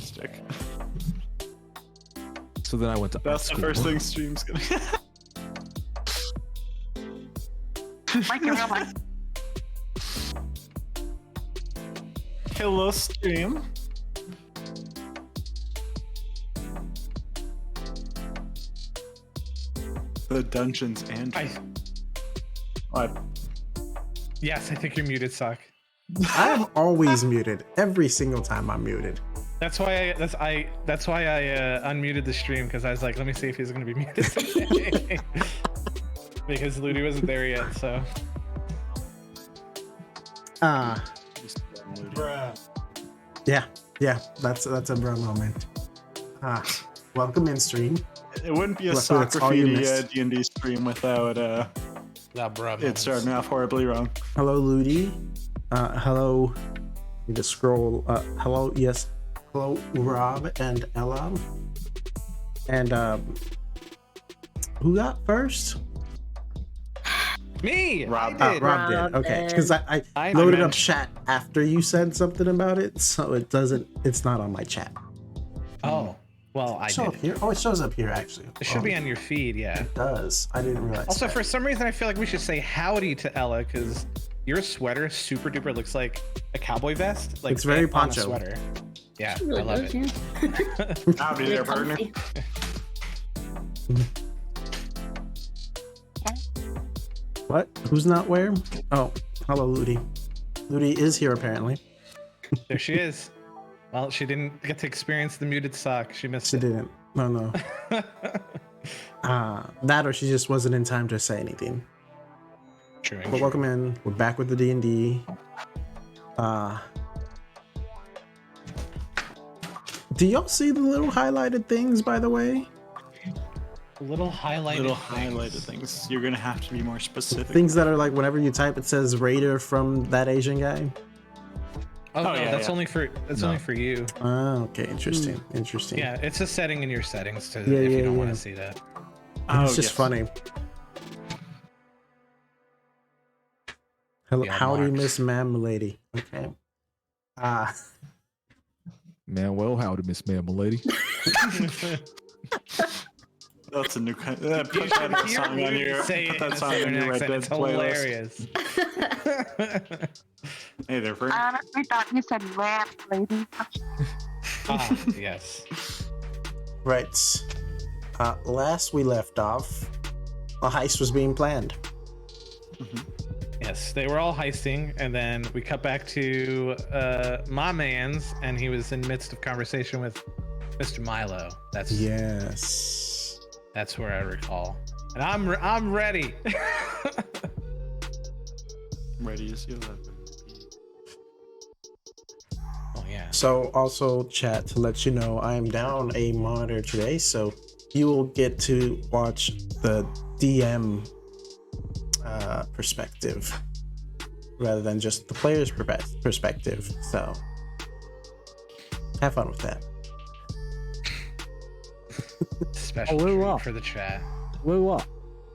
autistic. So then I went to art That's the school. first thing stream's gonna. Hello, stream. The dungeons and what? Yes, I think you're muted, Sock. I am always muted. Every single time I'm muted. That's why I unmuted the stream, because I was like, let me see if he's gonna be muted today. Because Ludi wasn't there yet, so. Yeah, that's a bro moment. Welcome in stream. It wouldn't be a Luckily, that's all you Socraphedy missed. D&D stream without it starting off horribly wrong. Hello, Ludi. Hello. Need to scroll. Hello, yes. Hello, Rob and Ella. And who got first? Me. Rob I did. Rob did. Okay, because I loaded up chat after you said something about it, so it's not on my chat. Oh, well, I Show did. up here. Oh, it shows up here actually. It should be on your feed, yeah. It does. I didn't realize. Also, that. for some reason, I feel like we should say howdy to Ella, because your sweater super duper looks like a cowboy vest. Like It's very on a poncho. sweater. Yeah, I Really love does, it. yeah. Howdy there, Very partner. comfy. What? Who's not where? Oh, hello, Ludi. Ludi is here apparently. There she is. Well, she didn't get to experience the muted sock. She missed She it. didn't. No. That or she just wasn't in time to say anything. True. But welcome in. We're back with the D&D. Do y'all see the little highlighted things, by the way? Little highlighted things. You're gonna have to be more specific. Things that are like whenever you type, it says Raider from that Asian guy. Oh, no, yeah, that's yeah. only for only for you. Okay, interesting. Interesting. Yeah, it's a setting in your settings to Yeah, if you yeah, don't want yeah. to see that. It's just funny. Hello, Yeah, howdy, marks. Miss Ma'am Lady. Okay. Man, well, howdy, Miss Ma'am, lady. That's a new kind. Put that song on your. Say Put it that in a song on southern your Red accent. Dead It's playlist. hilarious. Hey there, friend. We thought you said rap, lady. Ah, yes. Right. Last we left off, a heist was being planned. Yes, they were all heisting, and then we cut back to my man's, and he was in midst of conversation with Mr. Milo. Yes. That's where I recall. And I'm ready. Ready as you ever. Oh yeah. So also chat to let you know I am down a monitor today, so you will get to watch the DM perspective rather than just the player's perspective. So have fun with that. Special Oh, treat wow. for the chat. Woo up.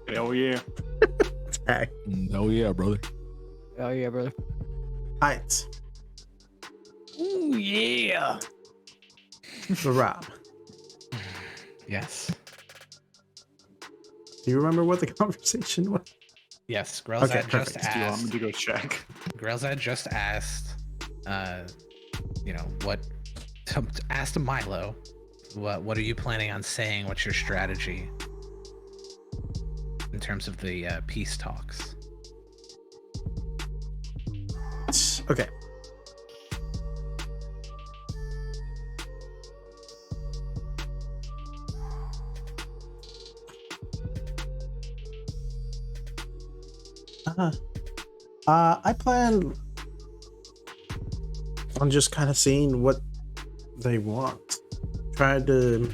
Hell yeah. Tag. Oh yeah, brother. Oh yeah, brother. Alright. Ooh yeah. So Rob, Yes. do you remember what the conversation was? Yes. Grelzad Okay, just perfect. Do you want asked. me to go check? Grelzad just asked. Asked Milo, what are you planning on saying? What's your strategy in terms of the peace talks? Okay. I plan on just kind of seeing what they want. Try to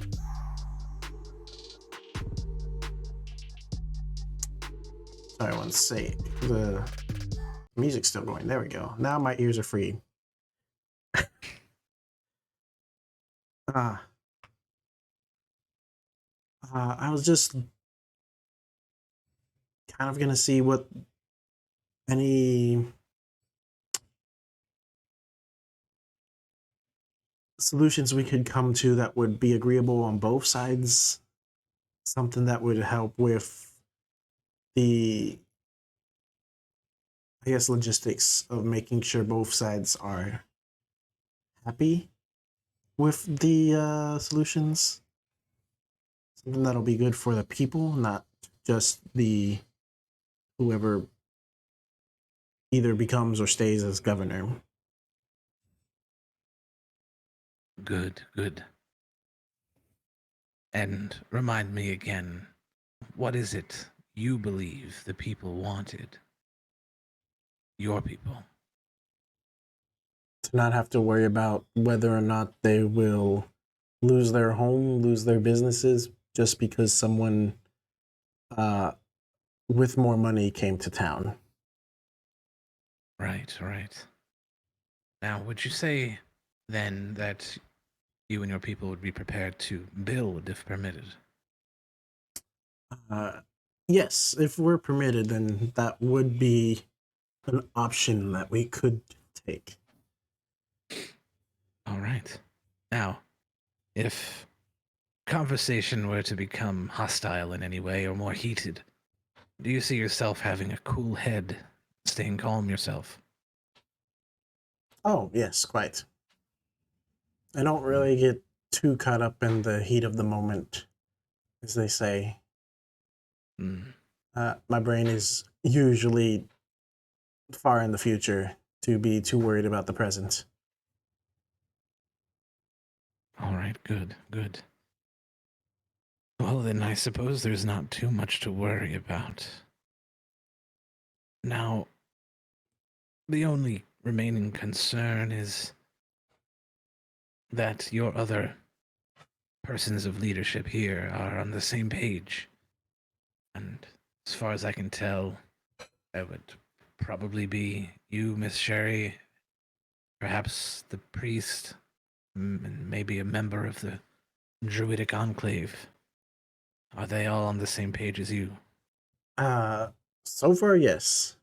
sorry, one sec. The music's still going. There we go. Now my ears are free. I was just kind of gonna see what any solutions we could come to that would be agreeable on both sides. Something that would help with the, I guess, logistics of making sure both sides are happy with the solutions. Something that'll be good for the people, not just the whoever either becomes or stays as governor. Good, good. And remind me again, what is it you believe the people wanted? Your people. To not have to worry about whether or not they will lose their home, lose their businesses, just because someone with more money came to town. Right, right. Now, would you say then that you and your people would be prepared to build if permitted? Yes, if we're permitted, then that would be an option that we could take. All right. Now, if conversation were to become hostile in any way or more heated, do you see yourself having a cool head, staying calm yourself? Oh, yes, quite. I don't really get too caught up in the heat of the moment, as they say. My brain is usually far in the future to be too worried about the present. All right, good, good. Well, then I suppose there's not too much to worry about. Now, the only remaining concern is that your other persons of leadership here are on the same page. And as far as I can tell, that would probably be you, Miss Sherry, perhaps the priest, and maybe a member of the Druidic Enclave. Are they all on the same page as you? So far, yes.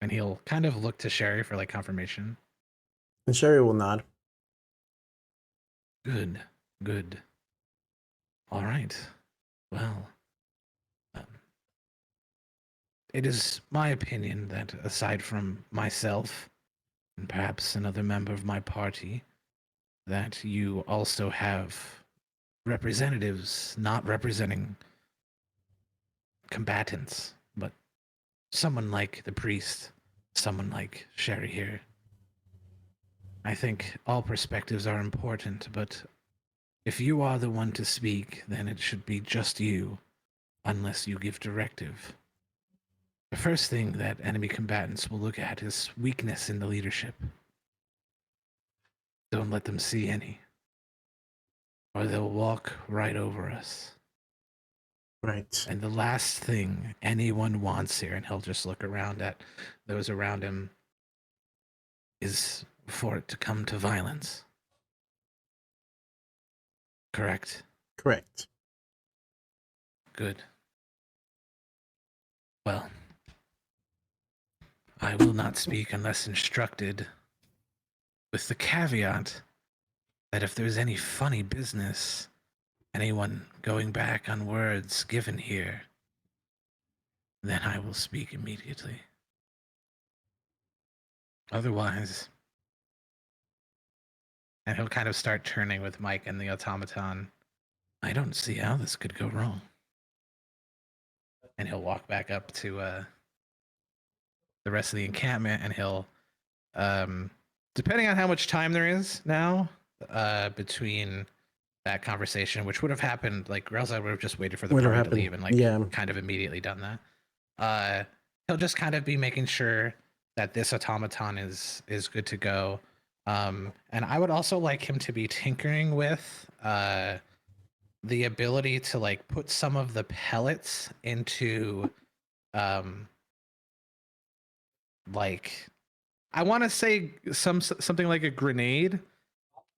And he'll kind of look to Sherry for like confirmation. And Sherry will nod. Good, good. All right. Well, it is my opinion that aside from myself and perhaps another member of my party, that you also have representatives not representing combatants, but someone like the priest, someone like Sherry here. I think all perspectives are important, but if you are the one to speak, then it should be just you, unless you give directive. The first thing that enemy combatants will look at is weakness in the leadership. Don't let them see any, or they'll walk right over us. Right. And the last thing anyone wants here, and he'll just look around at those around him, is for it to come to violence. Correct? Correct. Good. Well, I will not speak unless instructed, with the caveat that if there's any funny business, anyone going back on words given here, then I will speak immediately. Otherwise, and he'll kind of start turning with Mike and the automaton, I don't see how this could go wrong. And he'll walk back up to the rest of the encampment, and he'll, depending on how much time there is now between that conversation, which would have happened, like Relza would have just waited for the party to leave and kind of immediately done that. He'll just kind of be making sure that this automaton is good to go. And I would also like him to be tinkering with the ability to like put some of the pellets into like, I want to say something like a grenade,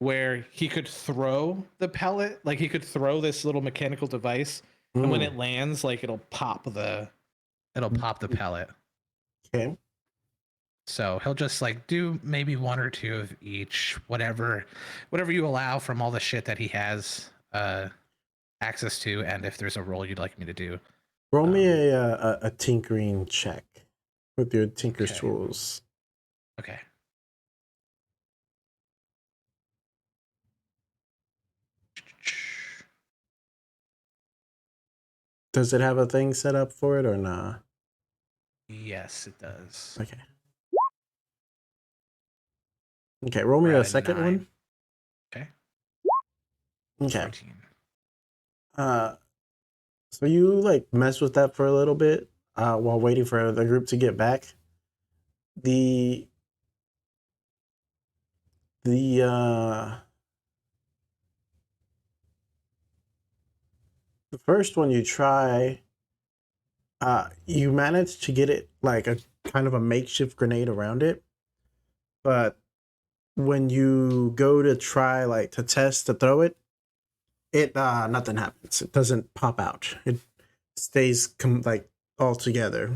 where he could throw the pellet, like he could throw this little mechanical device, and when it lands, like it'll pop the pellet. Okay. So he'll just like do maybe one or two of each, whatever you allow from all the shit that he has access to, and if there's a role you'd like me to do. Roll me a tinkering check with your tinker's tools. Okay. Does it have a thing set up for it or not? Yes, it does. Okay. Okay, roll me a second one. Okay. Okay. 14. So you like mess with that for a little bit while waiting for the group to get back. The first one you try, you manage to get it like a kind of a makeshift grenade around it, but when you go to try like to test to throw it, nothing happens. It doesn't pop out. It stays like all together.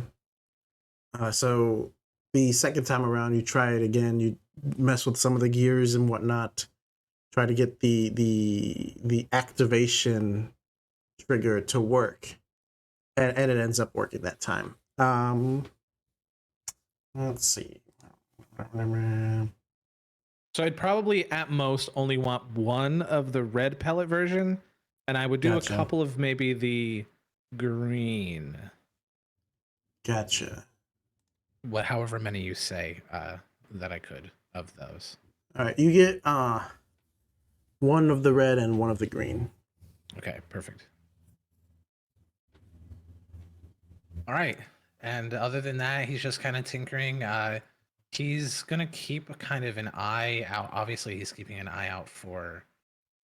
So the second time around, you try it again. You mess with some of the gears and whatnot. Try to get the activation trigger to work, and it ends up working that time. Let's see. So I'd probably at most only want one of the red pellet version, and I would do Gotcha. a couple of maybe the green. Gotcha. However many you say that I could of those. All right, you get one of the red and one of the green. Okay, perfect. All right, and other than that, he's just kind of tinkering. He's gonna keep kind of an eye out. Obviously, he's keeping an eye out for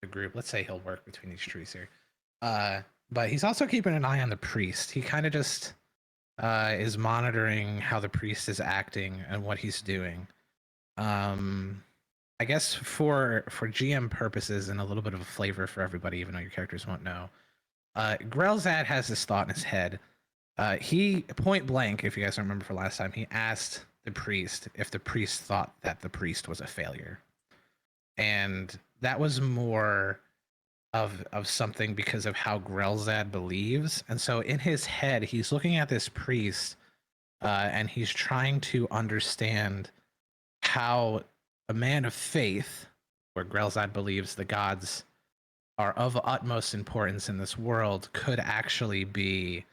the group. Let's say he'll work between these trees here. But he's also keeping an eye on the priest. He kind of just is monitoring how the priest is acting and what he's doing. I guess for GM purposes and a little bit of a flavor for everybody, even though your characters won't know, Grelzad has this thought in his head. He point blank, if you guys remember for last time, he asked the priest if the priest thought that the priest was a failure, and that was more of something because of how Grelzad believes. And so in his head, he's looking at this priest, and he's trying to understand how a man of faith, where Grelzad believes the gods are of utmost importance in this world, could actually be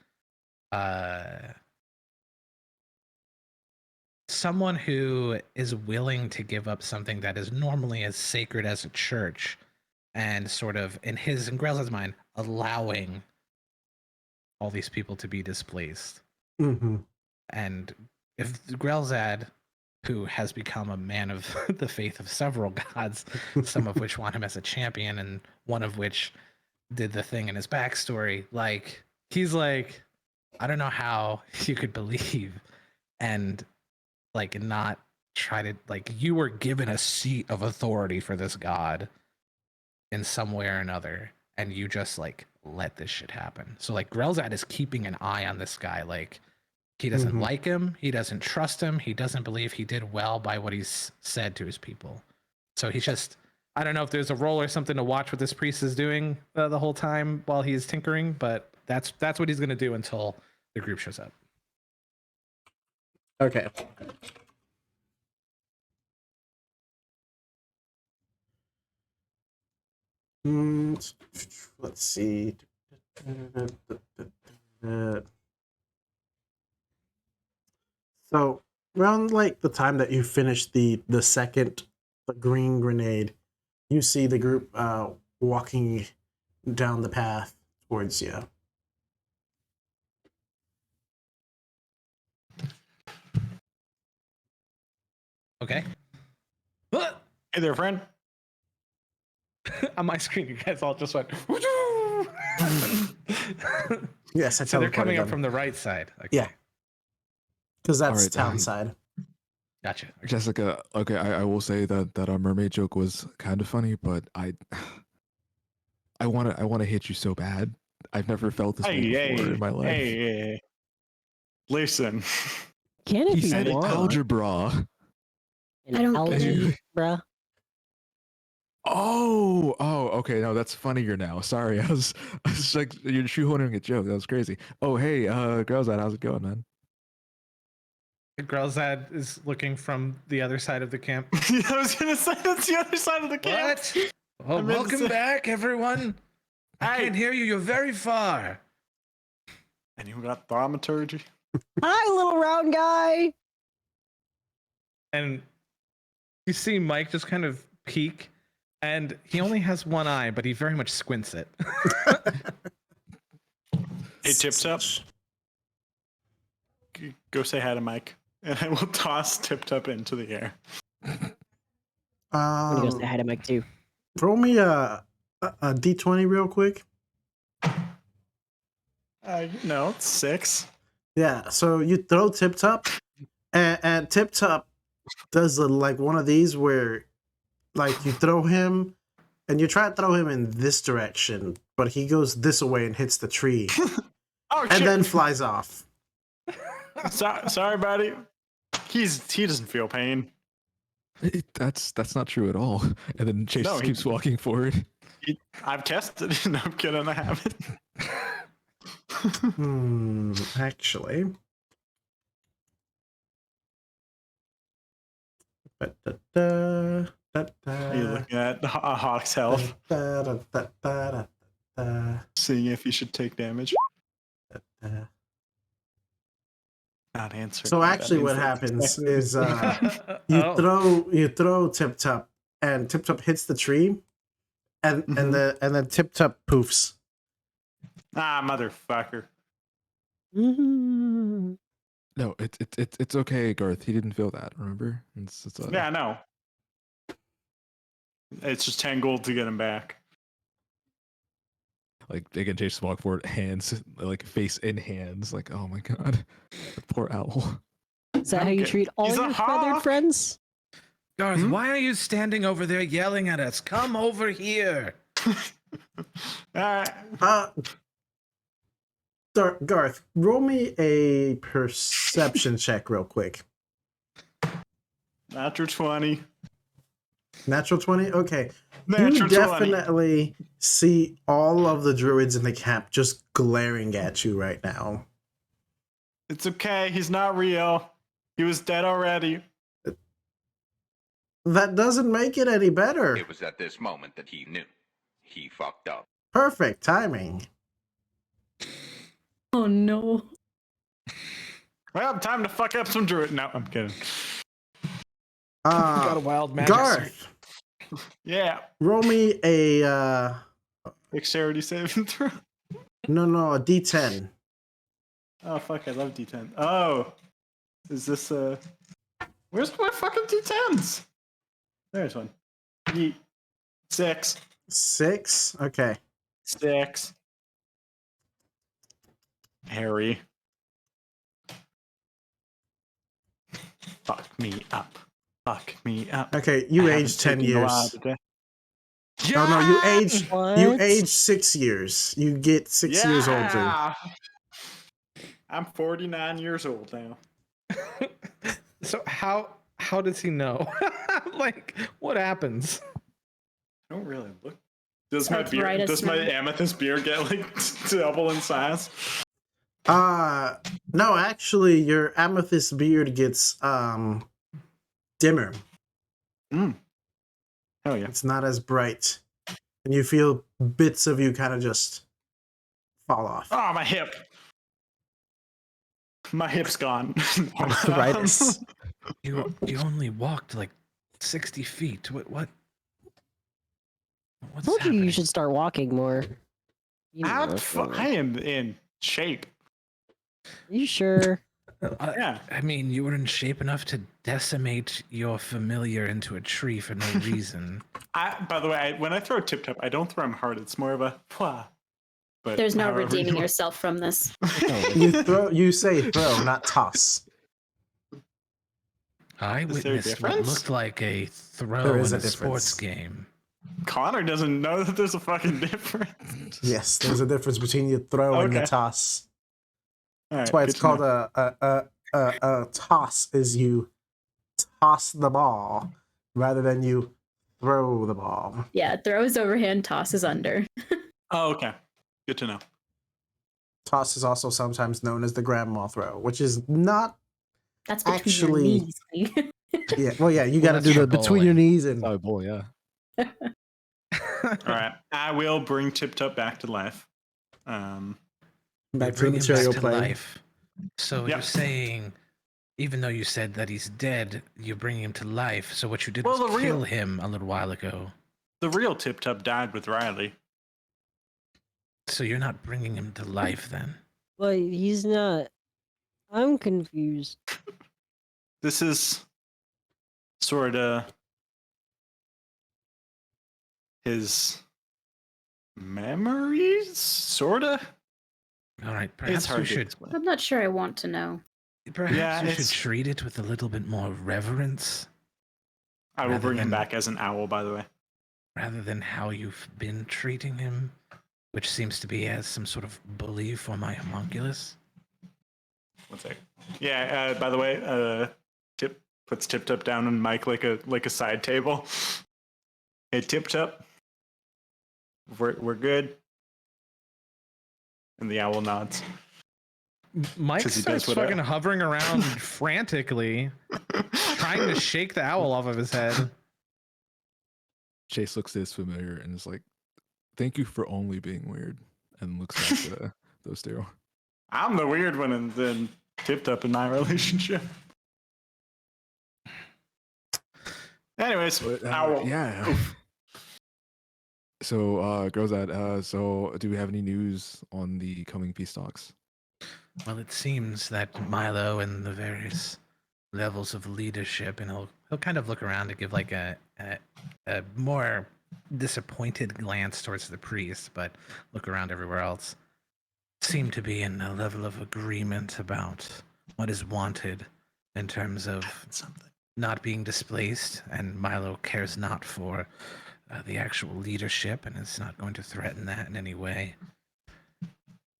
someone who is willing to give up something that is normally as sacred as a church, and sort of, in Grelzad's mind, allowing all these people to be displaced. Mm-hmm. And if Grelzad, who has become a man of the faith of several gods, some of which want him as a champion, and one of which did the thing in his backstory, like, he's like, I don't know how you could believe and like not try to, like, you were given a seat of authority for this god in some way or another, and you just like let this shit happen. So like Grelzad is keeping an eye on this guy. Like, he doesn't like him, he doesn't trust him, he doesn't believe he did well by what he's said to his people. So he's just, I don't know if there's a role or something to watch what this priest is doing the whole time while he's tinkering, but that's what he's gonna do until the group shows up. Okay. Let's see. So around like the time that you finish the green grenade, you see the group walking down the path towards you. Okay. Hey there, friend. On my screen, you guys all just went. Yes, so they're coming up from the right side. Okay. Yeah, because that's right, town side. Gotcha. Jessica, okay, I will say that our mermaid joke was kind of funny, but I want to hit you so bad. I've never felt this way before in my life. Hey. Listen, Can if He you said want. algebra. An I don't algebra. Oh, okay. No, that's funnier now. Sorry, I was like, you're shoehorning a joke. That was crazy. Oh, hey, Grelzad, how's it going, man? Grelzad is looking from the other side of the camp. I was gonna say that's the other side of the camp. What? Oh, welcome back, everyone. I can't hear you. You're very far. Anyone got thaumaturgy? Hi, little round guy. And you see Mike just kind of peek, and he only has one eye, but he very much squints it. Hey, Tip Top. Go say hi to Mike, and I will toss Tip Top into the air. I'm gonna go say hi to Mike too. Throw me a D20 real quick. It's 6. Yeah, so you throw Tip Top, and Tip Top does like one of these where, like, you throw him, and you try to throw him in this direction, but he goes this way and hits the tree, and then flies off. Sorry, buddy. He doesn't feel pain. That's not true at all. And then Chase keeps walking forward. I've tested it. No, I'm kidding. I haven't. Actually. Are you looking at a Hawk's health? Seeing if you should take damage. Not answering. So actually what happens is you throw Tip Top, and Tip Top hits the tree, and then Tip Top poofs. Ah, motherfucker. No, it's okay, Garth. He didn't feel that. Remember? Yeah, no. It's just 10 gold to get him back. Like they can Chase walk forward, hands like face in hands. Like, oh my god, poor owl. Is that how you treat all your feathered friends? Garth, why are you standing over there yelling at us? Come over here. Garth, roll me a perception check real quick. Natural 20. Natural 20? Okay. You definitely see all of the druids in the camp just glaring at you right now. It's okay. He's not real. He was dead already. That doesn't make it any better. It was at this moment that he knew. He fucked up. Perfect timing. Oh no. Well, time to fuck up some druid. No, I'm kidding. Got a wild magic. Garth. Yeah. Roll me a dexterity saving throw. No, a D10. Oh fuck, I love D10. Oh. Is this where's my fucking D10s? There's one. 6. 6? Okay. 6. Harry. Fuck me up. Fuck me up. Okay, you aged 10 years. Yeah! Oh no, you age 6 years. You get 6 years older. I'm 49 years old now. So how does he know? Like, what happens? I don't really look. Does my amethyst beard get like double in size? No, actually your amethyst beard gets dimmer. Oh yeah. It's not as bright. And you feel bits of you kind of just fall off. Oh, my hip. My hip's gone. Arthritis. You only walked like 60 feet. What's I told happening? you should start walking more. I am in shape. You sure? Yeah. I mean, you were in shape enough to decimate your familiar into a tree for no reason. By the way, when I throw Tip Top, I don't throw him hard. It's more of a pwah. But there's no redeeming yourself from this. You say throw, not toss. I witnessed what looked like a throw in a sports game. Connor doesn't know that there's a fucking difference. Yes, there's a difference between your throw and your toss. Right, that's why it's called a toss is you toss the ball rather than you throw the ball. Yeah, throws overhand, tosses under. Oh, okay. Good to know. Toss is also sometimes known as the grandma throw, which is not That's between actually. your knees. Yeah, well, yeah, you got to do the between your knees and. Oh boy, yeah. All right, I will bring Tip Top back to life. Back to the material plane. Life. So you're saying, even though you said that he's dead, you're bringing him to life. So what you did was kill him a little while ago. The real Tip Top died with Riley. So you're not bringing him to life then? Well, he's not. I'm confused. This is sort of his memories, sort of. All right, perhaps we should. I'm not sure I want to know. Perhaps we should treat it with a little bit more reverence. I will bring him back as an owl, by the way. Rather than how you've been treating him, which seems to be as some sort of bully for my homunculus. One sec. Yeah. By the way, Tip puts Tip Top down on Mike like a side table. Hey, Tip Top. We're good. And the owl nods. Mike starts fucking hovering around frantically, trying to shake the owl off of his head. Chase looks at his familiar and is like, "Thank you for only being weird," and looks at those two. I'm the weird one and then Tip Top in my relationship. Anyways, owl. Yeah. So, Grozad, so do we have any news on the coming peace talks? Well, it seems that Milo and the various levels of leadership, and he'll kind of look around to give like a more disappointed glance towards the priest, but look around everywhere else. Seem to be in a level of agreement about what is wanted in terms of not being displaced, and Milo cares not for the actual leadership and is not going to threaten that in any way.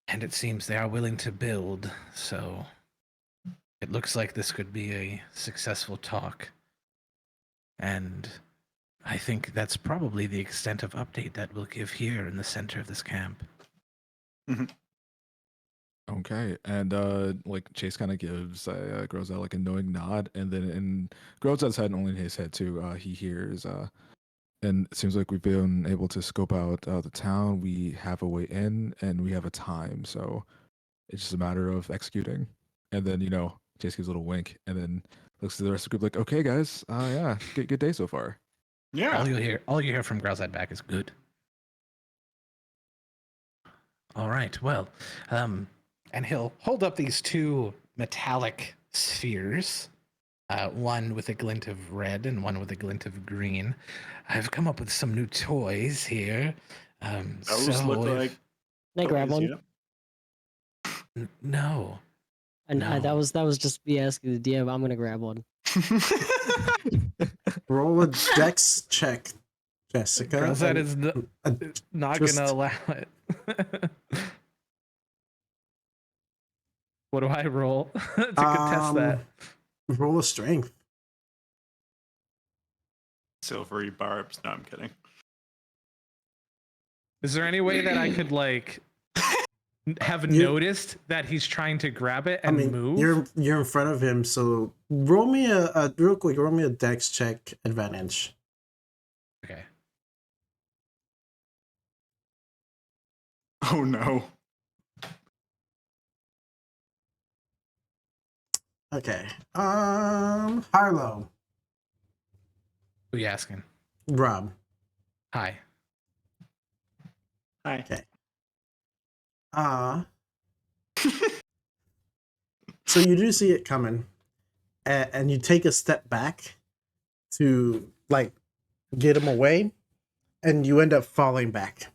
And it seems they are willing to build, so it looks like this could be a successful talk. And I think that's probably the extent of update that we'll give here in the center of this camp. Mm-hmm. Okay, and like Chase kind of gives Grozad like a knowing nod, and then in Grozad's head and only in his head too, he hears and it seems like we've been able to scope out the town. We have a way in, and we have a time. So it's just a matter of executing. And then, Chase gives a little wink, and then looks at the rest of the group like, "Okay, guys, yeah, good day so far." Yeah. All you hear from Grozad back is good. All right, well, and he'll hold up these two metallic spheres. One with a glint of red and one with a glint of green. I've come up with some new toys here. Those look like. Can I grab one? No. And that was just me asking the DM. I'm gonna grab one. Roll a dex check, Jessica. Grozad is not gonna allow it. What do I roll to contest that? Roll a strength. Silvery barbs. No, I'm kidding. Is there any way that I could like have noticed that he's trying to grab it and move? You're in front of him, so roll me a real quick. Roll me a dex check advantage. Okay. Oh no. Okay. Harlow. Who you asking? Rob. Hi. Hi. Okay. So you do see it coming, and you take a step back to like get him away, and you end up falling back.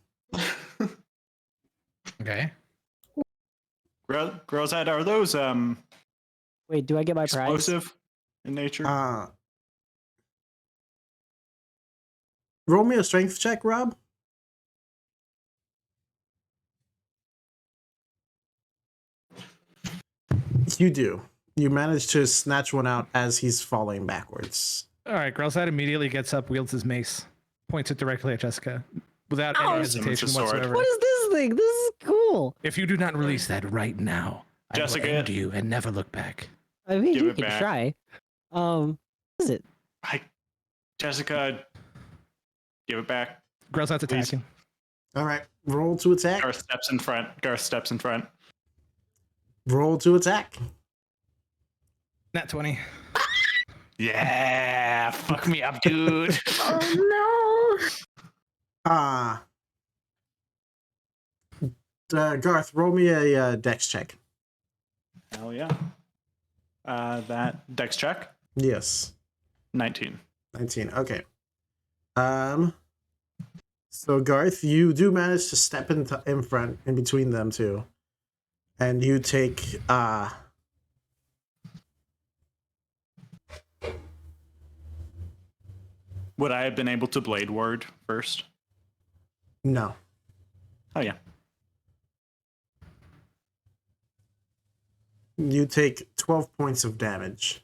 Okay. Grozad, are those Wait, do I get my prize? Explosive in nature? Roll me a strength check, Rob. You do. You manage to snatch one out as he's falling backwards. All right, Grelzad immediately gets up, wields his mace, points it directly at Jessica without any hesitation whatsoever. What is this thing? This is cool. If you do not release that right now, Jessica, I will end you and never look back. I mean, Give you it can back. try. What is it? Jessica, give it back. Grelzad's Please. attacking. All right, roll to attack. Garth steps in front. Roll to attack. Nat 20. Yeah, fuck me up, dude. Oh Garth, roll me a dex check. Hell yeah. That dex check. Yes. 19. 19. Okay. So Garth, you do manage to step in front, in between them two, and you take Would I have been able to blade ward first? No. Oh yeah. You take 12 points of damage.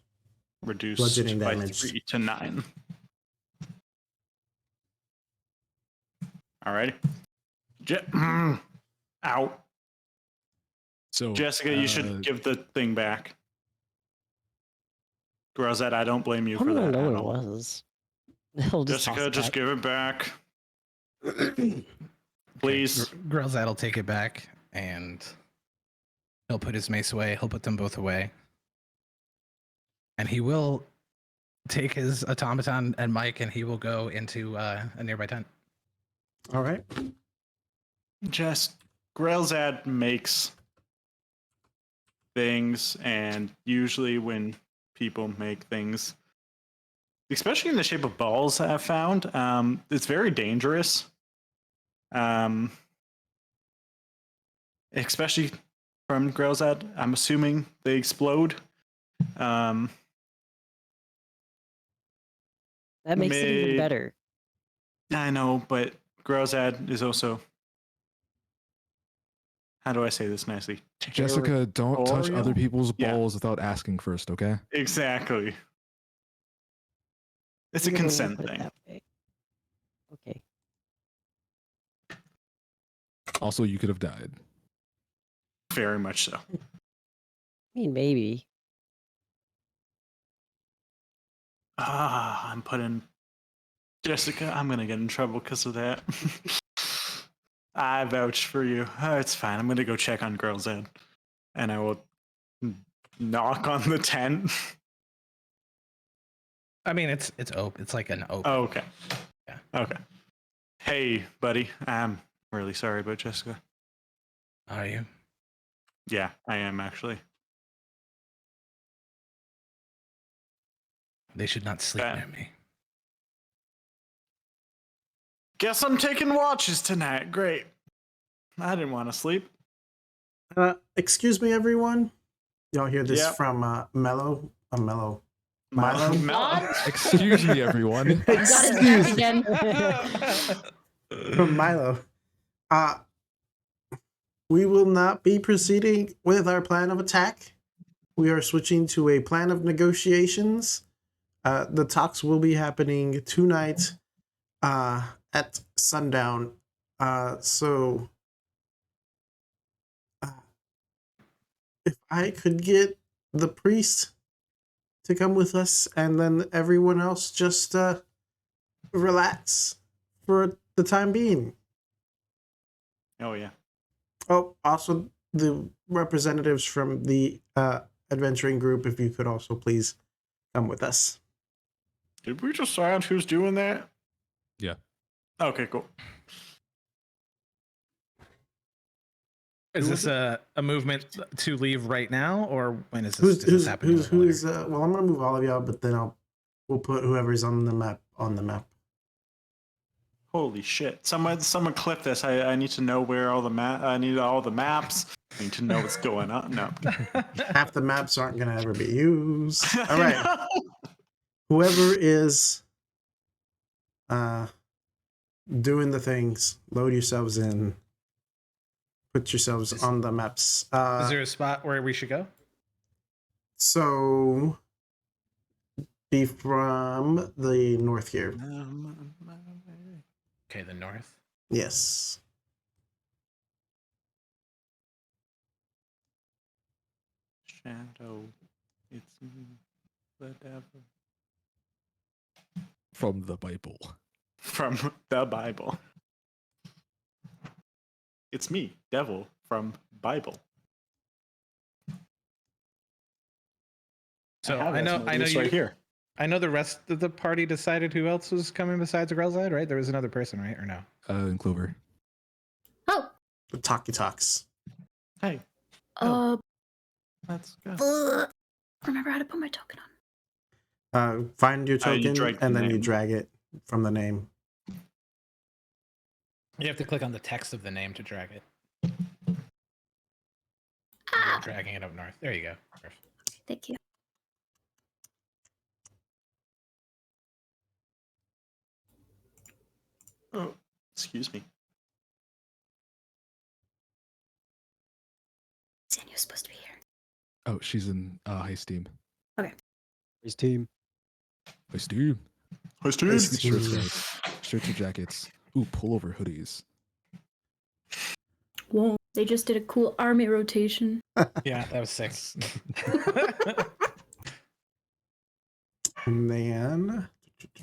Reduced Bludgeoning by damage. 3 to 9. Alrighty. Ow. So Jessica, you should give the thing back. Grelzad, I don't blame you I for don't that. even know at what it all. was. He'll just toss Jessica, it just back. give it back. Please. Grelzad will take it back and he'll put his mace away. He'll put them both away. And he will take his automaton and mic and he will go into a nearby tent. All right. Just Grelzad makes things, and usually when people make things, especially in the shape of balls, I've found, it's very dangerous. Especially from Grelzad, I'm assuming they explode. That makes it even better. I know, but Grelzad is also, how do I say this nicely? Jessica, don't touch other Territorial? people's Yeah. balls without asking first, okay? Exactly. It's a Even when you consent put it thing. that way. Okay. Also, you could have died. Very much so. I mean, maybe. I'm putting Jessica. I'm gonna get in trouble because of that. I vouch for you. It's fine. I'm gonna go check on Grelzad, and I will knock on the tent. I mean, it's open. It's like an open. Oh, okay. Yeah. Okay. Hey, buddy. I'm really sorry about Jessica. Are you? Yeah, I am actually. They should not sleep That- near me. Guess I'm taking watches tonight. Great. I didn't want to sleep. Excuse me, everyone. Y'all hear this Yep. from Milo? Milo. Milo. Excuse me, everyone. Got it again. From Milo. We will not be proceeding with our plan of attack. We are switching to a plan of negotiations. The talks will be happening tonight at sundown. So if I could get the priest to come with us and then everyone else just relax for the time being. Oh yeah. Oh, also the representatives from the adventuring group, if you could also please come with us. Did we decide who's doing that? Yeah. Okay, cool. Is this a movement to leave right now, or when is this, Who's happening? well, I'm gonna move all of y'all, but then we'll put whoever's on the map on the map. Holy shit! Someone clip this. I need to know where all the I need all the maps. I need to know what's going on. No. Half the maps aren't gonna ever be used. All right. Whoever is doing the things, load yourselves in. Put yourselves on the maps. Is there a spot where we should go? So be from the north here. Okay, the north. Yes. Shadow. It's the devil. From the Bible. From the Bible. It's me, devil, from Bible. So I know you right here. I know the rest of the party decided who else was coming besides Grellside, right? There was another person, right? Or no? And Clover. Oh. The Talkie Talks. Hey, let's go. Remember how to put my token on. Find your token drag and the then you name. drag it from the name. You have to click on the text of the name to drag it. You're dragging it up north. There you go. Perfect. Thank you. Oh, excuse me. Sanya's supposed to be here. Oh, she's in Heist team. His team. Heist team. Heist Get shirts, guys. Shirts or jackets. Ooh, pullover hoodies. Whoa, they just did a cool army rotation. Yeah, that was sick. And then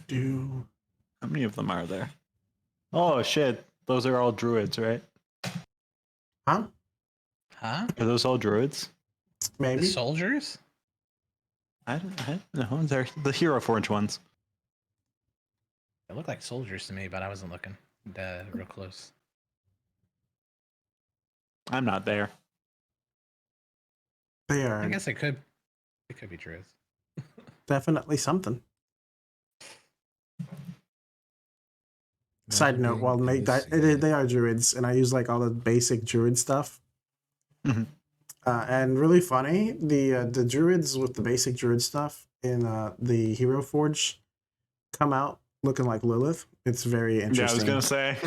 How many of them are there? Oh shit! Those are all druids, right? huh? Huh? Are those all druids? Maybe. The soldiers? I don't know. They're the Hero Forge ones. They look like soldiers to me, but I wasn't looking real close. I'm not there. They are I guess it could. It could be druids. definitely something. Side note, while they are druids, and I use like all the basic druid stuff. Mhm. And really funny, the druids with the basic druid stuff in the Hero Forge come out looking like Lilith. It's very interesting. Yeah, I was gonna say.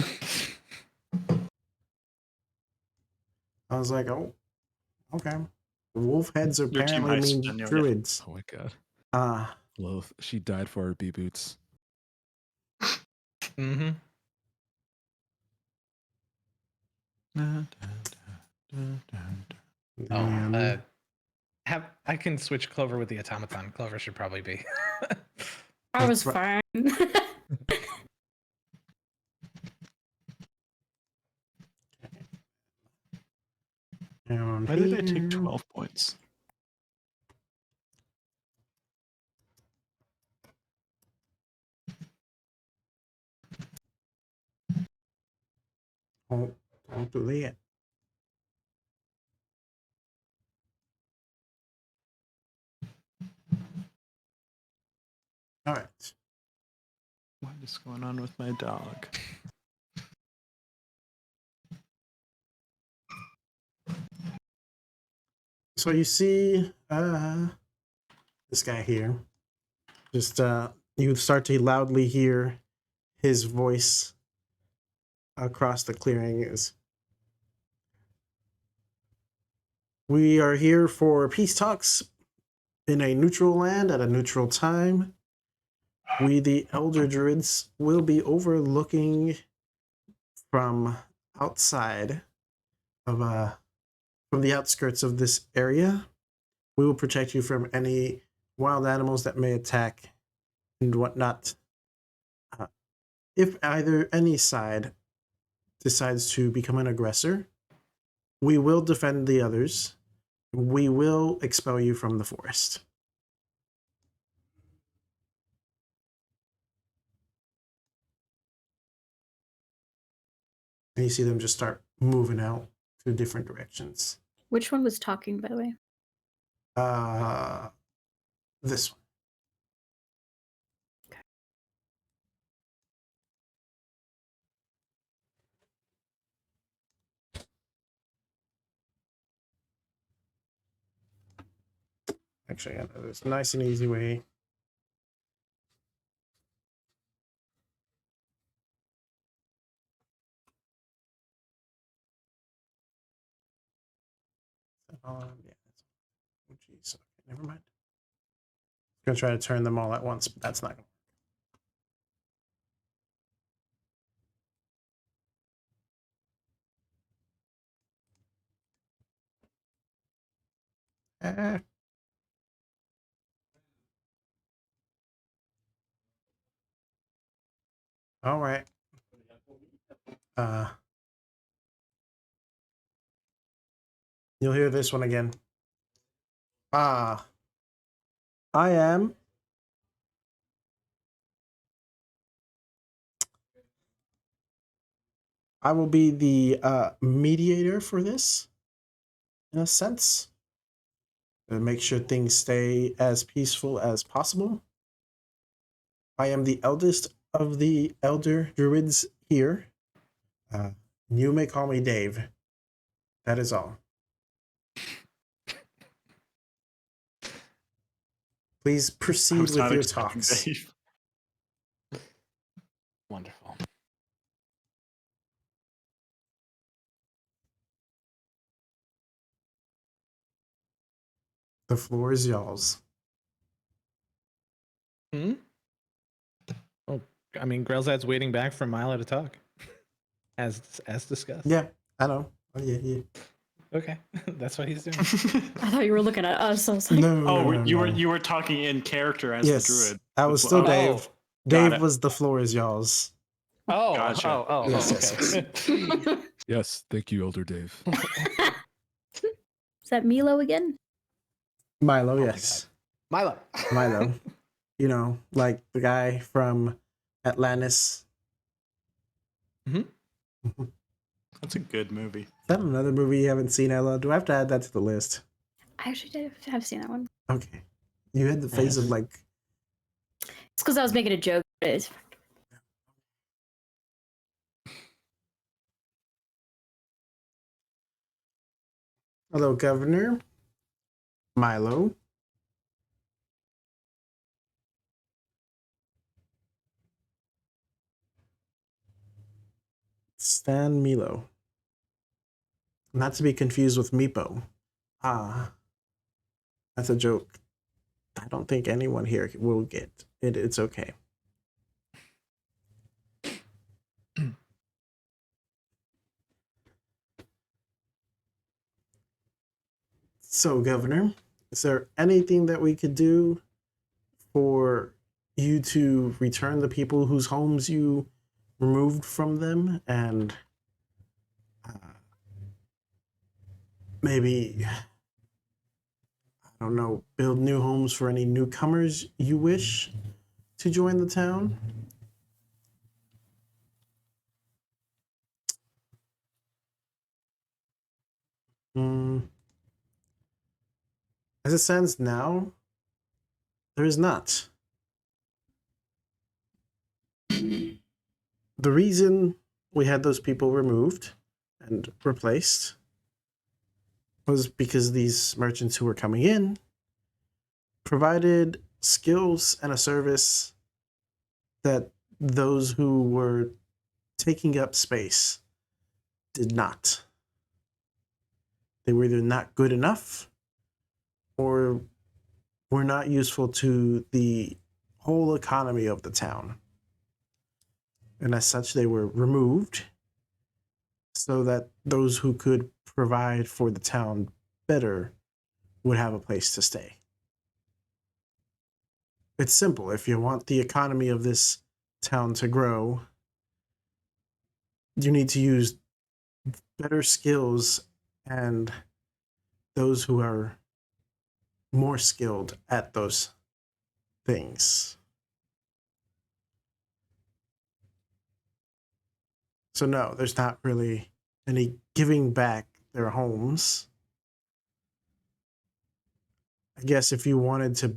I was like, oh, okay. Wolf heads Your team apparently Heist, mean then you'll get- druids. Oh my god. Lilith. She died for our B boots. Mm-hmm. Oh, I can switch Clover with the automaton. Clover should probably be. I was fine. Down Why did I take here. 12 points? Oh, don't do that. All right. What is going on with my dog? So you see this guy here. Just you start to loudly hear his voice across the clearing is, we are here for peace talks in a neutral land at a neutral time. We, the Elder Druids, will be overlooking from outside of from the outskirts of this area. We will protect you from any wild animals that may attack and whatnot. If either any side decides to become an aggressor, we will defend the others. We will expel you from the forest. And you see them just start moving out to different directions. Which one was talking, by the way? This one. Actually, there's a nice and easy way. Yeah. Oh, geez. never mind. I'm gonna try to turn them all at once, but that's not gonna. All right. You'll hear this one again. I am I will be the mediator for this, in a sense, to make sure things stay as peaceful as possible. I am the eldest of the elder druids here. You may call me Dave. That is all. Please proceed with your talks. Dave. Wonderful. The floor is y'all's. Oh, I mean, Grelzad's waiting back for Milo to talk, as discussed. Yeah, I know. Oh, yeah. Okay, that's what he's doing. I thought you were looking at us. I was like, No, no. you were talking in character as the druid. I was still Dave. Dave was the floor is y'all's. Oh, Gotcha. Yes. okay. Yes, thank you, Elder Dave. is that Milo again? Milo, yes. Milo. You know, like the guy from Atlantis. That's a good movie. Is that another movie you haven't seen, Ella? Do I have to add that to the list? I actually have seen that one. Okay. You had the face of like... It's because I was making a joke. It's... Hello, Governor. Milo. Stan Milo. Not to be confused with Meepo. That's a joke. I don't think anyone here will get it. It's okay. So, Governor, is there anything that we could do for you to return the people whose homes you removed from them and maybe, I don't know, build new homes for any newcomers you wish to join the town? As it stands now, there is not. The reason we had those people removed and replaced was because these merchants who were coming in provided skills and a service that those who were taking up space did not. They were either not good enough or were not useful to the whole economy of the town. And as such, they were removed so that those who could provide for the town better would have a place to stay. It's simple. If you want the economy of this town to grow, you need to use better skills and those who are more skilled at those things. So no, there's not really any giving back their homes. I guess if you wanted to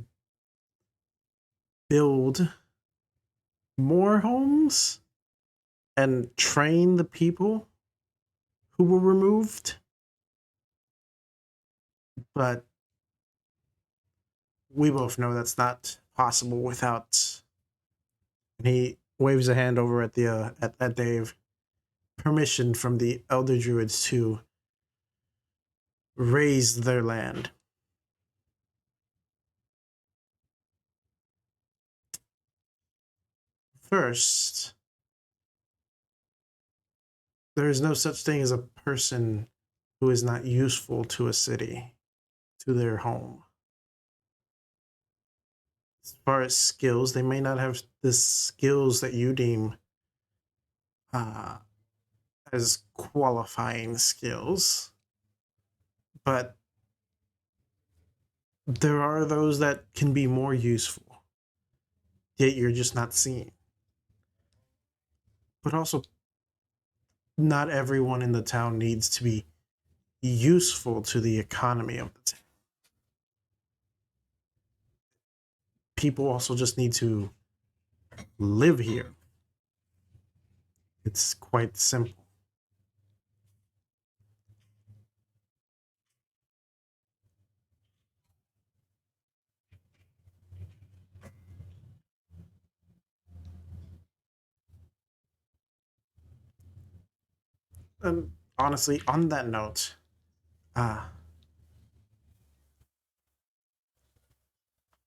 build more homes and train the people who were removed, but we both know that's not possible without. And he waves a hand over at the at Dave. Permission from the elder druids to raise their land. first, there is no such thing as a person who is not useful to a city, to their home. As far as skills, they may not have the skills that you deem as qualifying skills, but there are those that can be more useful, yet you're just not seeing. But also, not everyone in the town needs to be useful to the economy of the town. People also just need to live here. It's quite simple. And honestly, on that note,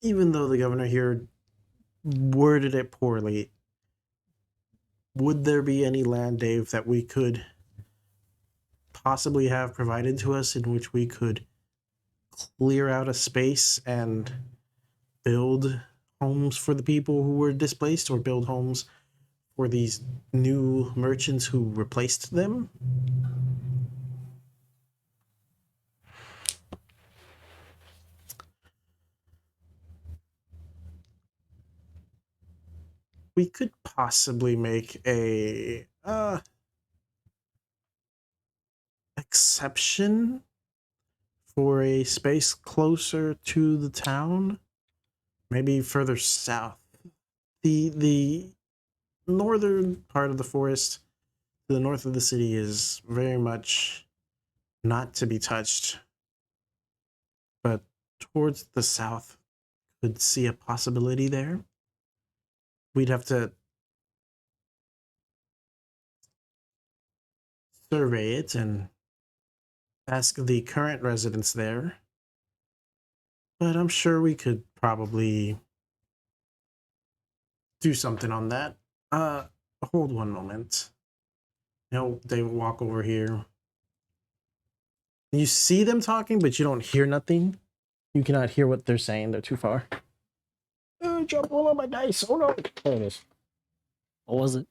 even though the governor here worded it poorly, would there be any land, Dave, that we could possibly have provided to us in which we could clear out a space and build homes for the people who were displaced, or build homes for these new merchants who replaced them? We could possibly make a exception for a space closer to the town, maybe further south. The northern part of the forest to the north of the city is very much not to be touched, but towards the south could see a possibility there. We'd have to survey it and ask the current residents there, but I'm sure we could probably do something on that. Hold one moment. They will walk over here. You see them talking, but you don't hear nothing. You cannot hear what they're saying. They're too far. Jump all on my dice. Oh no. There it is. What was it?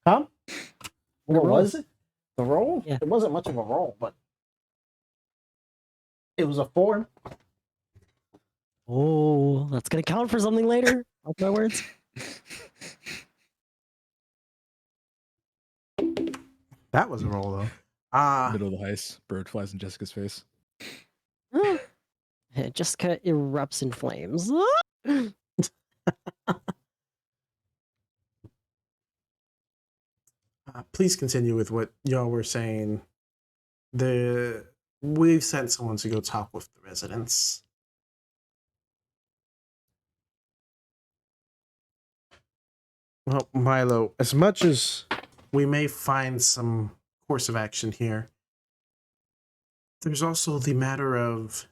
Huh? What roll. was it? The roll? Yeah. It wasn't much of a roll, but it was a 4. Oh, that's gonna count for something later. Mark my words. That was a roll, though. Middle of the heist, bird flies in Jessica's face. Jessica erupts in flames. Please continue with what y'all were saying. We've sent someone to go talk with the residents. Well, Milo, as much as we may find some course of action here, there's also the matter of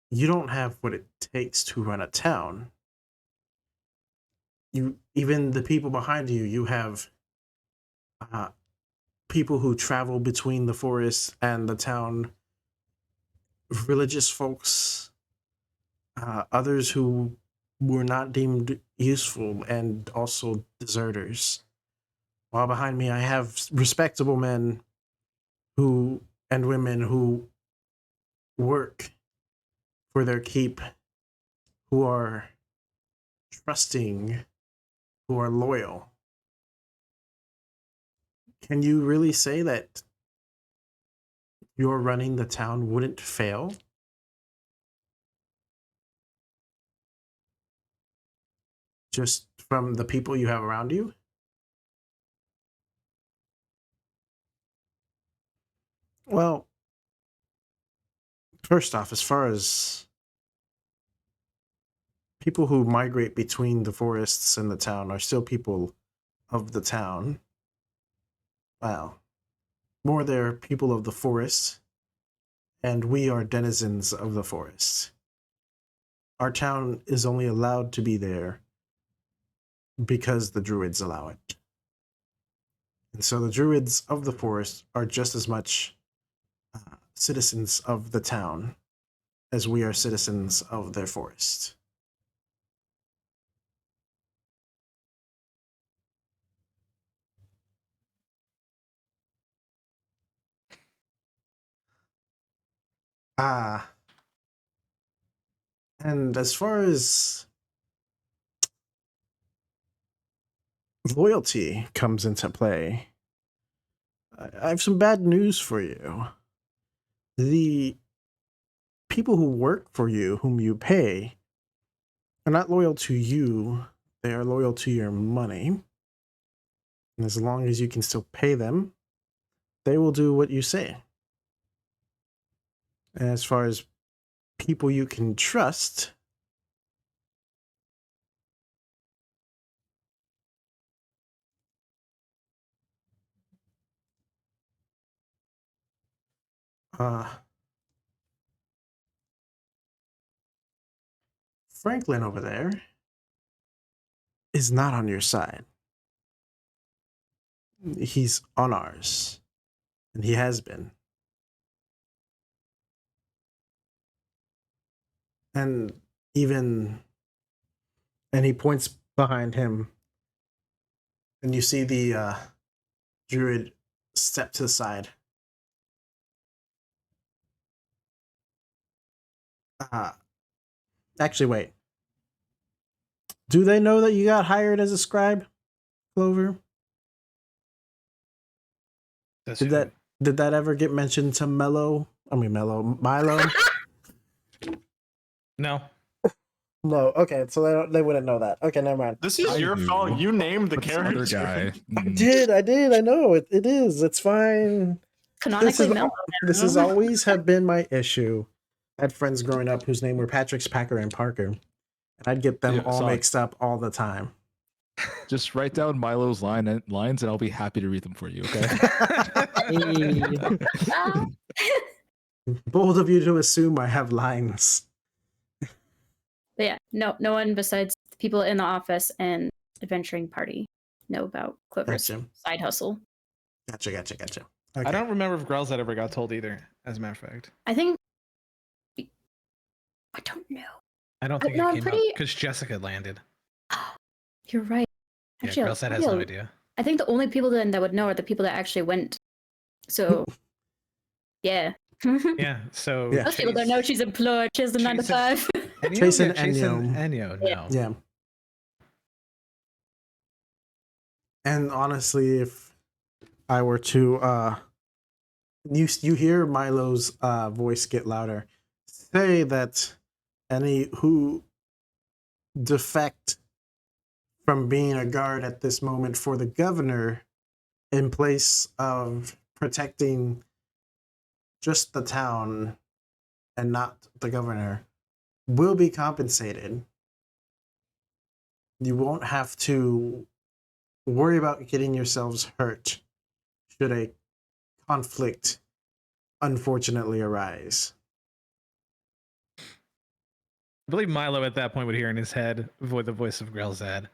you don't have what it takes to run a town. Even the people behind you, you have people who travel between the forest and the town, religious folks, others who were not deemed useful, and also deserters. While behind me, I have respectable men and women who work for their keep, who are trusting, who are loyal. Can you really say that your running the town wouldn't fail? Just from the people you have around you? Well, first off, as far as people who migrate between the forests and the town are still people of the town. Well, more they're people of the forest, and we are denizens of the forest. Our town is only allowed to be there because the druids allow it. And so the druids of the forest are just as much citizens of the town as we are citizens of their forest. And as far as loyalty comes into play, I have some bad news for you. The people who work for you, whom you pay, are not loyal to you. They are loyal to your money. And as long as you can still pay them, they will do what you say. And as far as people you can trust, Franklin over there is not on your side. He's on ours, and he has been. And he points behind him, and you see the druid step to the side. Actually, wait. Do they know that you got hired as a scribe, Clover? Did that ever get mentioned to Milo? Milo. No. No. Okay, so they wouldn't know that. Okay, never mind. This is your fault. You named the character. Guy. I did. I know it is. It's fine. Canonically, This has always have been my issue. I had friends growing up whose name were Patrick, Packer, and Parker, and I'd get them all mixed up all the time. Just write down Milo's lines, and I'll be happy to read them for you. Okay. Bold of you to assume I have lines. But yeah, no one besides the people in the office and adventuring party know about Clover's side hustle. Gotcha. Okay. I don't remember if Grells ever got told either, as a matter of fact. I don't know. I don't think it came up because Jessica landed. Oh, you're right. Actually, Grells has no idea. I think the only people then that would know are the people that actually went. So, yeah. Yeah, so... Most people don't know she's employed. She has the 9 to 5. Chase and Enyo, no. Yeah. And honestly, if I were to you hear Milo's voice get louder, say that any who defect from being a guard at this moment for the governor in place of protecting just the town and not the governor will be compensated. You won't have to worry about getting yourselves hurt should a conflict unfortunately arise. I believe Milo at that point would hear in his head the voice of Grelzad.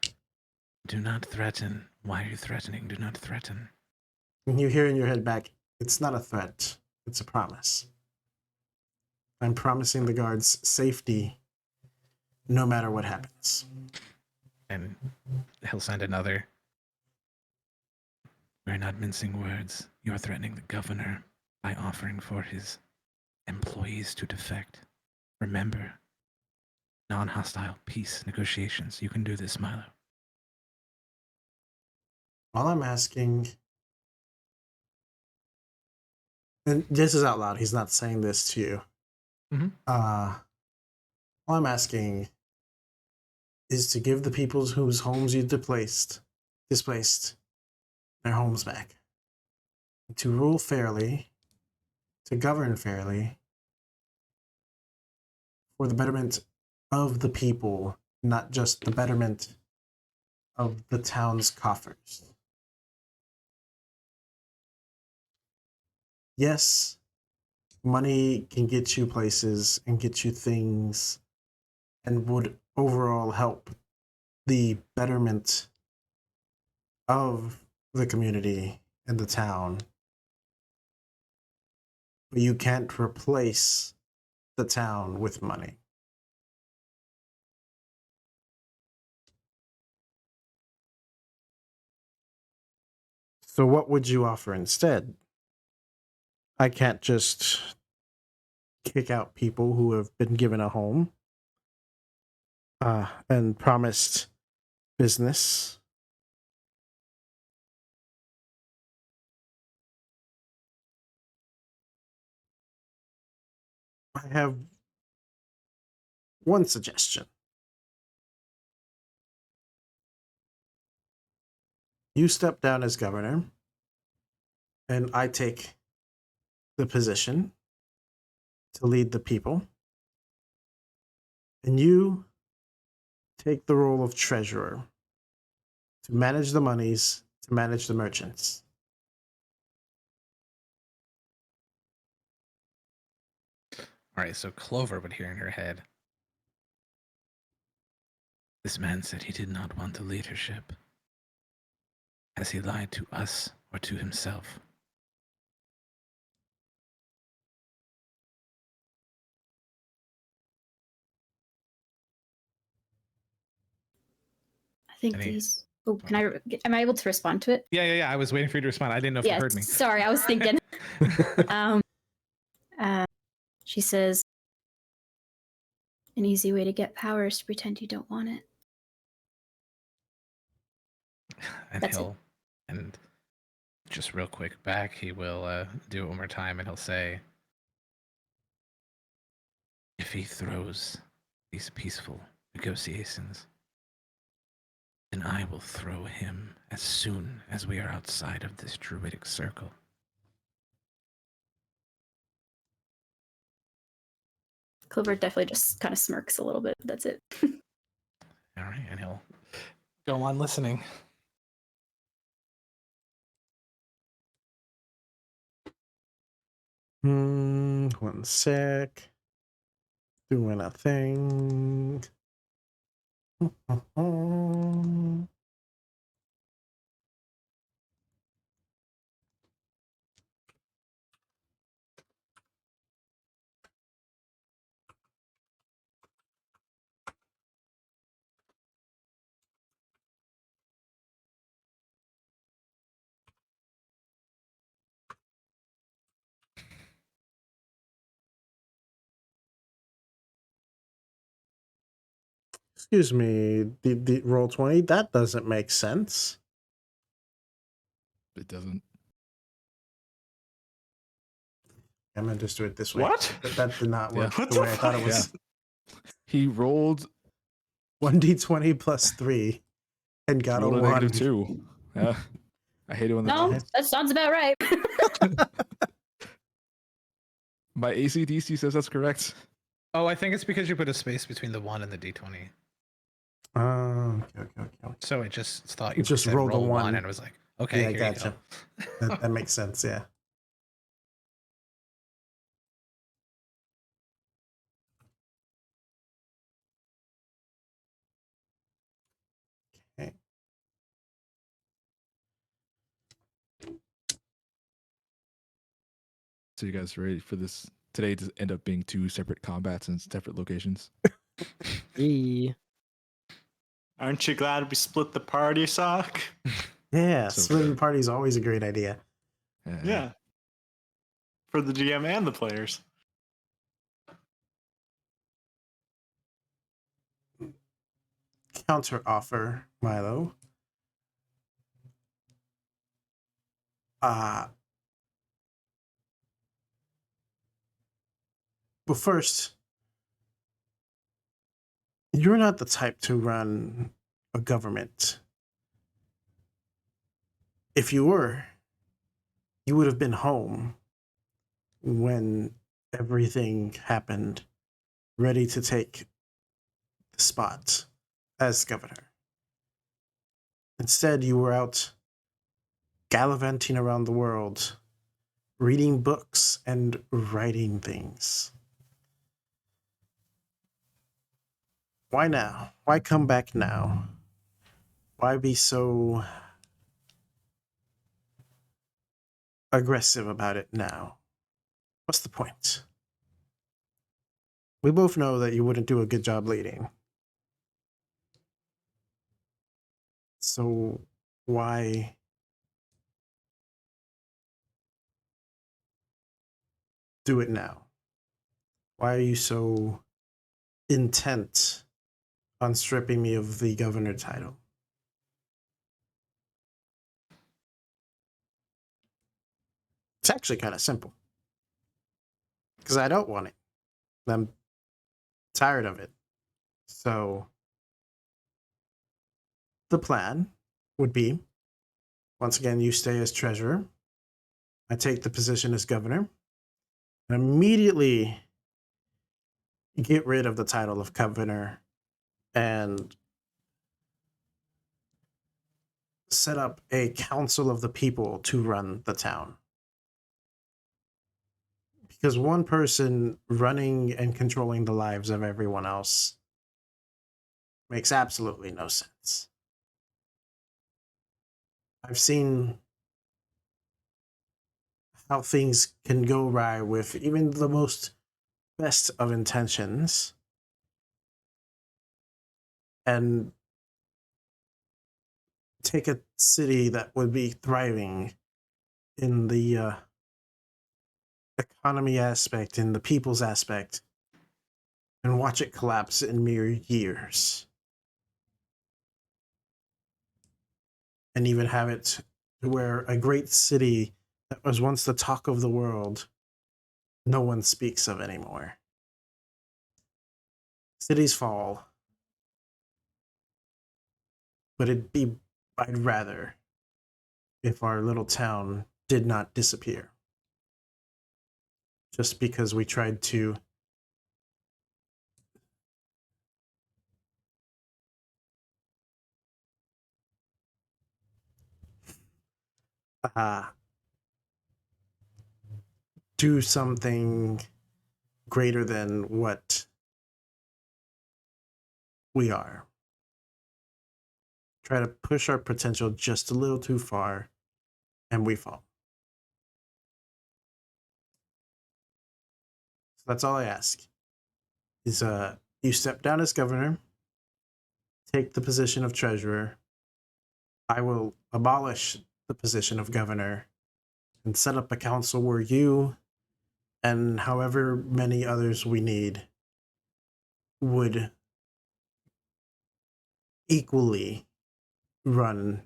Do not threaten. Why are you threatening? Do not threaten. And you hear in your head back, it's not a threat. It's a promise. I'm promising the guards safety no matter what happens. And he'll send another. We're not mincing words. You're threatening the governor by offering for his employees to defect. Remember, non-hostile peace negotiations. You can do this, Milo. All I'm asking, and this is out loud, he's not saying this to you. Mm-hmm. All I'm asking is to give the people whose homes you displaced their homes back. To rule fairly, to govern fairly, for the betterment of the people, not just the betterment of the town's coffers. Yes, money can get you places and get you things and would overall help the betterment of the community and the town, but you can't replace the town with money. So what would you offer instead? I can't just kick out people who have been given a home and promised business. I have one suggestion. You step down as governor, and I take the position to lead the people, and you take the role of treasurer to manage the monies, to manage the merchants. All right, so Clover would hear in her head, this man said he did not want the leadership. Has he lied to us or to himself? I think these. Oh, can I? Am I able to respond to it? Yeah. I was waiting for you to respond. I didn't know if you heard me. Sorry, I was thinking. She says, an easy way to get power is to pretend you don't want it. And That's and just real quick back, he will do it one more time, and he'll say, if he throws these peaceful negotiations, then I will throw him as soon as we are outside of this druidic circle. Clover definitely just kind of smirks a little bit. That's it. All right, and he'll go on listening. One sec. Doing a thing. Excuse me, the roll 20, that doesn't make sense. It doesn't. I'm gonna just do it this way. What? That did not work What the the way I thought it fuck? was. He rolled 1d20 plus 3 and got rolled a a 1. -2. Yeah. I hate it when No, that that sounds about right. My ACDC says that's correct. Oh, I think it's because you put a space between the 1 and the d20. Okay. So it just thought you just said rolled a roll 1. and it was like, okay, Yeah, here gotcha. you go. That makes sense, yeah. Okay. So you guys ready for this today to end up being 2 separate combats in separate locations? Aren't you glad we split the party, Sock? Yeah, So- splitting the party is always a great idea. Yeah. For the GM and the players. Counter offer, Milo. Well, first, you're not the type to run a government. If you were, you would have been home when everything happened, ready to take the spot as governor. Instead, you were out gallivanting around the world, reading books and writing things. Why now? Why come back now? Why be so aggressive about it now? What's the point? We both know that you wouldn't do a good job leading. So why do it now? Why are you so intent on stripping me of the governor title? It's actually kind of simple. Because I don't want it. I'm tired of it. So the plan would be, once again, you stay as treasurer. I take the position as governor. And immediately get rid of the title of governor and set up a council of the people to run the town. Because one person running and controlling the lives of everyone else makes absolutely no sense. I've seen how things can go awry with even the most best of intentions, and take a city that would be thriving in the economy aspect, in the people's aspect, and watch it collapse in mere years. And even have it to where a great city that was once the talk of the world, no one speaks of anymore. Cities fall, but I'd rather if our little town did not disappear. Just because we tried to do something greater than what we are. Try to push our potential just a little too far, and we fall. So that's all I ask. Is you step down as governor, take the position of treasurer. I will abolish the position of governor and set up a council where you and however many others we need would equally run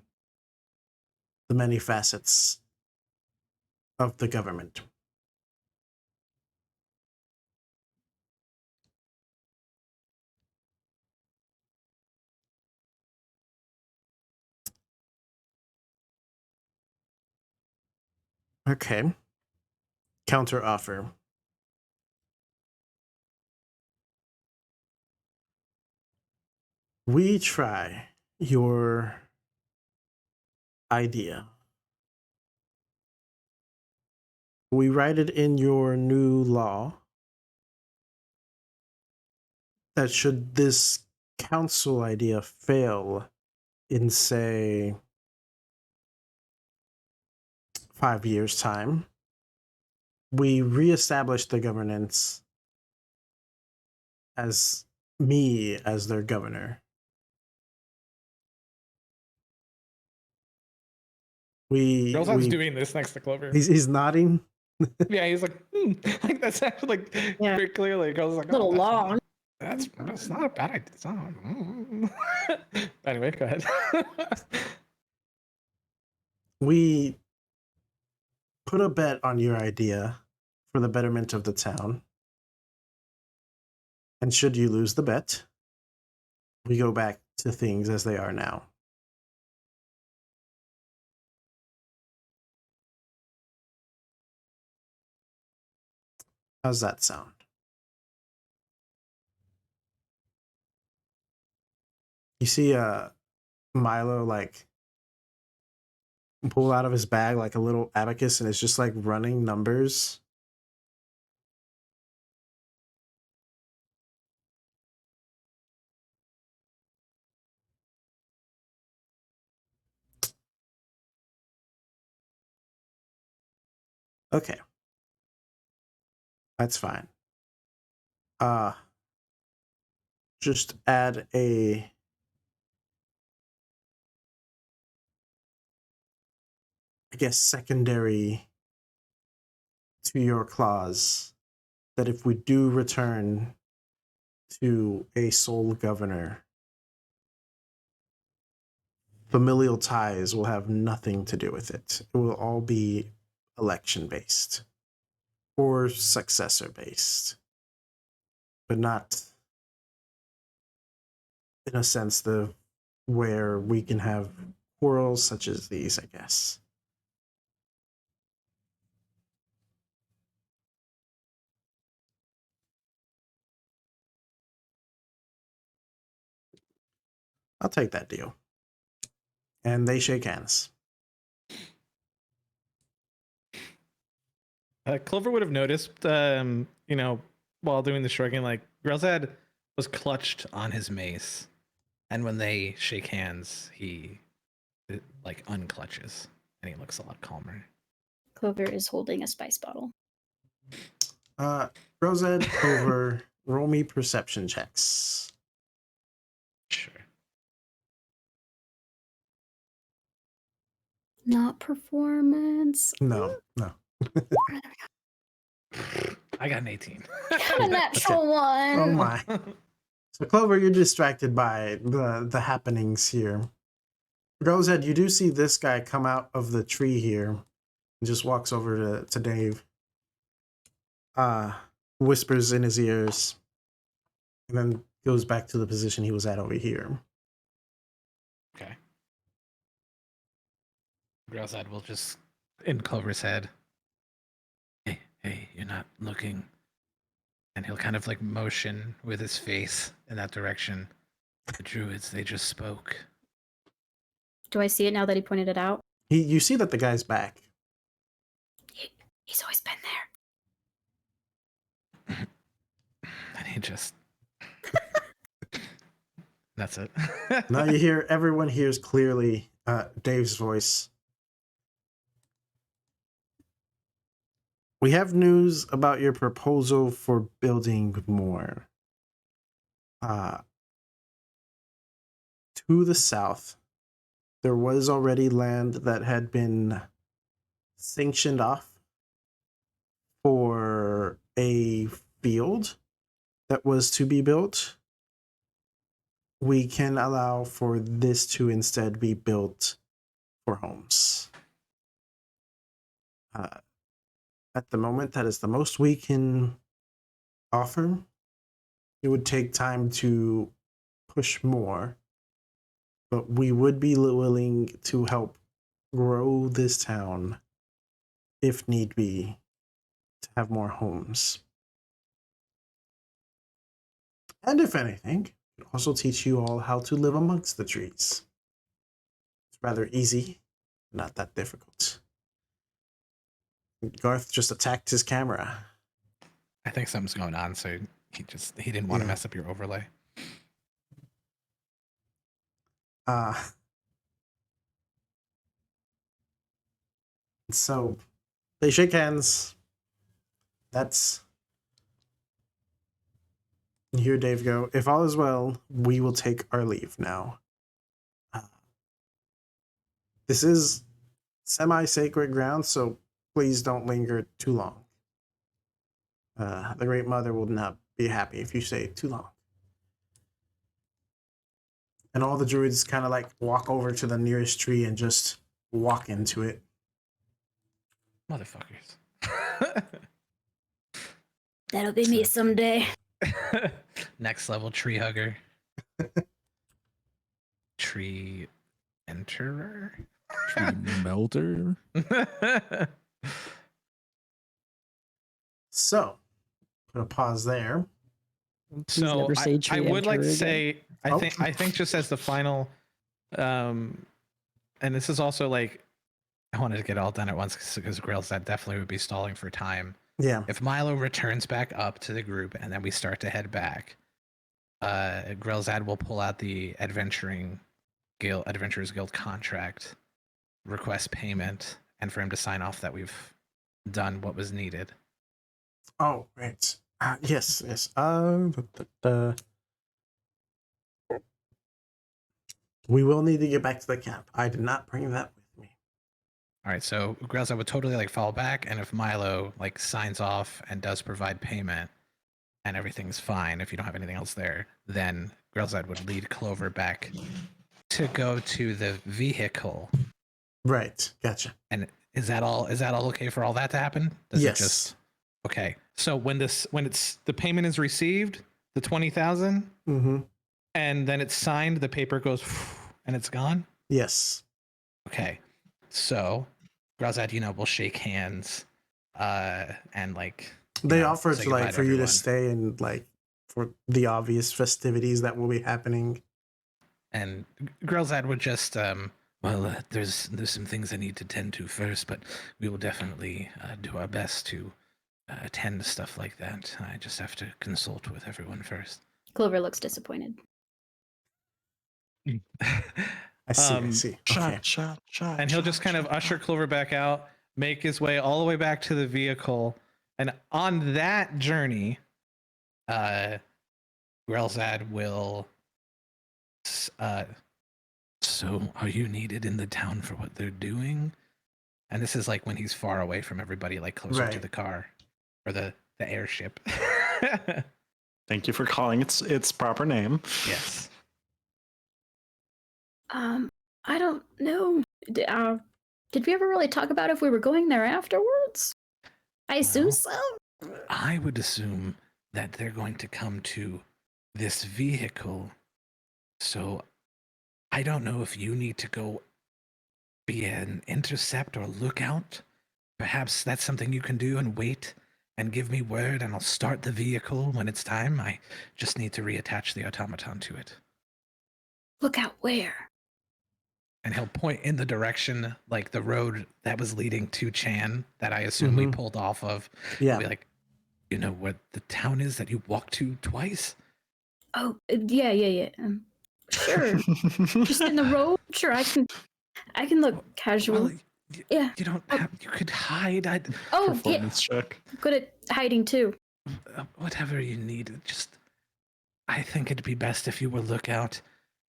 the many facets of the government. Okay. Counter offer. We try your idea. We write it in your new law that should this council idea fail in, say, 5 years' time, we reestablish the governance as me as their governor. Girlson's doing this next to Clover. He's nodding. Yeah, he's like, like that's actually like very clearly. Girl's like, A little long. That's not a bad idea. It's not. Anyway, go ahead. We put a bet on your idea for the betterment of the town. And should you lose the bet, we go back to things as they are now. How's that sound? You see Milo like pull out of his bag like a little abacus and it's just like running numbers. Okay. That's fine. Just add a secondary to your clause that if we do return to a sole governor, familial ties will have nothing to do with it. It will all be election based or successor based, but not in a sense where we can have quarrels such as these, I guess. I'll take that deal. And they shake hands. Clover would have noticed, while doing the shrugging, like Grelzad was clutched on his mace, and when they shake hands, he like unclutches, and he looks a lot calmer. Clover is holding a spice bottle. Grelzad, Clover, roll me perception checks. Sure. Not performance. No. I got an 18. A natural one. Oh my. So Clover, you're distracted by the happenings here. Grelzad, you do see this guy come out of the tree here and just walks over to Dave. Whispers in his ears, and then goes back to the position he was at over here. Okay. Grelzad will just, in Clover's head, hey, you're not looking. And he'll kind of like motion with his face in that direction. The druids, they just spoke. Do I see it now that he pointed it out? You see that the guy's back. He's always been there. And he just... That's it. Now everyone hears clearly Dave's voice. We have news about your proposal for building more. To the south, there was already land that had been sanctioned off for a field that was to be built. We can allow for this to instead be built for homes. At the moment, that is the most we can offer. It would take time to push more, but we would be willing to help grow this town, if need be, to have more homes. And if anything, it also teach you all how to live amongst the trees. It's rather easy, not that difficult. Garth just attacked his camera. I think something's going on, so he didn't want to mess up your overlay. So they shake hands. You hear Dave go, if all is well, we will take our leave now. This is semi-sacred ground, so please don't linger too long. The Great Mother will not be happy if you stay too long. And all the druids kind of like walk over to the nearest tree and just walk into it. Motherfuckers. That'll be me someday. Next level tree hugger. Tree enterer? Tree melter? So, put a pause there. So I would like to say, I think just as the final, and this is also like, I wanted to get it all done at once because Grelzad definitely would be stalling for time. Yeah. If Milo returns back up to the group and then we start to head back, Grelzad will pull out the Adventurers Guild contract, request payment, and for him to sign off that we've done what was needed. Oh, right. Yes. We will need to get back to the camp. I did not bring that with me. All right, so Grelza would totally like fall back, and if Milo like signs off and does provide payment, and everything's fine, if you don't have anything else there, then Grelzad would lead Clover back to go to the vehicle. Right, gotcha. And is that all? Is that all okay for all that to happen? Does yes. It just okay? So when it's the payment is received, the 20,000, and then it's signed, the paper goes and it's gone. Yes. Okay, so Grelzad, we'll shake hands, and like they offered to like for you to stay and like for the obvious festivities that will be happening. And Grelzad would just there's some things I need to tend to first, but we will definitely do our best to attend to stuff like that. I just have to consult with everyone first. Clover looks disappointed. I see. Okay. Shot. And he'll just kind of usher Clover back out, make his way all the way back to the vehicle, and on that journey, Grelzad will. So are you needed in the town for what they're doing? And this is like when he's far away from everybody, like closer to the car or the airship. Thank you for calling its proper name. Yes. I don't know. Did we ever really talk about if we were going there afterwards? I assume so. I would assume that they're going to come to this vehicle. So I don't know if you need to go be an intercept or lookout. Perhaps that's something you can do and wait and give me word and I'll start the vehicle when it's time. I just need to reattach the automaton to it. Lookout where? And he'll point in the direction, like the road that was leading to Chan that I assume we pulled off of. Yeah. Be like, you know what the town is that you walked to twice? Oh, yeah. Sure. Just in the road? Sure, I can look casual. Well, yeah. You don't have, you could hide. Performance check. I'm good at hiding too. Whatever you need. Just, I think it'd be best if you were lookout.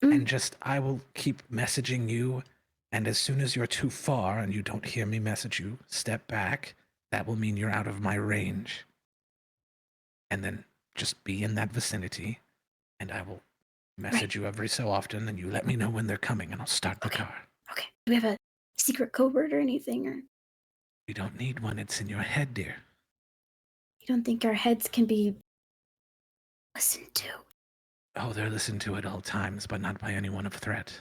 And just, I will keep messaging you. And as soon as you're too far and you don't hear me message you, step back. That will mean you're out of my range. And then just be in that vicinity. And I will message you every so often. And you let me know when they're coming and I'll start the car. Okay. Do we have a secret code word or anything? Or you don't need one. It's in your head, dear. You don't think our heads can be listened to? Oh, they're listened to at all times, but not by anyone of threat.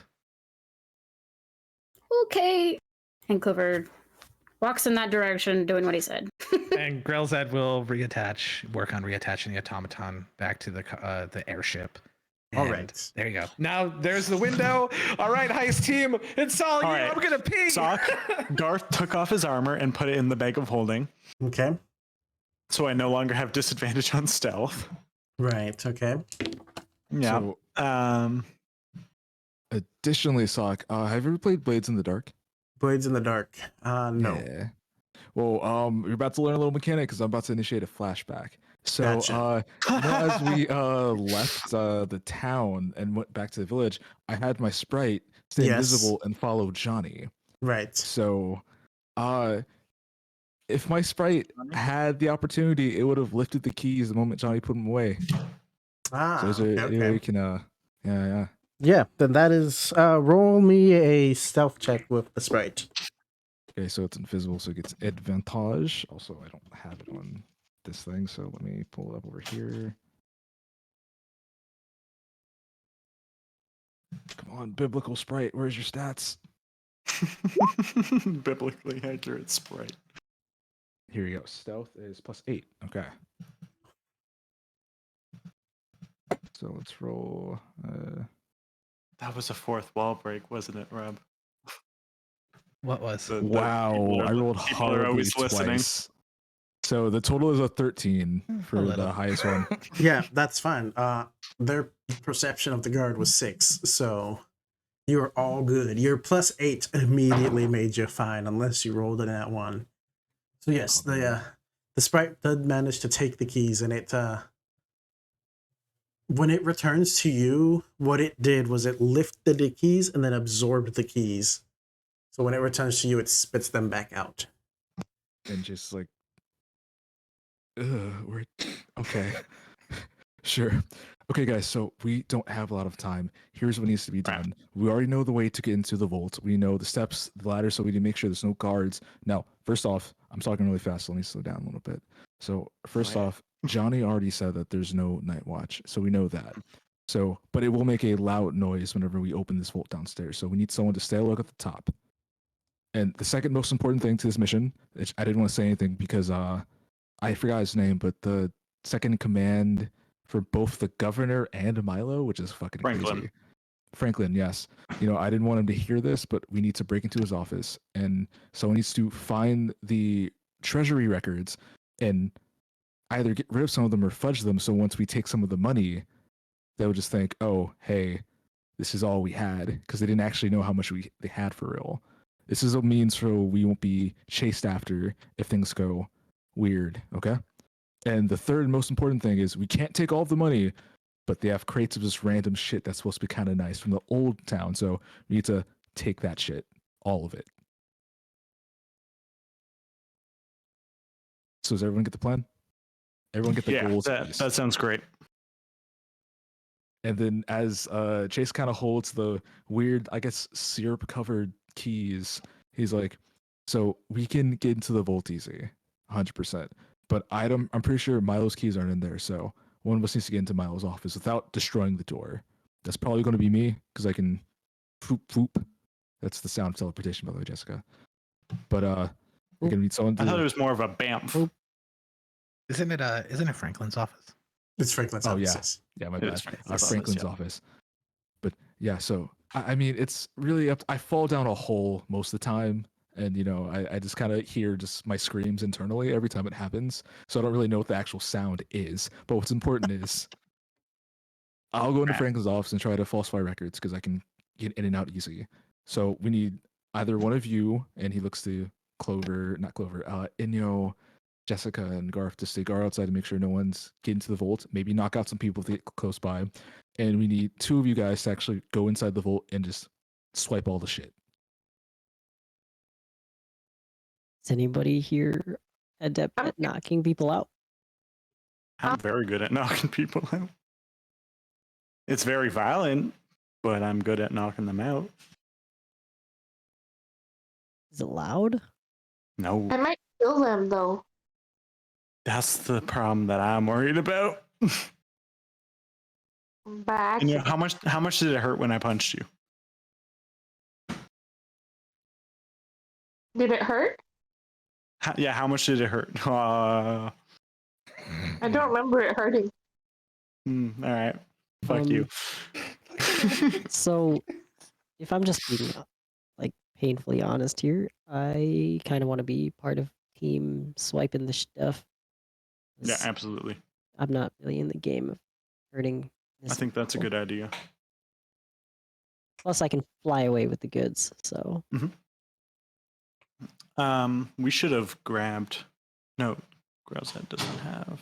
Okay. And Clover walks in that direction, doing what he said. And Grelzad will work on reattaching the automaton back to the airship. All right. There you go. Now there's the window. All right, Heist team. It's all you. Right. I'm going to pee. S.O.C. Garth took off his armor and put it in the bag of holding. Okay. So I no longer have disadvantage on stealth. Right. Okay. Yeah. So, additionally, S.O.C., have you ever played Blades in the Dark? Blades in the Dark? No. Yeah. Well, you're about to learn a little mechanic because I'm about to initiate a flashback. So, Gotcha. as we left the town and went back to the village, I had my sprite stay invisible and follow Johnny. Right. So, if my sprite had the opportunity, it would have lifted the keys the moment Johnny put them away. So is there any way you can, Yeah, then that is, roll me a stealth check with the sprite. Okay, so it's invisible, so it gets advantage. Also, I don't have it on this thing, so let me pull it up over here. Come on, biblical sprite, where's your stats? Biblically accurate sprite. Here you go. Stealth is +8. Okay. So let's roll. That was a fourth wall break, wasn't it, Rob? What was? Wow, I rolled horribly twice. So the total is a 13 for the highest one. Yeah, that's fine. Their perception of the guard was 6, so you're all good. Your +8 immediately made you fine, unless you rolled in that one. So yes, the sprite did manage to take the keys, and it when it returns to you, what it did was it lifted the keys and then absorbed the keys. So when it returns to you, it spits them back out. And just like, we're okay. Sure. Okay, guys, so we don't have a lot of time. Here's what needs to be done. We already know the way to get into the vault. We know the steps, the ladder, so we need to make sure there's no guards. Now, first off, I'm talking really fast, so let me slow down a little bit. So, first off, Johnny already said that there's no night watch, so we know that. So, but it will make a loud noise whenever we open this vault downstairs. So we need someone to stay a look at the top. And the second most important thing to this mission, which I didn't want to say anything because I forgot his name, but the second in command for both the governor and Milo, which is fucking crazy. Franklin, yes. You know, I didn't want him to hear this, but we need to break into his office, and someone needs to find the treasury records and either get rid of some of them or fudge them. So once we take some of the money, they'll just think, "Oh, hey, this is all we had," because they didn't actually know how much they had for real. This is a means so we won't be chased after if things go weird. Okay. And the third most important thing is we can't take all of the money, but they have crates of just random shit that's supposed to be kind of nice from the old town. So we need to take that shit, all of it. So does everyone get the plan? Everyone get the goals. That sounds great. And then as Chase kind of holds the weird, I guess, syrup-covered keys, he's like, so we can get into the vault easy, 100%. But I'm pretty sure Milo's keys aren't in there, so one of us needs to get into Milo's office without destroying the door. That's probably going to be me, because I can foop, foop. That's the sound of teleportation, by the way, Jessica. But we're going to need someone to... I thought it was more of a bamf. Isn't it Franklin's office? It's Franklin's office. Yeah, my bad. Franklin's office. But yeah, so I mean, it's really up. I fall down a hole most of the time, and you know, I just kind of hear just my screams internally every time it happens. So I don't really know what the actual sound is. But what's important is I'll go into Franklin's office and try to falsify records because I can get in and out easy. So we need either one of you, and he looks to Inyo, Jessica, and Garth to stay guard outside to make sure no one's getting to the vault. Maybe knock out some people to get close by. And we need two of you guys to actually go inside the vault and just swipe all the shit. Is anybody here adept at knocking people out? I'm very good at knocking people out. It's very violent, but I'm good at knocking them out. Is it loud? No. I might kill them though. That's the problem that I'm worried about. Back. And you know, how much did it hurt when I punched you? Did it hurt? How much did it hurt? I don't remember it hurting. All right. Fuck you. So, if I'm just being like painfully honest here, I kind of want to be part of team swiping the stuff. Yeah, absolutely. I'm not really in the game of hurting. I think that's a good idea. Plus, I can fly away with the goods. So. We should have grabbed. No, Girl's Head doesn't have.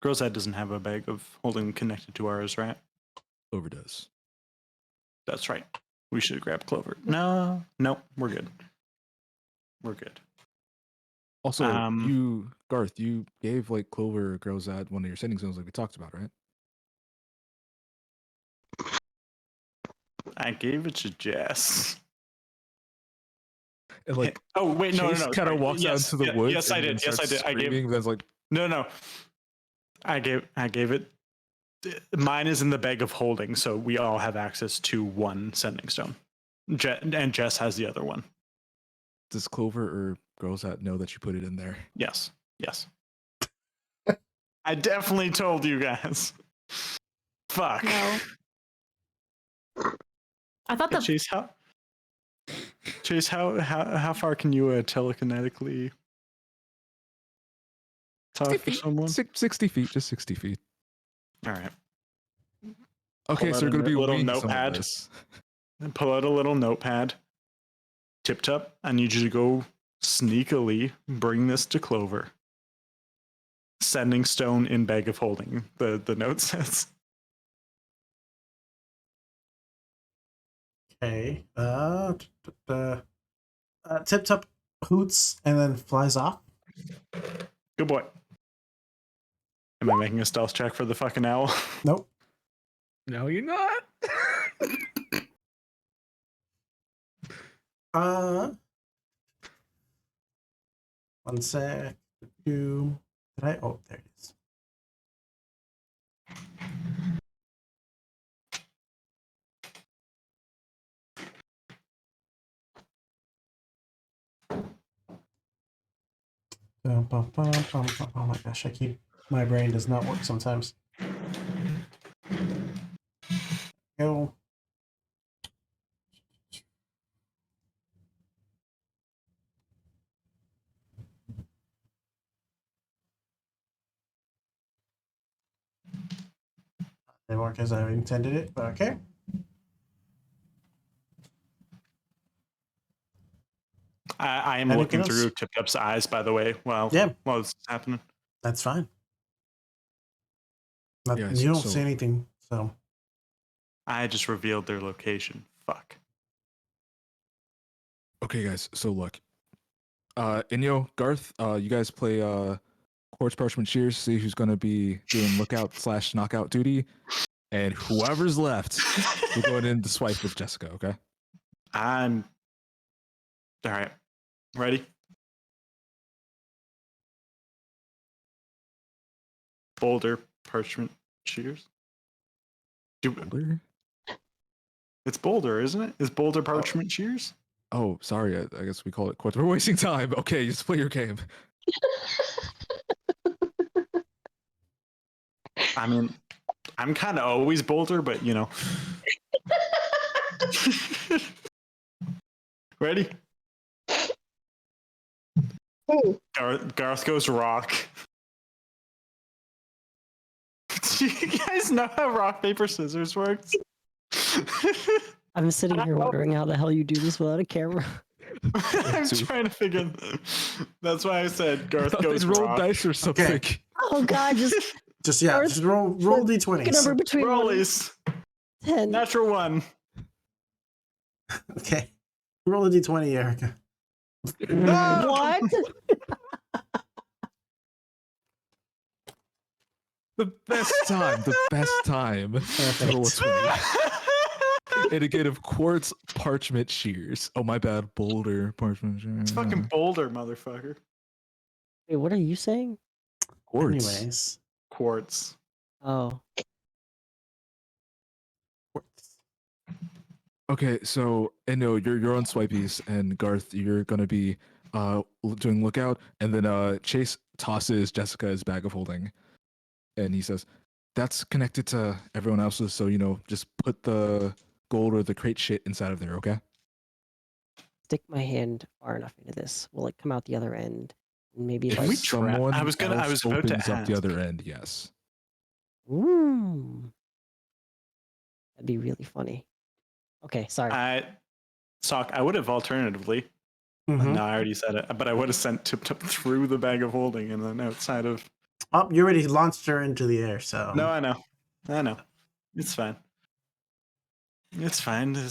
Girl's Head doesn't have a bag of holding connected to ours, right? Clover does. That's right. We should have grabbed Clover. No, we're good. We're good. Also, Garth, you gave like Clover Girls at one of your sending zones like we talked about, right? I gave it to Jess. And like, oh wait, no, kind of walks out into the woods. Yes, I did. I gave. That's like, no. I gave it. Mine is in the bag of holding, so we all have access to one sending stone. And Jess has the other one. Does Clover or Girls Hat know that you put it in there? Yes. I definitely told you guys. Fuck. No. I thought Chase, how far can you telekinetically talk to someone? 60 feet, just 60 feet. All right. Okay, so we're going to be a little notepad. And pull out a little notepad. Tip Top, I need you to go sneakily bring this to Clover. Sending stone in bag of holding, the note says. Okay. Tip Top hoots and then flies off. Good boy. Am I making a stealth check for the fucking owl? Nope. No, you're not. One sec. Did I? Oh, there it is. Oh my gosh, my brain does not work sometimes. Go. Didn't work as I intended it, but okay. I am looking through Tip Top's eyes, by the way, while this is happening. That's fine. Yeah, you don't see anything, so. I just revealed their location. Fuck. Okay, guys. So look, Inyo, Garth, you guys play Quartz Parchment Shears. See who's gonna be doing lookout/knockout duty, and whoever's left, we're going in to swipe with Jessica. Okay. I'm all right. Ready? Boulder Parchment Shears. Boulder? It's Boulder, isn't it? Is Boulder Parchment Shears? Oh, sorry. I guess we call it Quartz. We're wasting time. Okay, just play your game. I mean, I'm kind of always Boulder, but you know. Ready? Garth goes rock. Do you guys know how rock, paper, scissors works? I'm sitting here wondering how the hell you do this without a camera. I'm trying to figure. That's why I said Garth goes roll rock. dice or something. Okay. Oh God, just roll d20s. Number between rollies. 10. Natural 1. Okay, roll a d20, Erica. What? The best time. To roll a 20. Indicative Quartz Parchment Shears. Oh, my bad. Boulder Parchment Shears. It's fucking Boulder, motherfucker. Wait, what are you saying? Quartz. Anyways. Quartz. Oh. Okay, so no, you're on Swipies, and Garth, you're gonna be doing lookout, and then Chase tosses Jessica's bag of holding, and he says, "That's connected to everyone else's, so just put the gold or the crate shit inside of there, okay?" Stick my hand far enough into this. Will it come out the other end? Maybe If like someone I was about to opens up ask. the other end, yes. Ooh. That'd be really funny. Okay, sorry. S.O.C, I would have alternatively. No, I already said it, but I would have sent Tip Top through the bag of holding and then outside of. Oh, you already launched her into the air, so. No, I know. It's fine. It's fine. I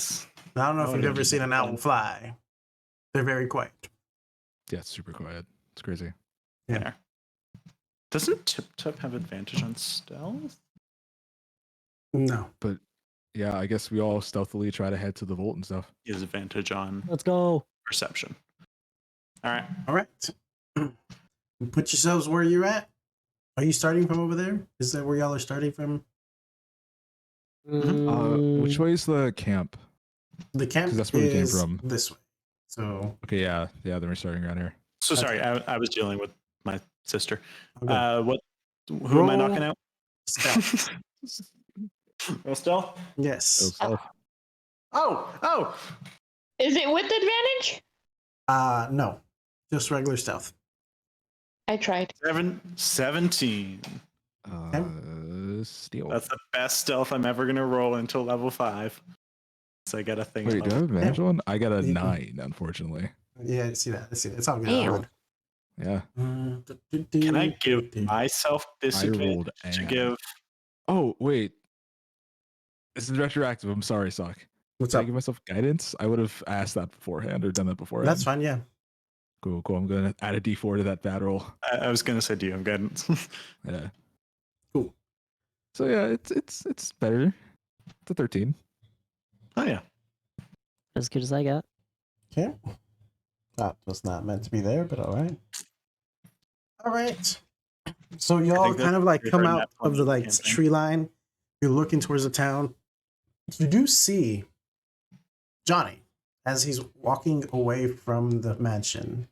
don't know if you've ever seen an owl fly. They're very quiet. Yeah, it's super quiet. It's crazy. Yeah. Doesn't Tip Top have advantage on stealth? No. But yeah, I guess we all stealthily try to head to the vault and stuff. He has advantage on Let's go. perception. All right. Put yourselves where you're at. Are you starting from over there? Is that where y'all are starting from? Which way is the camp? The camp that's where we came is from. this way. So. Okay, yeah. Then we're starting around here. So sorry, I was dealing with my sister. Okay. Who am I knocking out? Stealth. Roll stealth? Yes. Oh! Is it with advantage? No. Just regular stealth. I tried. 17. Steal. That's the best stealth I'm ever gonna roll until level 5. So I got a thing. Wait, do I have advantage one? I got a 9, unfortunately. Yeah, I see that. I see that. It's all good. All Damn. good. Yeah. Can I give myself I disadvantage rolled to and. give? Oh wait, this is retroactive. I'm sorry, Sock. What's Can I up? give myself guidance? I would have asked that beforehand or done that beforehand. That's fine. Yeah. Cool. I'm gonna add a D4 to that bad roll. I was gonna say, do you have guidance? Yeah. Cool. So yeah, it's better. It's a 13. Oh yeah. As good as I got. Okay. That was not meant to be there, but all right. All right. So y'all kind of like come out of the like tree line. You're looking towards the town. You do see Johnny as he's walking away from the mansion.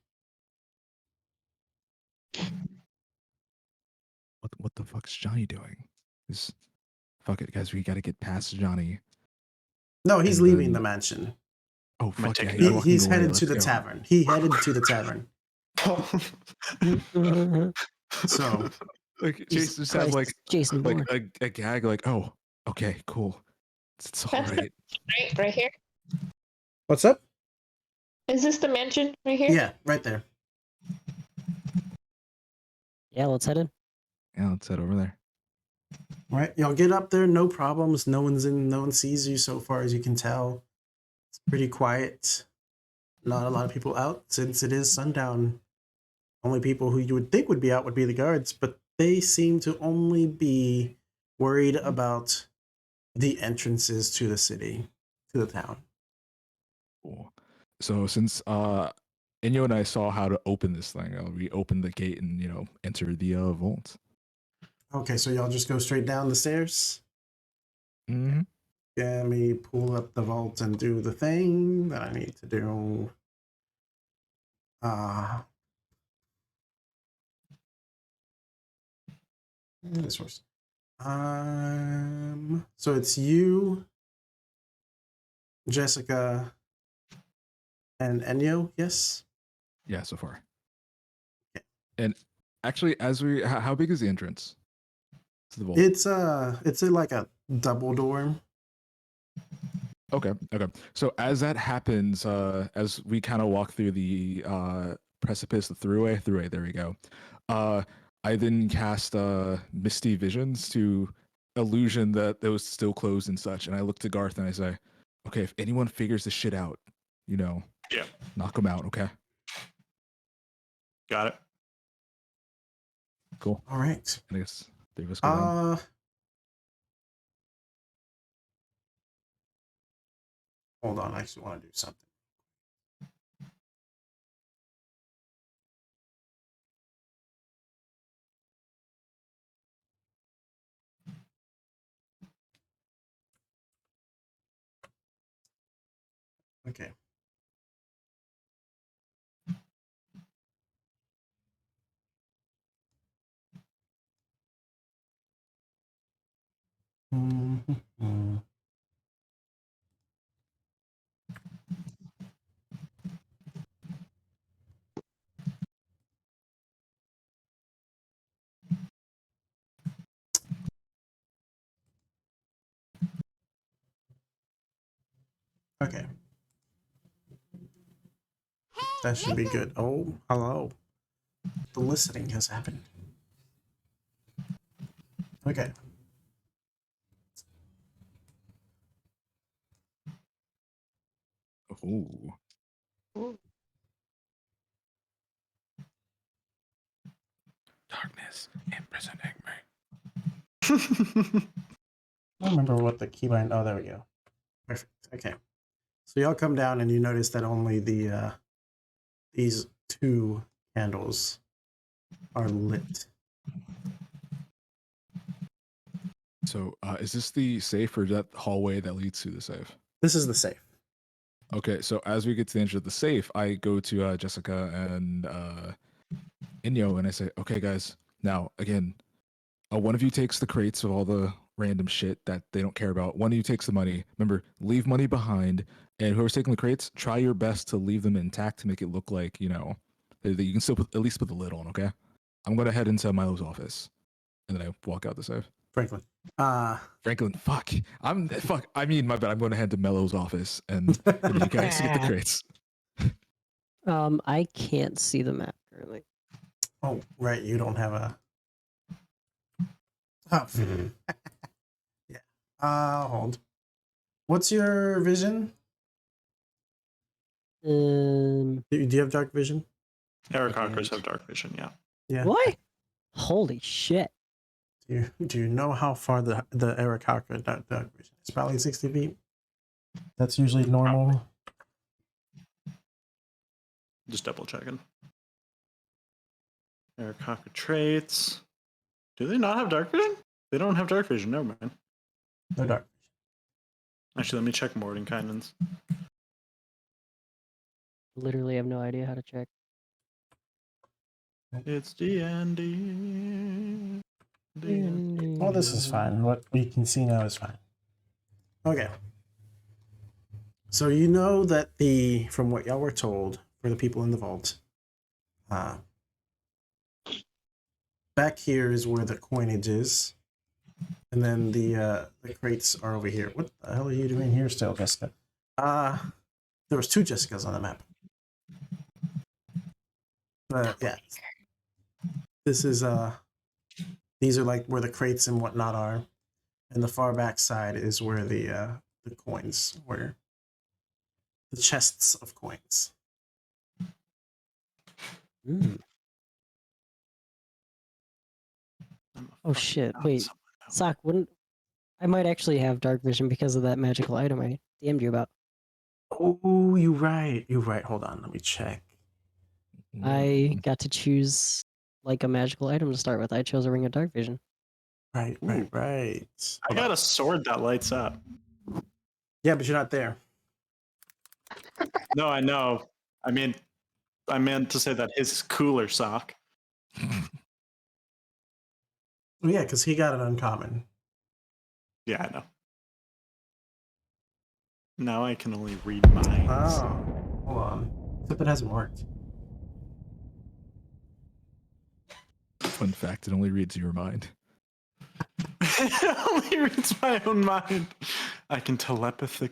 What the fuck's Johnny doing? Fuck it, guys. We got to get past Johnny. No, he's leaving the mansion. Oh fuck yeah! He's headed to the tavern. He headed to the tavern. So, like Jason just has like Jason like a gag. Like, oh, okay, cool. It's all right. Right here. What's up? Is this the mansion right here? Yeah, right there. Yeah, let's head in. Yeah, let's head over there. All right, y'all get up there, no problems. No one sees you so far as you can tell. It's pretty quiet. Not a lot of people out since it is sundown. Only people who you would think would be out would be the guards, but they seem to only be worried about the entrances to the city, to the town. Cool. So since Inyo and I saw how to open this thing, we opened the gate and enter the vault. Okay, so y'all just go straight down the stairs? Mm-hmm. Let me pull up the vault and do the thing that I need to do. This first. So it's you, Jessica, and Enyo, yes? Yeah, so far. Okay. And actually, how big is the entrance to the vault? It's like a double door. Okay. So as that happens, as we kind of walk through the precipice, the throughway, there we go. I then cast Misty Visions to illusion that it was still closed and such. And I look to Garth and I say, okay, if anyone figures this shit out, yeah, knock them out, okay? Got it. Cool. All right. I guess three of us go down. Hold on, I actually want to do something. Okay. Mm-hmm. Okay. That should be good. Oh, hello. The listening has happened. Okay. Ooh. Darkness imprisoning me. I don't remember what the keybind. Oh, there we go. Perfect. Okay. So y'all come down and you notice that only these two candles are lit. So is this the safe or that hallway that leads to the safe? This is the safe. Okay, so as we get to the edge of the safe, I go to Jessica and Inyo and I say, okay, guys, now, again, one of you takes the crates of all the random shit that they don't care about. One of you takes the money. Remember, leave money behind. And whoever's taking the crates, try your best to leave them intact to make it look like, that you can still at least put the lid on, okay? I'm going to head into Milo's office. And then I walk out the safe. Franklin. Franklin, fuck. I mean, my bad. I'm going to head to Mello's office and you guys get the crates. I can't see the map currently. Oh, right. You don't have a. Oh. Yeah. Hold. What's your vision? Do you have dark vision? Eric Hawkers have dark vision, yeah. Yeah. What? Holy shit. Do you know how far the Eric Hawker dark vision? It's probably 60 feet. That's usually normal. Just double checking. Eric Hawker traits. Do they not have dark vision? They don't have dark vision. Never mind. No dark. Actually, let me check Mordenkainen's. Literally have no idea how to check. It's D&D. Oh, this is fine. What we can see now is fine. Okay. So you know that from what y'all were told for the people in the vault, back here is where the coinage is, and then the crates are over here. What the hell are you doing here still, Jessica? There was 2 Jessicas on the map. But yeah, this is these are like where the crates and whatnot are, and the far back side is where the coins were, the chests of coins. Oh shit! Wait, S.O.C, wouldn't I might actually have dark vision because of that magical item I DM'd you about? Oh, you're right. You're right. Hold on, let me check. I got to choose like a magical item to start with. I chose a ring of dark vision. Right. I got a sword that lights up. Yeah, but you're not there. No, I know. I meant to say that his is cooler, Sock. Yeah, because he got an uncommon. Yeah, I know. Now I can only read minds. Oh, hold on. Except it hasn't worked. Fun fact, it only reads your mind. It only reads my own mind. I can telepathically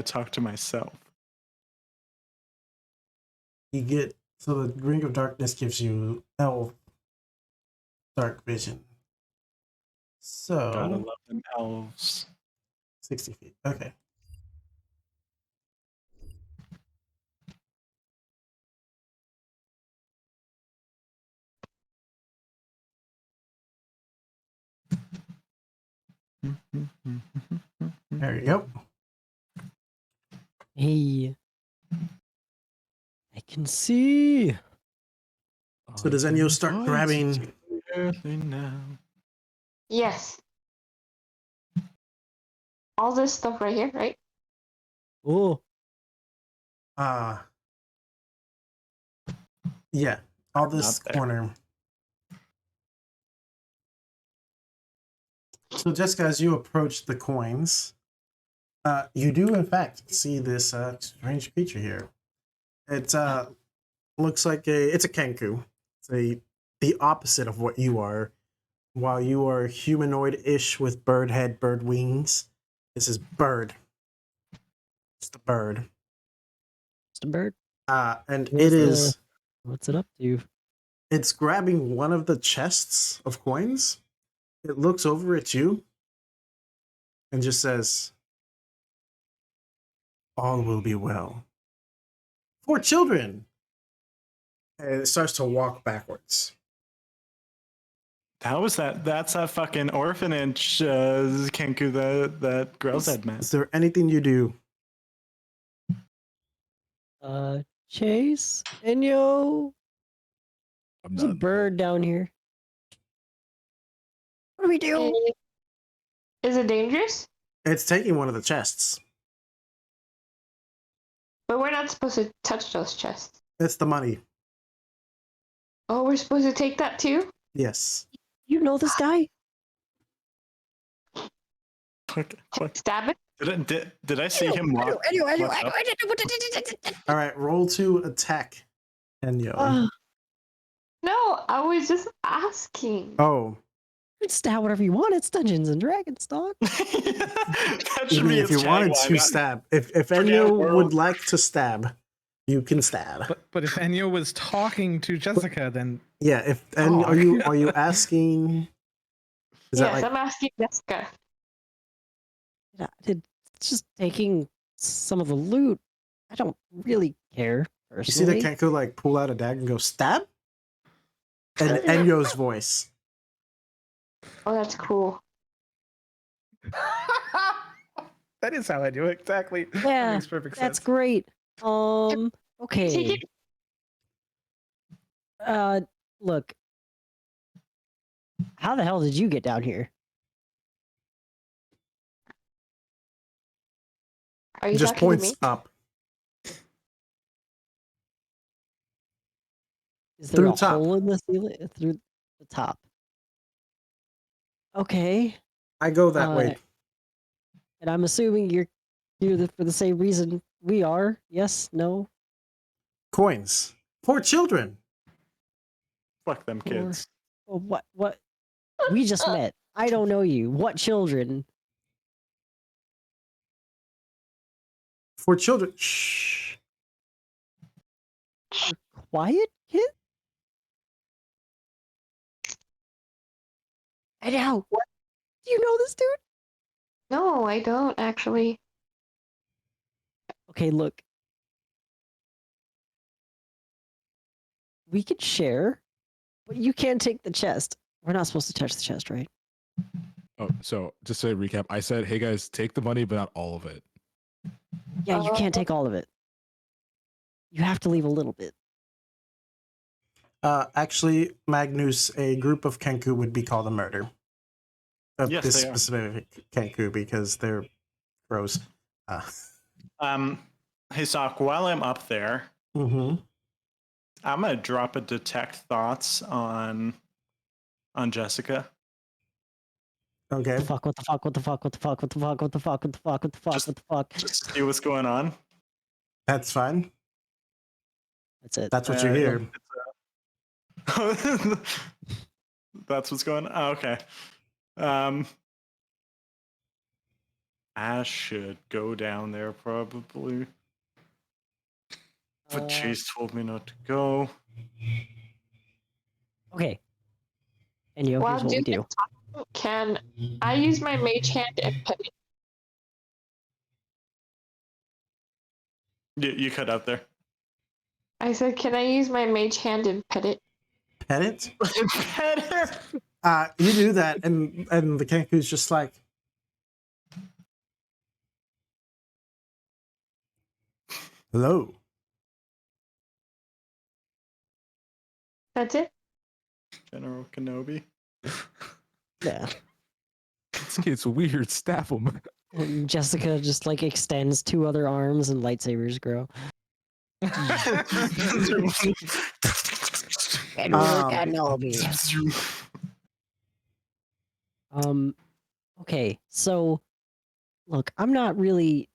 talk to myself. You get so the ring of darkness gives you dark vision. So Gotta love them elves. 60 feet. Okay. There you go. Hey, I can see. So does Enyo start grabbing? Now. Yes. All this stuff right here, right? Oh, Yeah, all this corner. So Jessica, as you approach the coins, you do in fact see this strange creature here. It looks like it's a kenku. It's the opposite of what you are. While you are humanoid-ish with bird head, bird wings, this is bird. It's the bird. it's a bird. And it is. What's it up to? It's grabbing one of the chests of coins. It looks over at you and just says, "All will be well. For children." And it starts to walk backwards. How was that? That's that fucking orphanage Kenku that girls had met. Is there anything you do? Chase, Enyo. There's a bird down here. What do we do? Is it dangerous? It's taking one of the chests. But we're not supposed to touch those chests. It's the money. Oh, we're supposed to take that too? Yes. You know this guy? Stab it? Did I see him walk? All right, roll to attack, Enyo. No, I was just asking. Oh, can stab whatever you want. It's Dungeons and Dragons, dog. That should Even be if its you wanted tagline, to not- stab, if Forget Enyo world. would like to stab, you can stab. But if Enyo was talking to Jessica, then Yeah, and are you asking? Is that Yes, like I'm asking Jessica. It's just taking some of the loot. I don't really care you see the personally. Kenku like pull out a dagger and go stab? And Enyo's voice. Oh, that's cool. that is how I do it exactly. That Yeah, makes perfect That's sense. great. Okay. Look. How the hell did you get down here? Are you Just talking points to me? up. Is there Through a top. hole in the ceiling? Through the top. Okay. I go that way. And I'm assuming you're here for the same reason we are. Yes? No? Coins for children. Fuck them kids. Or what? We just met. I don't know you. What children? For children. Shh. Quiet, kid? I know. What? Do you know this dude? No, I don't actually. Okay, look. We could share, but you can't take the chest. We're not supposed to touch the chest, right? Oh, so just to recap, I said, hey guys, take the money, but not all of it. Yeah, you can't take all of it. You have to leave a little bit. Actually, Magnus, a group of Kenku would be called a murder. Of Yes, this they are. specific Kenku because they're gross. Hey, Sock, while I'm up there, Mm-hmm. I'm gonna drop a detect thoughts on Jessica. Okay. What the fuck? What the fuck? What the fuck? What the fuck? What the fuck? What the fuck? What the fuck? What the fuck? Just- What the fuck? Just to see what's going on. That's fine. That's it. That's what you hear. That's what's going on. Oh, okay. I should go down there probably. But Chase told me not to go. Okay. And here's what we do. Can I use my mage hand and put it? You cut out there. I said, can I use my mage hand and pet it? Pet it? Pet her. You do that, and the Kenku's just like, hello. That's it? General Kenobi. Yeah. This kid's weird. Staff him. And Jessica just like extends two other arms and lightsabers grow. Okay, so look, I'm not really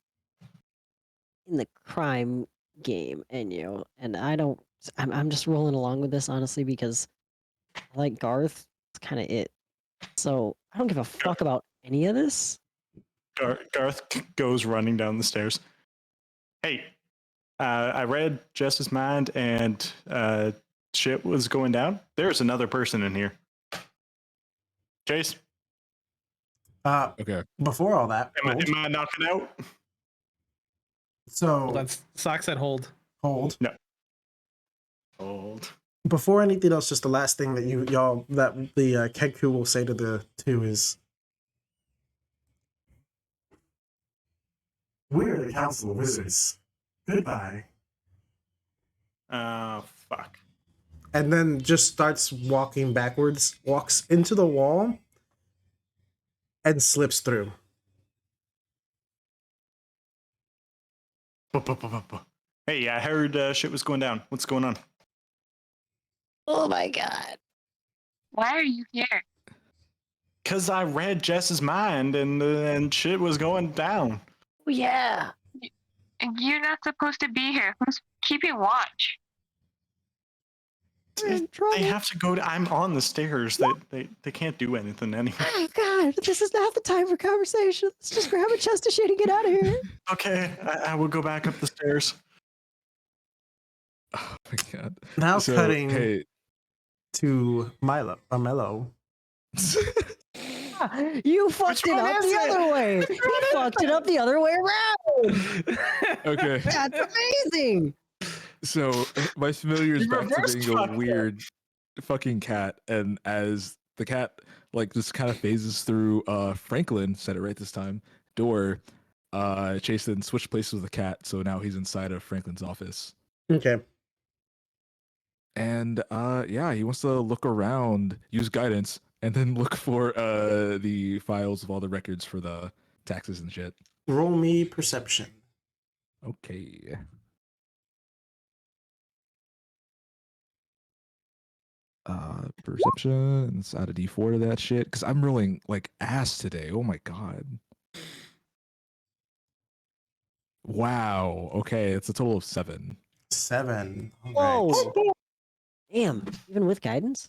in the crime game, Enyo, and I'm just rolling along with this honestly because I like Garth. It's kind of it. So I don't give a fuck about any of this. Garth goes running down the stairs. Hey, I read Jess's mind and shit was going down. There's another person in here. Chase? Okay. Before all that, Am I knocking out? So That's Sock said hold. hold. No. Hold. Before anything else, just the last thing that the Kenku will say to the two is, "We're the Council of Wizards. Goodbye." Oh, fuck. And then just starts walking backwards, walks into the wall, and slips through. Hey, I heard shit was going down. What's going on? Oh my god. Why are you here? Because I read Jess's mind and shit was going down. Oh, yeah. You're not supposed to be here. Who's keeping watch? they have to go to. I'm on the stairs. They can't do anything anymore. Oh God, this is not the time for conversation. Let's just grab a chest of shit and get out of here. Okay, I will go back up the stairs. Oh my god. Now So, cutting hey. to Mello. You fucked it up the other way. He fucked it up the other way around. Okay. That's amazing. So my familiar is You back to reversed being a fucked weird fucking cat, and as the cat like just kind of phases through Franklin said it right this time door, Chase then switched places with the cat, so now he's inside of Franklin's office. Okay. And yeah, he wants to look around, use guidance, and then look for the files of all the records for the taxes and shit. Roll me perception. Okay. Perception. Let's add a D4 to that shit. Because I'm rolling like ass today. Oh my god. Wow. Okay, it's a total of 7. 7. Whoa. Right. Damn. Even with guidance?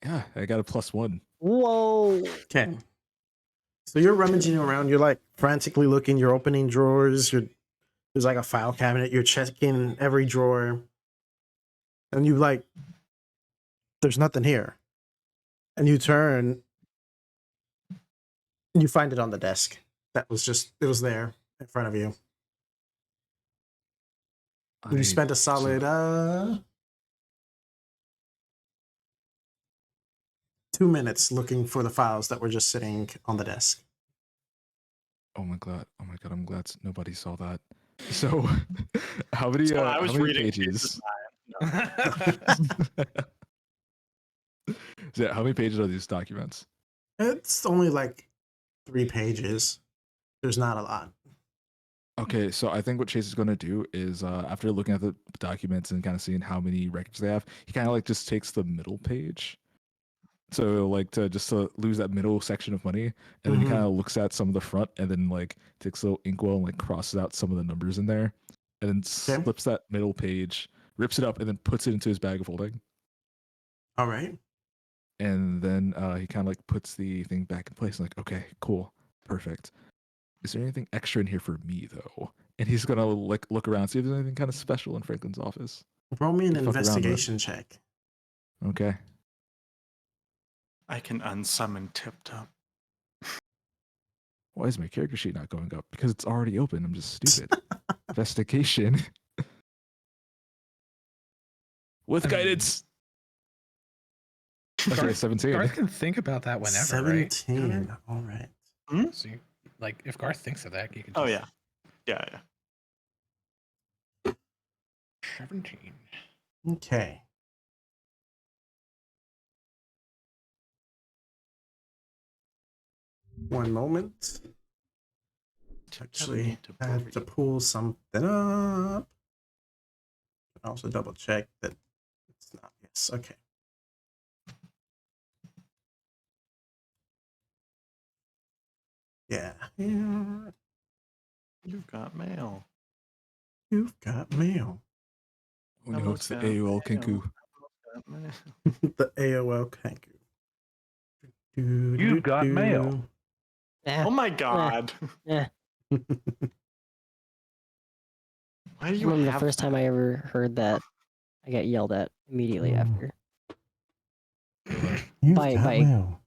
Yeah, I got a +1. Whoa. Okay. So you're rummaging around. You're like frantically looking. You're opening drawers. There's like a file cabinet. You're checking every drawer, and you like, there's nothing here. And you turn, and you find it on the desk. It was there in front of you. You spent a solid 2 minutes looking for the files that were just sitting on the desk. Oh my god. I'm glad nobody saw that. So, how many pages? Yeah, how many pages are these documents? It's only like 3 pages. There's not a lot. Okay, so I think what Chase is going to do is after looking at the documents and kind of seeing how many records they have, he kind of like just takes the middle page. So like to lose that middle section of money, and then he kind of looks at some of the front, and then like takes a little inkwell and like crosses out some of the numbers in there, and then slips that middle page, rips it up, and then puts it into his bag of holding. All right. And then he kind of like puts the thing back in place. And like, okay, cool, perfect. Is there anything extra in here for me though? And he's gonna like look around, see if there's anything kind of special in Franklin's office. Roll me an investigation check. Okay. I can unsummon Tip Top. Why is my character sheet not going up? Because it's already open. I'm just stupid. Investigation. With guidance. Okay, 17. Garth can think about that whenever. 17. Right? All right. So you, like, if Garth thinks of that, you can. Just... Oh yeah. Yeah. 17. Okay. One moment. Actually, I had to pull something up. Also double check that it's not. Yes. Okay. Yeah. You've got mail. You've got mail. Oh no, it's the AOL Kenku. The AOL Kenku. You've got mail. Oh my god. Yeah. Why do you remember have the first time I ever heard that, I got yelled at immediately after. You've by got mail.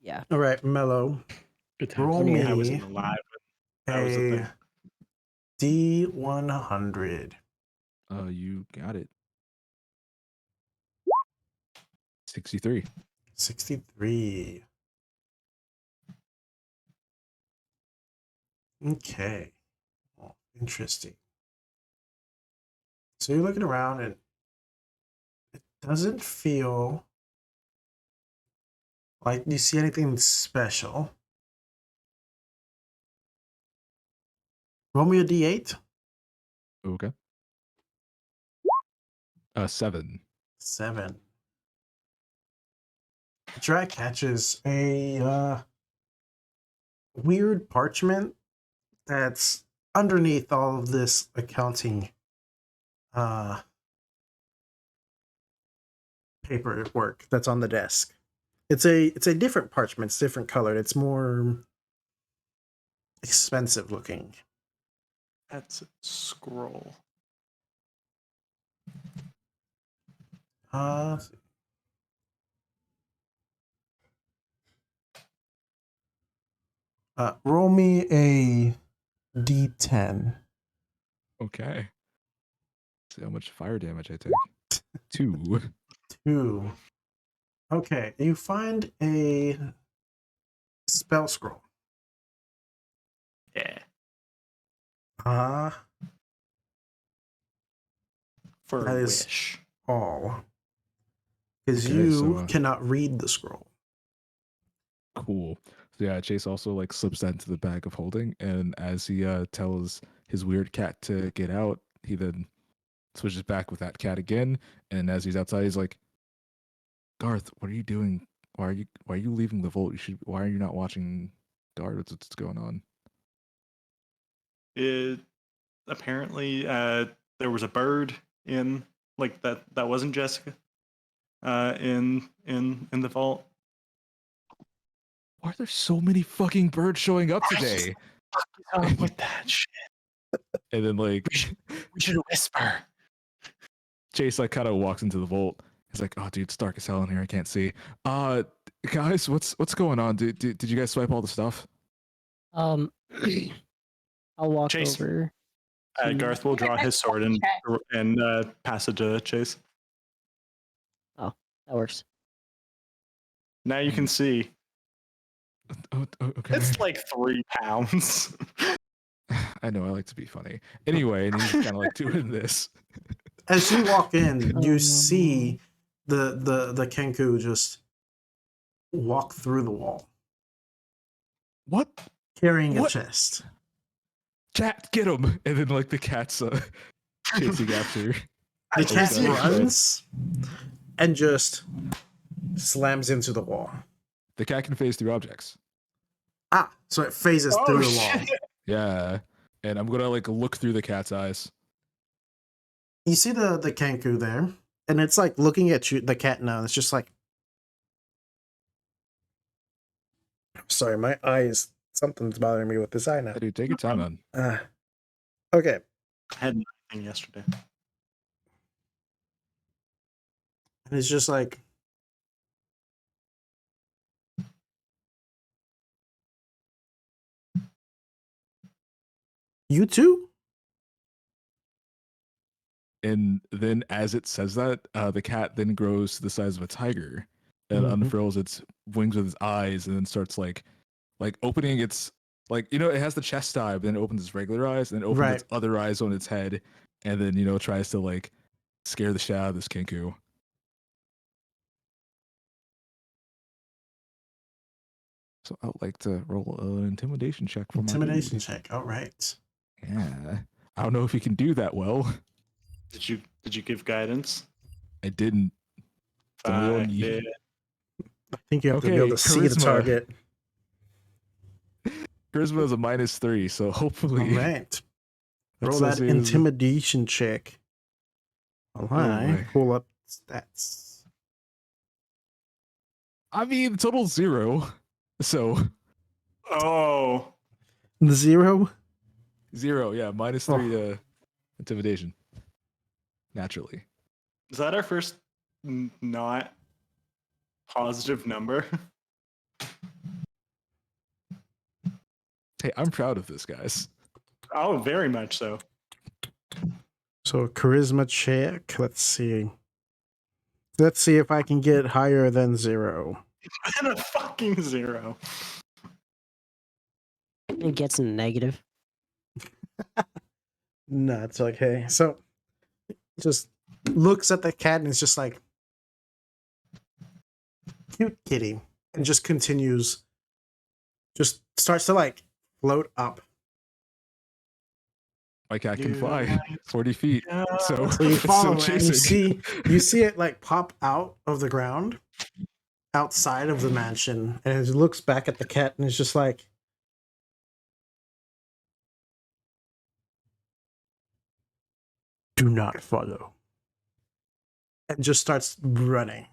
Yeah. All right, Mello. Roll me I wasn't alive. a D100. You got it. 63. 63. Okay. Well, interesting. So you're looking around and it doesn't feel like you see anything special. Roll me a D8. Okay. 7. 7. Your eye catches a weird parchment that's underneath all of this accounting paperwork that's on the desk. It's a different parchment. It's different colored. It's more expensive looking. That's a scroll. Roll me a d10. Okay. See how much fire damage I take. 2. 2. Okay, you find a spell scroll. Yeah. For That a is wish. all. Because Okay, you cannot read the scroll. Cool. So yeah, Chase also like slips that into the bag of holding, and as he tells his weird cat to get out, he then switches back with that cat again. And as he's outside, he's like, "Garth, what are you doing? Why are you leaving the vault? Why are you not watching guard? What's going on?" It apparently there was a bird in like that wasn't Jessica. In the vault. Why are there so many fucking birds showing up today? With that shit. And then like we should whisper. Chase like kind of walks into the vault. He's like, "Oh, dude, it's dark as hell in here. I can't see. Guys, what's going on? Did you guys swipe all the stuff?" I'll walk Chase. over. Garth will draw his sword and pass it to Chase. Oh, that works. Now you can see. Oh, okay. It's like 3 pounds. I know, I like to be funny. Anyway, and he's kind of like doing this. As you walk in, you see the Kenku just walk through the wall. What? Carrying a chest. Cat, get him! And then like the cat's chasing after. The cat runs and just slams into the wall. The cat can phase through objects. So it phases through the wall. Yeah. And I'm gonna like look through the cat's eyes. You see the Kenku there, and it's like looking at you, the cat now. It's just like, sorry, my eyes. Something's bothering me with this eye now. Hey, dude, take your time, man. Okay. I had nothing yesterday. And it's just like, you too? And then as it says that, the cat then grows to the size of a tiger and unfurls its wings with its eyes and then starts like opening its, like, you know, it has the chest eye, but then it opens its regular eyes and opens its other eyes on its head and then, you know, tries to like scare the shit out of this Kenku. So I'd like to roll an intimidation check for intimidation check. All right. Yeah. I don't know if you can do that well. Did you give guidance? I didn't. I did. I think you have to be able to see the target. Charisma is a -3, so hopefully. All right. Roll that intimidation check. All right. Pull up stats. I mean, total 0. So. Oh. 0? 0, yeah. -3 to intimidation. Naturally. Is that our first not positive number? Hey, I'm proud of this, guys. Oh, very much so. So charisma check. Let's see. Let's see if I can get higher than 0. And a fucking 0. It gets a negative. No, it's okay. So just looks at the cat and it's just like, cute kitty, and just continues, just starts to like float up. My cat can fly 40 feet. So you follow it and you see it like pop out of the ground outside of the mansion, and it looks back at the cat and it's just like, do not follow. And just starts running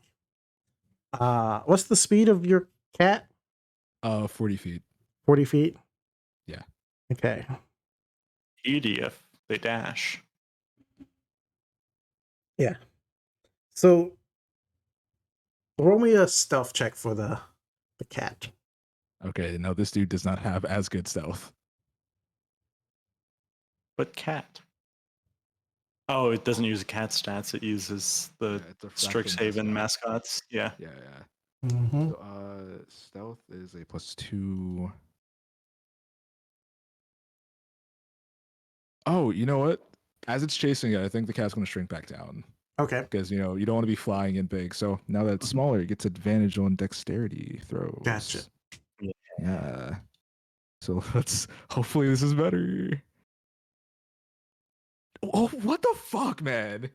What's the speed of your cat? 40 feet. 40 feet? Yeah. Okay. EDF, they dash. Yeah. So roll me a stealth check for the cat. Okay, now this dude does not have as good stealth. But cat. Oh, it doesn't use cat stats. It uses the Strixhaven mascots. Yeah. Yeah, yeah. Mm-hmm. So, stealth is a +2. Oh, you know what? As it's chasing it, I think the cat's going to shrink back down. Okay. Because, you don't want to be flying in big. So now that it's smaller, it gets advantage on dexterity throws. Gotcha. Yeah. So hopefully this is better. Oh, what the fuck, man?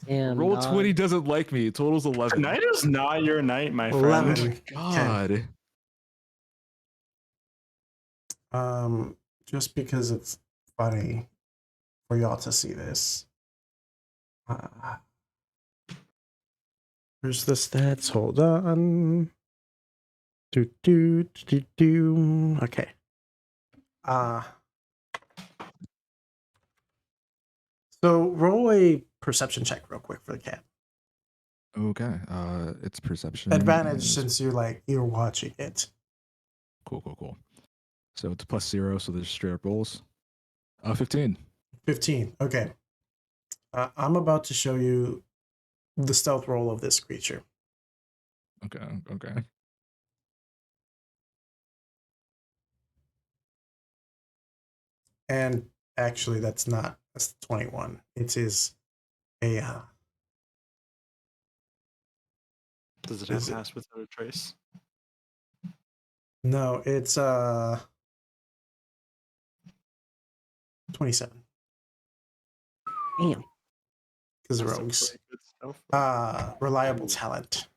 Damn, Roll dog. 20 doesn't like me. Total's 11. Tonight is not your night, my 11. friend. God. Just because it's funny for y'all to see this. Here's the stats. Hold on. Okay. So roll a perception check real quick for the cat. Okay. It's perception. Advantage is- since you're watching it. Cool. So it's +0, so there's straight up rolls. 15. 15. Okay. I'm about to show you the stealth roll of this creature. Okay. And actually, that's 21. It is a. Does it have pass without a trace? No, it's 27. Damn. Because That's rogues. pretty good stealth. Reliable talent.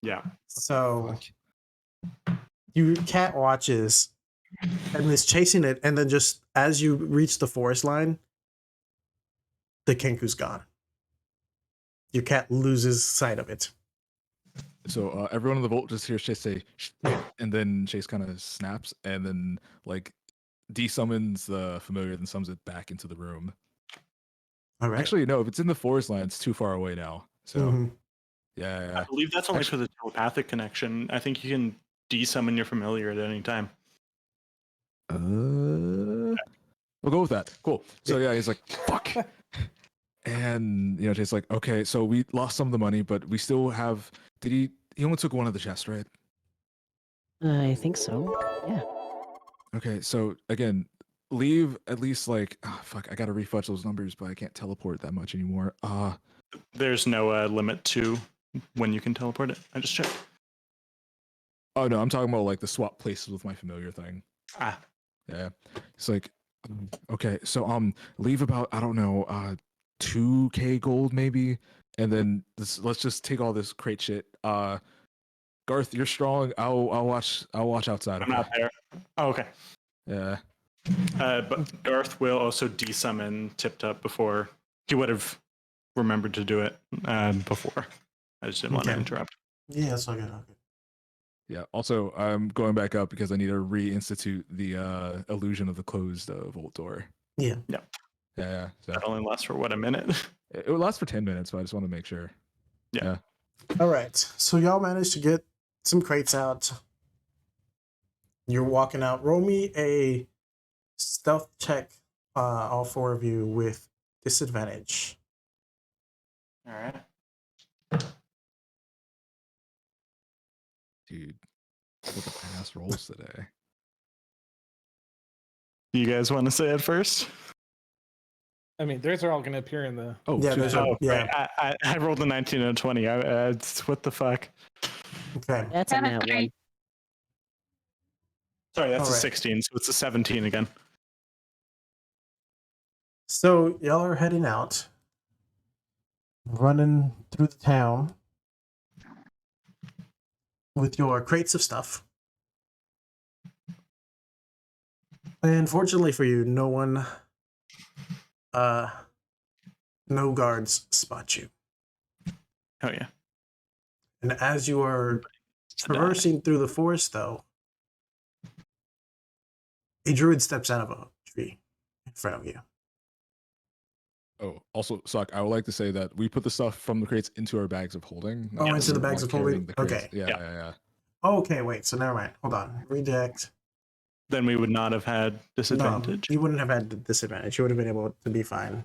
Yeah. So your cat watches and is chasing it, and then just as you reach the forest line, the Kenku's gone. Your cat loses sight of it. So everyone in the vault just hears Chase say, "Shit," and then Chase kind of snaps and then like desummons the familiar and summons it back into the room. All right. Actually, no, if it's in the forest line, it's too far away now. So yeah. I believe that's only for the telepathic connection. I think you can desummon your familiar at any time. We'll go with that. Cool. So yeah, he's like, fuck. And Chase like, okay, so we lost some of the money, but we still have. Did he only took one of the chests, right? I think so. Yeah. Okay, so again, leave at least like fuck, I gotta refudge those numbers, but I can't teleport that much anymore. There's no limit to when you can teleport it. I just checked. Oh no, I'm talking about like the swap places with my familiar thing. Yeah. It's like okay, so leave about, I don't know, 2k gold maybe, and then let's just take all this crate shit. Garth, you're strong. I'll watch outside. I'm not there. Oh, okay. Yeah. But Garth will also desummon Tip Top before he would have remembered to do it before. I just didn't want to interrupt. Yeah, that's all good. Yeah. Also, I'm going back up because I need to reinstitute the illusion of the closed vault door. Yeah. Yeah. So that only lasts for what, a minute? It will last for 10 minutes, but I just want to make sure. Yeah. All right. So y'all managed to get some crates out. You're walking out. Roll me a stealth check, all four of you, with disadvantage. All right. Dude, look at past rolls today. Do you guys want to say it first? I mean, theirs are all going to appear in the. Oh, yeah, right. I rolled a 19 and a 20. What the fuck? Okay. That's a nat one. Sorry, that's a 16, so it's a 17 again. So y'all are heading out, running through the town with your crates of stuff. And fortunately for you, no guards spot you. Oh yeah. And as you are traversing through the forest, though, a druid steps out of a tree in front of you. Oh, also, Sock, I would like to say that we put the stuff from the crates into our bags of holding. Oh, into the bags of holding? The crates. Okay. Yeah. Okay, wait, so never mind. Hold on. Reject. Then we would not have had disadvantage. No, you wouldn't have had the disadvantage. You would have been able to be fine.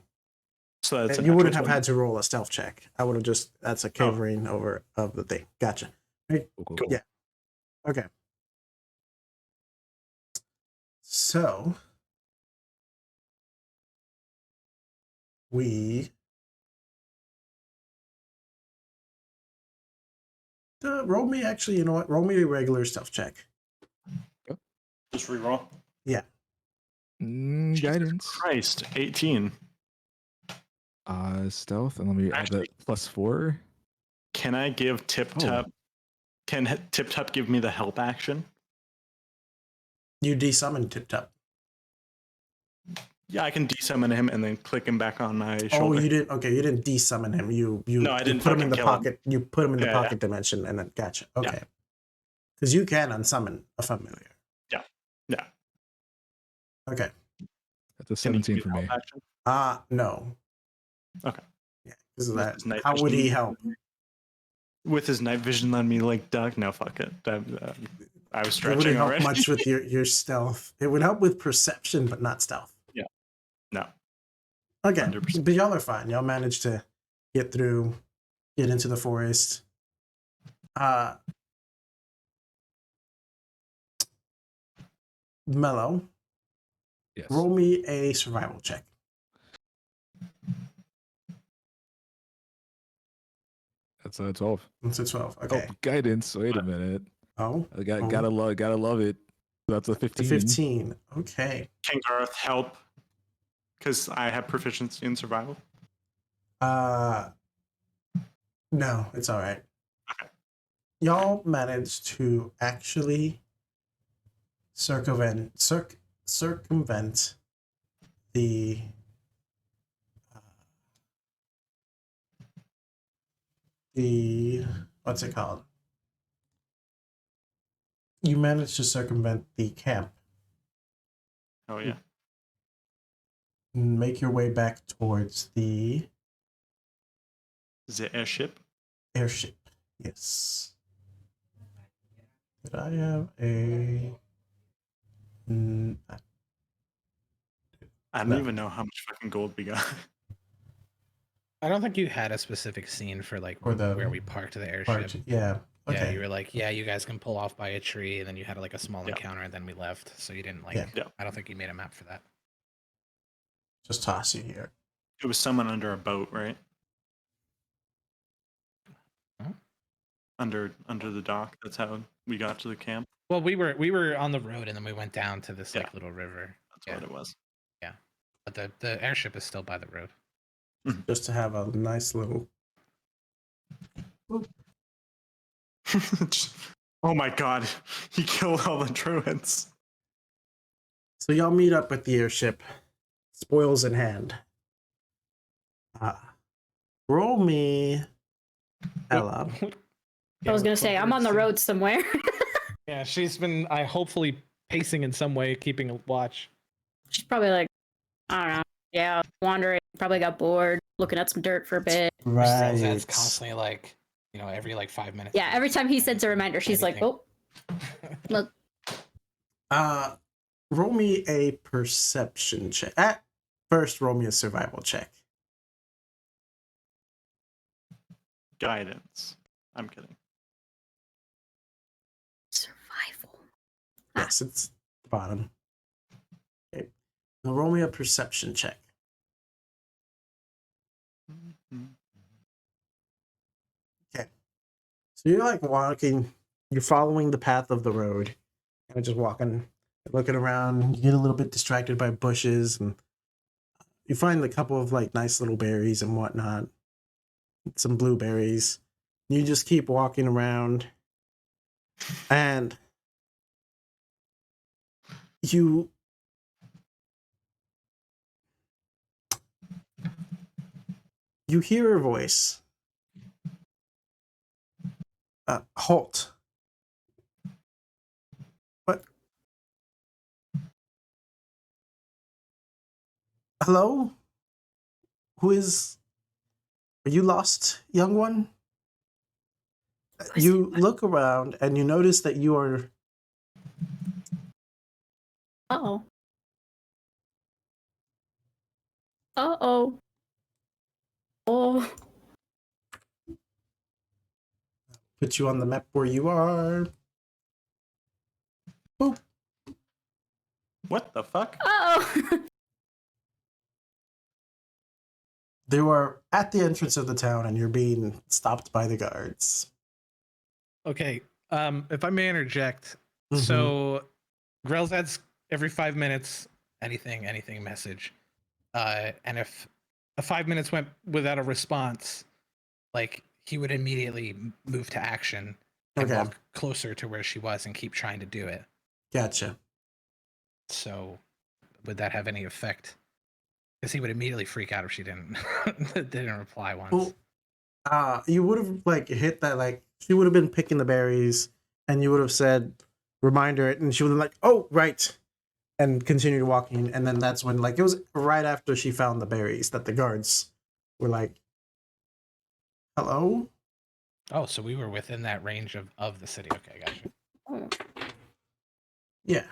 So that's and you wouldn't have had to roll a stealth check. I would have just, that's a covering over of the thing. Gotcha. Right? Cool. Yeah. Okay. So we roll me, actually, you know what? Roll me a regular stealth check. Just reroll. Yeah. Guidance. Christ, 18. Stealth, and let me add that +4. Can I give Tip Tup? Can Tip Tup give me the help action? You desummon Tip Tup. Yeah, I can desummon him and then click him back on my shoulder. Oh, you didn't. Okay, you didn't desummon him. No, I didn't put him in the pocket. Him. You put him in the pocket dimension, and then gotcha. Okay, because you can unsummon a familiar. Yeah. Okay. That's a 17 for me. No. Okay. Yeah, because of that. How would he help? With his night vision, let me like duck. No, fuck it. I was stretching It wouldn't help already. much with your stealth. It would help with perception, but not stealth. Yeah. No. Okay, 100%. but y'all are fine. Y'all managed to get through, get into the forest. Mellow. Yes. Roll me a survival check. That's a 12. That's a 12. Okay. Oh, guidance. Wait a minute. Gotta love it. That's a 15. 15. Okay. Can Garth help? Because I have proficiency in survival. No, it's all right. Okay. Y'all managed to actually circumvent the what's it called? You managed to circumvent the camp. Oh yeah. And make your way back towards the airship. Airship. Yes. Did I have a? I don't even know how much fucking gold we got. I don't think you had a specific scene for like where we parked the airship. Yeah. Okay. Yeah, you were like, yeah, you guys can pull off by a tree, and then you had like a small encounter, and then we left. So you didn't like. Yeah. I don't think you made a map for that. Just toss you here. It was someone under a boat, right? Huh? Under the dock. That's how we got to the camp. Well, we were on the road, and then we went down to this like little river. That's what it was. Yeah, but the airship is still by the road. Just to have a nice little. Oh my god, he killed all the druids. So y'all meet up at the airship, spoils in hand. Roll me, Ella. I was gonna say I'm on the road somewhere. Yeah, she's been hopefully pacing in some way, keeping a watch. She's probably like, I don't know. Yeah, wandering. Probably got bored, looking at some dirt for a bit. Right. That's constantly like, every like 5 minutes. Yeah, every time he sends a reminder, she's like, oh, look. Roll me a perception check. First, roll me a survival check. Guidance. I'm kidding. Survival. Yes, it's the bottom. Okay. Now roll me a perception check. Okay. So you're like walking, you're following the path of the road, and just walking, looking around. You get a little bit distracted by bushes, and you find a couple of like nice little berries and whatnot, some blueberries. You just keep walking around, and you hear a voice. Halt. What? Hello? Who is... Are you lost, young one? You look around and you notice that you are... Uh-oh. Uh-oh. Oh. Put you on the map where you are. Boop. What the fuck? Uh-oh. They are at the entrance of the town and you're being stopped by the guards. Okay. If I may interject, so Grelzad's every 5 minutes, anything message. And if 5 minutes went without a response, like he would immediately move to action and walk closer to where she was and keep trying to do it. Gotcha. So would that have any effect? Because he would immediately freak out if she didn't reply once. Well, you would have like hit that, like she would have been picking the berries and you would have said reminder it and she would have like, oh right, and continued walking, and then that's when like it was right after she found the berries that the guards were like, hello? Oh, so we were within that range of the city. Okay, gotcha. Yeah.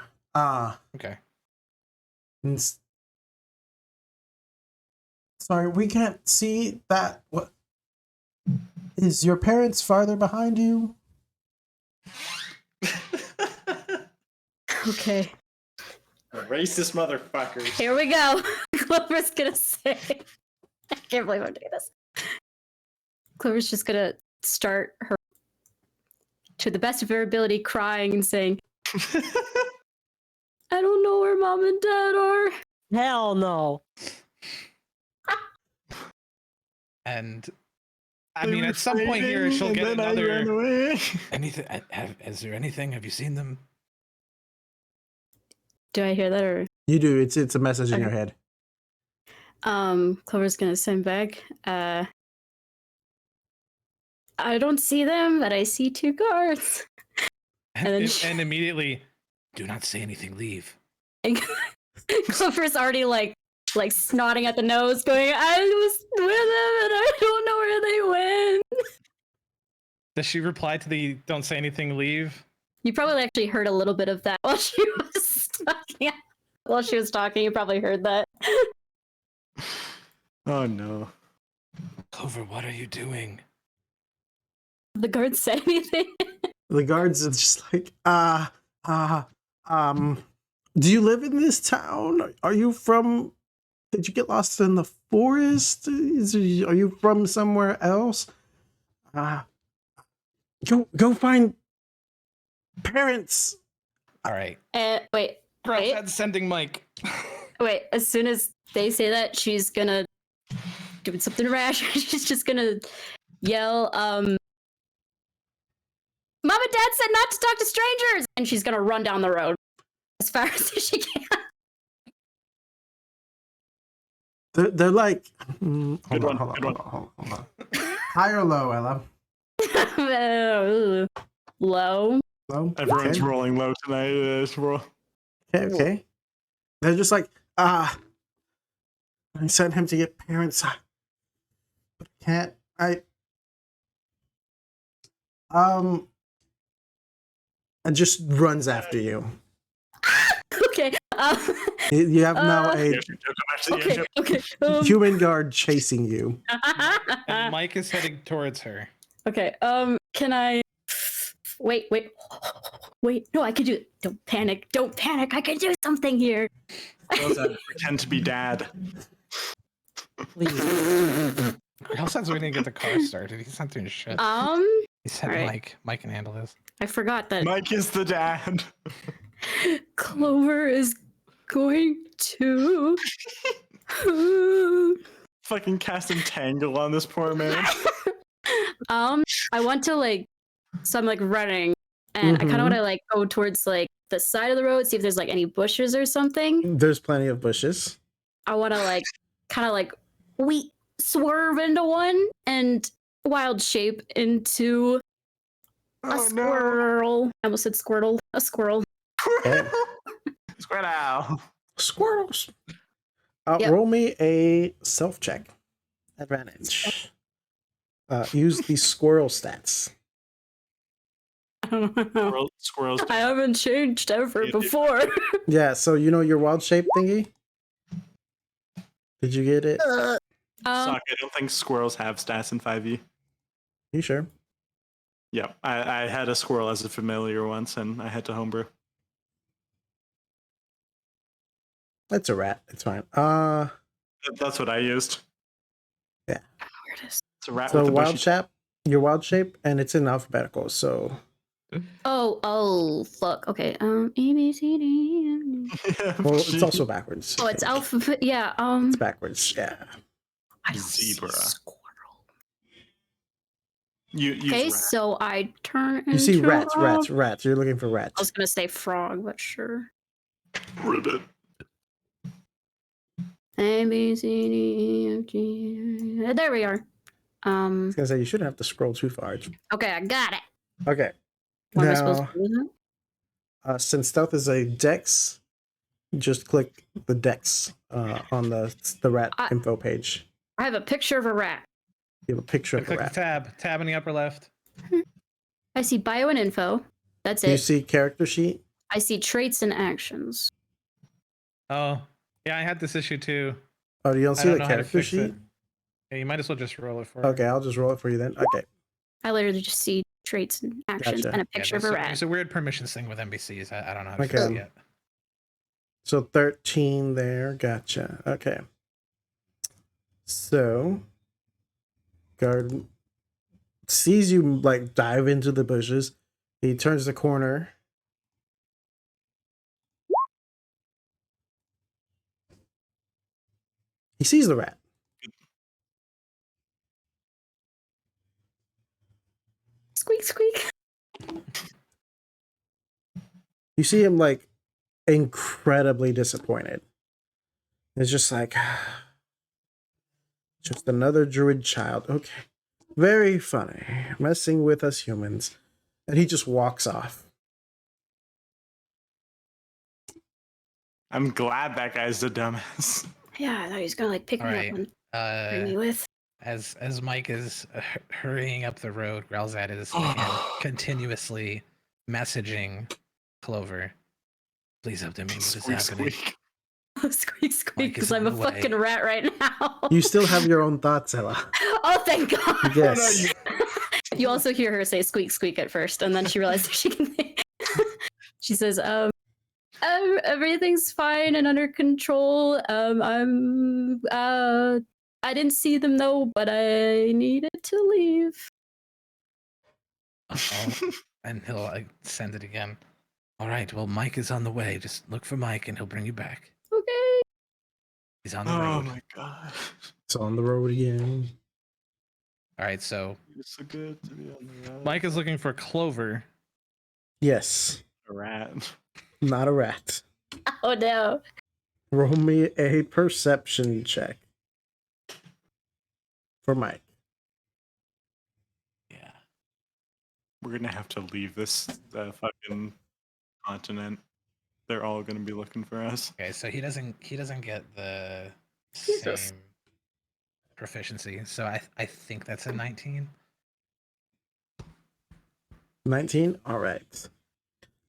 Okay. Sorry, we can't see that. What is your parents farther behind you? Okay. Racist motherfuckers. Here we go. Clover's gonna say. I can't believe I'm doing this. Clover's just gonna start her, to the best of her ability, crying and saying, I don't know where mom and dad are. Hell no. And I mean, at some point here, she'll get another. Anything? Is there anything? Have you seen them? Do I hear that or? You do. It's a message in your head. Clover's gonna send back. I don't see them, but I see 2 guards. And immediately, do not say anything. Leave. And Clover's already like snotting at the nose, going, I was with them and I don't know where they went. Does she reply to the "Don't say anything, leave"? You probably actually heard a little bit of that while she was talking. While she was talking, you probably heard that. Oh no. Clover, what are you doing? The guards say anything? The guards are just like, do you live in this town? Are you from... Did you get lost in the forest? Are you from somewhere else? Go find parents. All right. Wait. Right. Sending Mike. Wait. As soon as they say that, she's gonna do something rash. She's just gonna yell, Mom and Dad said not to talk to strangers, and she's gonna run down the road as fast as she can. They're like, hold on. High or low, Ella? Low. Low. Everyone's rolling low tonight. Okay. They're just like, I sent him to get parents. But can't and just runs after you. Okay. You have now a human guard chasing you. And Mike is heading towards her. Okay. Can I? Wait. No, I can do it. Don't panic. I can do something here. Pretend to be Dad. Please. Elsa's waiting to get the car started. He's not doing shit. He said, right. Mike can handle this. I forgot that Mike is the dad. Clover is going to fucking cast Entangle on this poor man. I want to so I'm running, and I kind of want to go towards the side of the road, see if there's any bushes or something. There's plenty of bushes. I want to kind of swerve into one and wild shape into A squirrel. I almost said squirtle. A squirrel. Okay. Squirtle. Squirrels. Yep. Roll me a self check. Advantage. Use the squirrel stats. Squirrels. I haven't changed ever before. Yeah, so you know your wild shape thingy? Did you get it? Sock, I don't think squirrels have stats in 5e. You sure? Yeah, I had a squirrel as a familiar once, and I had to homebrew. It's a rat. It's fine. That's what I used. Yeah. Where it is. It's a rat So with a wild bushy. shape, your wild shape, and it's in alphabetical. So Oh, fuck. Okay. A, B, C, D, F, G. well, it's also backwards. Oh, it's alphabet. Yeah. It's backwards. Yeah. I don't see Zebra. squirrel. You use Okay, rat. so I turn into You see rats. a- You're looking for I was rats. gonna say frog, but sure. Ribbit. A, B, C, D, E, F, G. There we are. I was gonna say you shouldn't have to scroll too far. Okay, I got it. Okay. What am I supposed Now, to do? since stealth is a dex, just click the dex on the rat info page. I have a picture of a rat. You have a picture of a Click the rat. tab in the upper left. I see bio and info. That's Do you it. see character sheet? I see traits and actions. Oh, yeah, I had this issue too. Oh, you don't I see don't the know how to character fix sheet? it. Yeah, you might as well just roll it for it. Okay, I'll just roll it for you then. Okay. I literally just see traits and actions Gotcha. and a picture of a rat. There's a weird permissions thing with NPCs. I don't know how to fix Okay. it yet. So 13 there. Gotcha. Okay. So guard sees you like dive into the bushes. He turns the corner. He sees the rat. Squeak, squeak. You see him like incredibly disappointed. It's just like just another druid child. Okay. Very funny. Messing with us humans. And he just walks off. I'm glad that guy's the dumbass. Yeah, I thought he was gonna like pick All me right. up and bring me with. As Mike is hurrying up the road, Growlzad is again continuously messaging Clover. Please help me. What is Squeak, happening? squeak. Squeak, squeak, Mike is because I'm a on the way. fucking rat right now. You still have your own thoughts, Ella. Oh, thank God. Yes. You also hear her say squeak, squeak at first, and then she realizes she can. She says, everything's fine and under control. I didn't see them though, but I needed to leave. And he'll like, send it again. All right, well, Mike is on the way. Just look for Mike and he'll bring you back. Okay. He's on the Oh road. my god. It's on the road again. All right, so It's so good to be on the road. Mike is looking for Clover. Yes. A rat. Not a rat. Oh no. Roll me a perception check. For Mike. Yeah. We're gonna have to leave this fucking continent. They're all gonna be looking for us. Okay, so he doesn't get the Jesus. same proficiency. So I think that's a 19. 19? All right.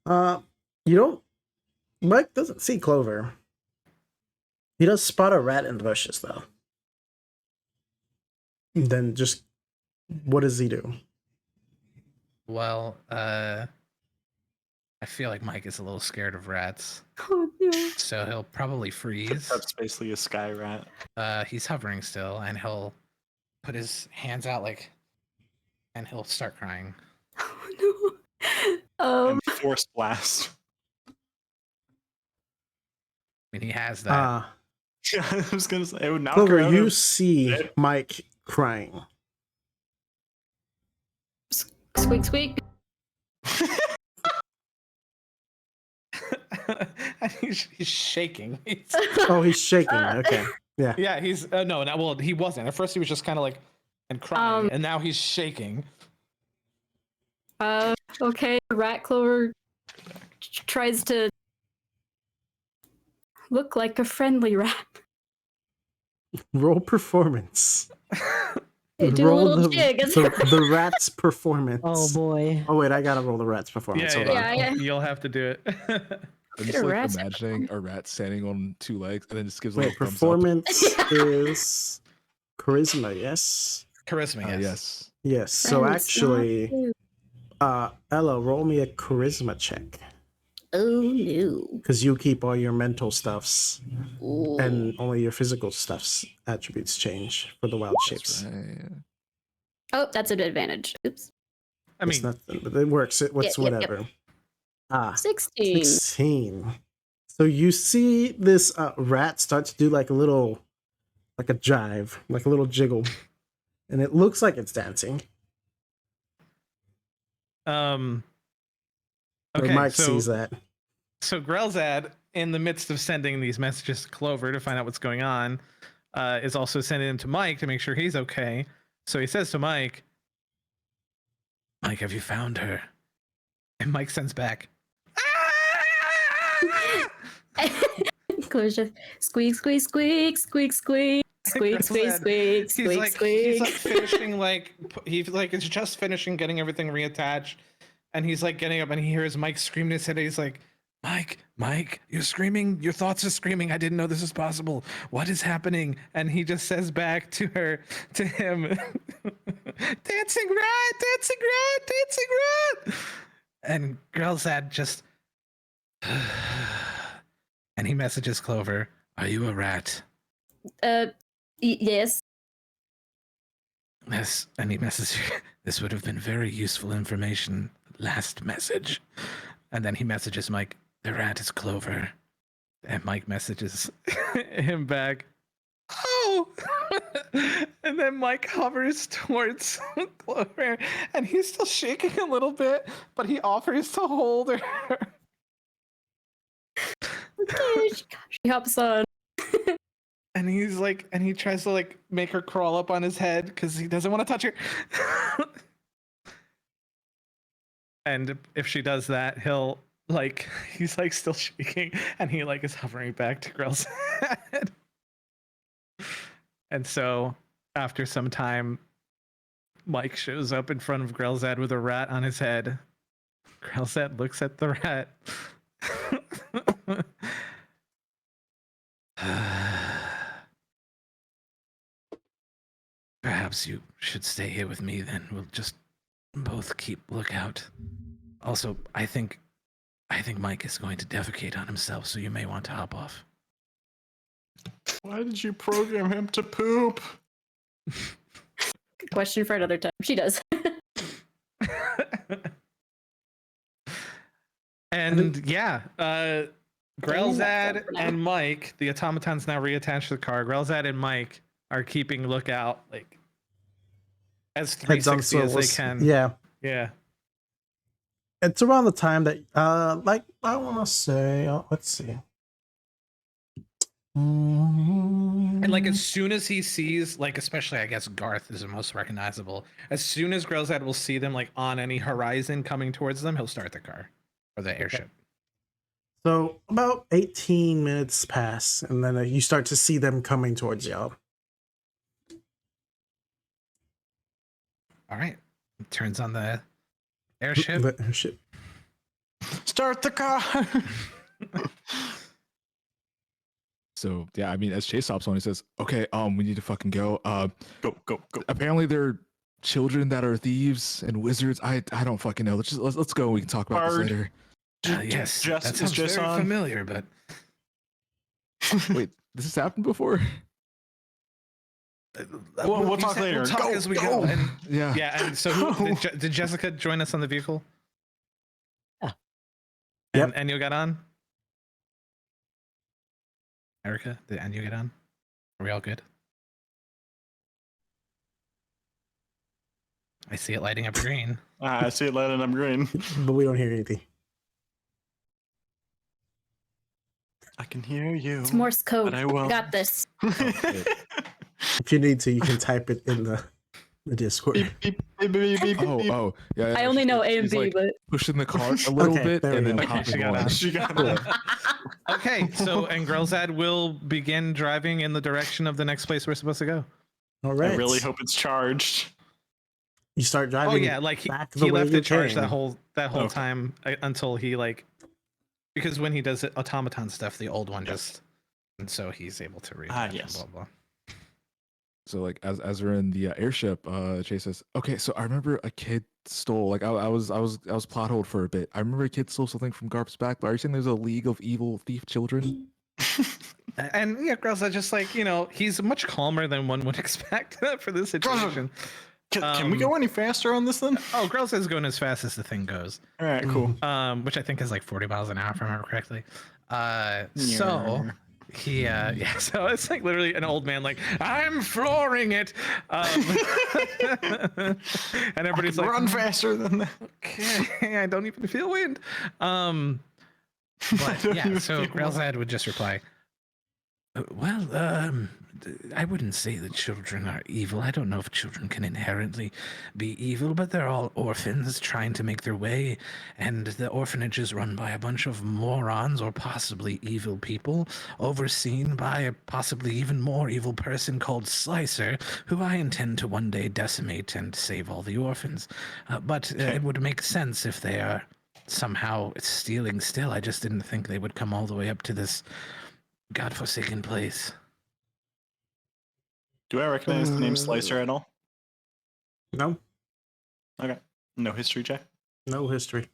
You don't. Mike doesn't see Clover. He does spot a rat in the bushes, though. And then just. What does he do? Well, I feel like Mike is a little scared of rats. Oh no. So he'll probably freeze. That's basically a sky rat. He's hovering still, and he'll put his hands out like, and he'll start crying. Oh no. And force blast. I mean, he has that. I was gonna say it would knock Clover, her out you of- see Mike crying. Squeak, squeak. He's shaking. Oh, he's shaking. Okay. Yeah. Yeah, he's no, well, he wasn't. At first, he was just kind of like and crying, and now he's shaking. Okay, Rat Clover tries to look like a friendly rat. Roll performance. Do a Roll little jig. the rat's performance. Oh boy. Oh wait, I gotta roll the rat's performance. Hold on. Yeah. You'll have to do it. I'm just like imagining a rat standing on 2 legs and then just gives a Wait, little performance is charisma, yes? Charisma, thumbs up. yes. Yes. Yes. So actually, Ella, roll me a charisma check. Oh no. Because you keep all your mental stuffs Ooh. and only your physical stuff's attributes change for the wild shapes. That's right. Oh, that's an advantage. Oops. I It's mean, nothing, but it works. It's Yep. whatever. 16. 16. So you see this rat start to do like a jive, like a little jiggle, and it looks like it's dancing. okay, Mike sees that. So Grelzad, in the midst of sending these messages to Clover to find out what's going on, is also sending them to Mike to make sure he's okay. So he says to Mike, "Mike, have you found her?" And Mike sends back, Clover just squeak, squeak, squeak, squeak, squeak, squeak, squeak, squeak, squeak, squeak. He's like finishing, is just finishing getting everything reattached, and he's like getting up and he hears Mike screaming his head. He's like, Mike, you're screaming. Your thoughts are screaming. I didn't know this was possible. What is happening? And he just says back to him, dancing rat. And Grelzad just, and he messages Clover, "Are you a rat?" Yes. Yes, and he messages, "This would have been very useful information. Last message." And then he messages Mike, "The rat is Clover." And Mike messages him back, "Oh!" And then Mike hovers towards Clover, and he's still shaking a little bit, but he offers to hold her. Okay, she hops on. And he's like, and he tries to like make her crawl up on his head because he doesn't want to touch her. And if she does that, he'll like, he's like still shaking, and he like is hovering back to Grell's head. And so after some time, Mike shows up in front of Grelzad with a rat on his head. Grelzad looks at the rat. Perhaps you should stay here with me, then we'll just both keep lookout. Also, I think Mike is going to defecate on himself, so you may want to hop off. Why did you program him to poop? Good question for another time. She does. And yeah, Grelzad and Mike, the automaton's now reattached to the car. Grelzad and Mike are keeping lookout, like as 360 as they can. Yeah. Yeah. It's around the time that, like, I want to say, let's see. And like as soon as he sees, like especially I guess Garth is the most recognizable. As soon as Grelzad will see them like on any horizon coming towards them, he'll start the car or the airship. So about 18 minutes pass, and then you start to see them coming towards y'all. All right. Turns on the airship. The airship. Start the car. So yeah, I mean, as Chase hops on, he says, "Okay, we need to fucking go. Go. Apparently, they're children that are thieves and wizards. I don't fucking know. Let's go. We can talk about this Bard. later." Yes, Jess that is sounds just very on. familiar, but Wait, this has happened before? We'll talk later. We'll talk Go, as we go. go. And Yeah. yeah, and so did Jessica join us on the vehicle? Yeah. And Enyo got on? Erica, did Enyo get on? Are we all good? I see it lighting up green. I see it lighting up green. But we don't hear anything. I can hear you. It's Morse code. But I won't. Got this. If you need to, you can type it in the The Discord. Oh, yeah. I only know A and she's, B, like, but pushing the cart a little Okay, bit there we and then go. Okay, hopping she got on. on. She got Yeah. Okay, so and Grelzad will begin driving in the direction of the next place we're supposed to go. All right. I really hope it's charged. you start driving. Oh yeah, like back the he way left you it charged came. that whole Okay. time until he because when he does it, automaton stuff, the old one just and so he's able to read. Yes. Blah blah. So like as we're in the airship, Chase says, "Okay, so I remember a kid stole. Like I was plot holed for a bit. I remember a kid stole something from Garp's back. But are you saying there's a league of evil thief children?" And yeah, girls are just like he's much calmer than one would expect for this situation. Can we go any faster on this then? Oh, girls is going as fast as the thing goes. All right, cool. Which I think is like 40 miles an hour if I remember correctly. So he so it's like literally an old man like I'm flooring it, and everybody's like run faster than that. okay, I don't even feel wind. But yeah, so Grelzad would just reply, well, I wouldn't say that children are evil. I don't know if children can inherently be evil, but they're all orphans trying to make their way, and the orphanage is run by a bunch of morons or possibly evil people, overseen by a possibly even more evil person called Slicer, who I intend to one day decimate and save all the orphans. But it would make sense if they are somehow stealing still. I just didn't think they would come all the way up to this godforsaken place. Do I recognize the name Slicer at all? No, Okay. No history check? no history.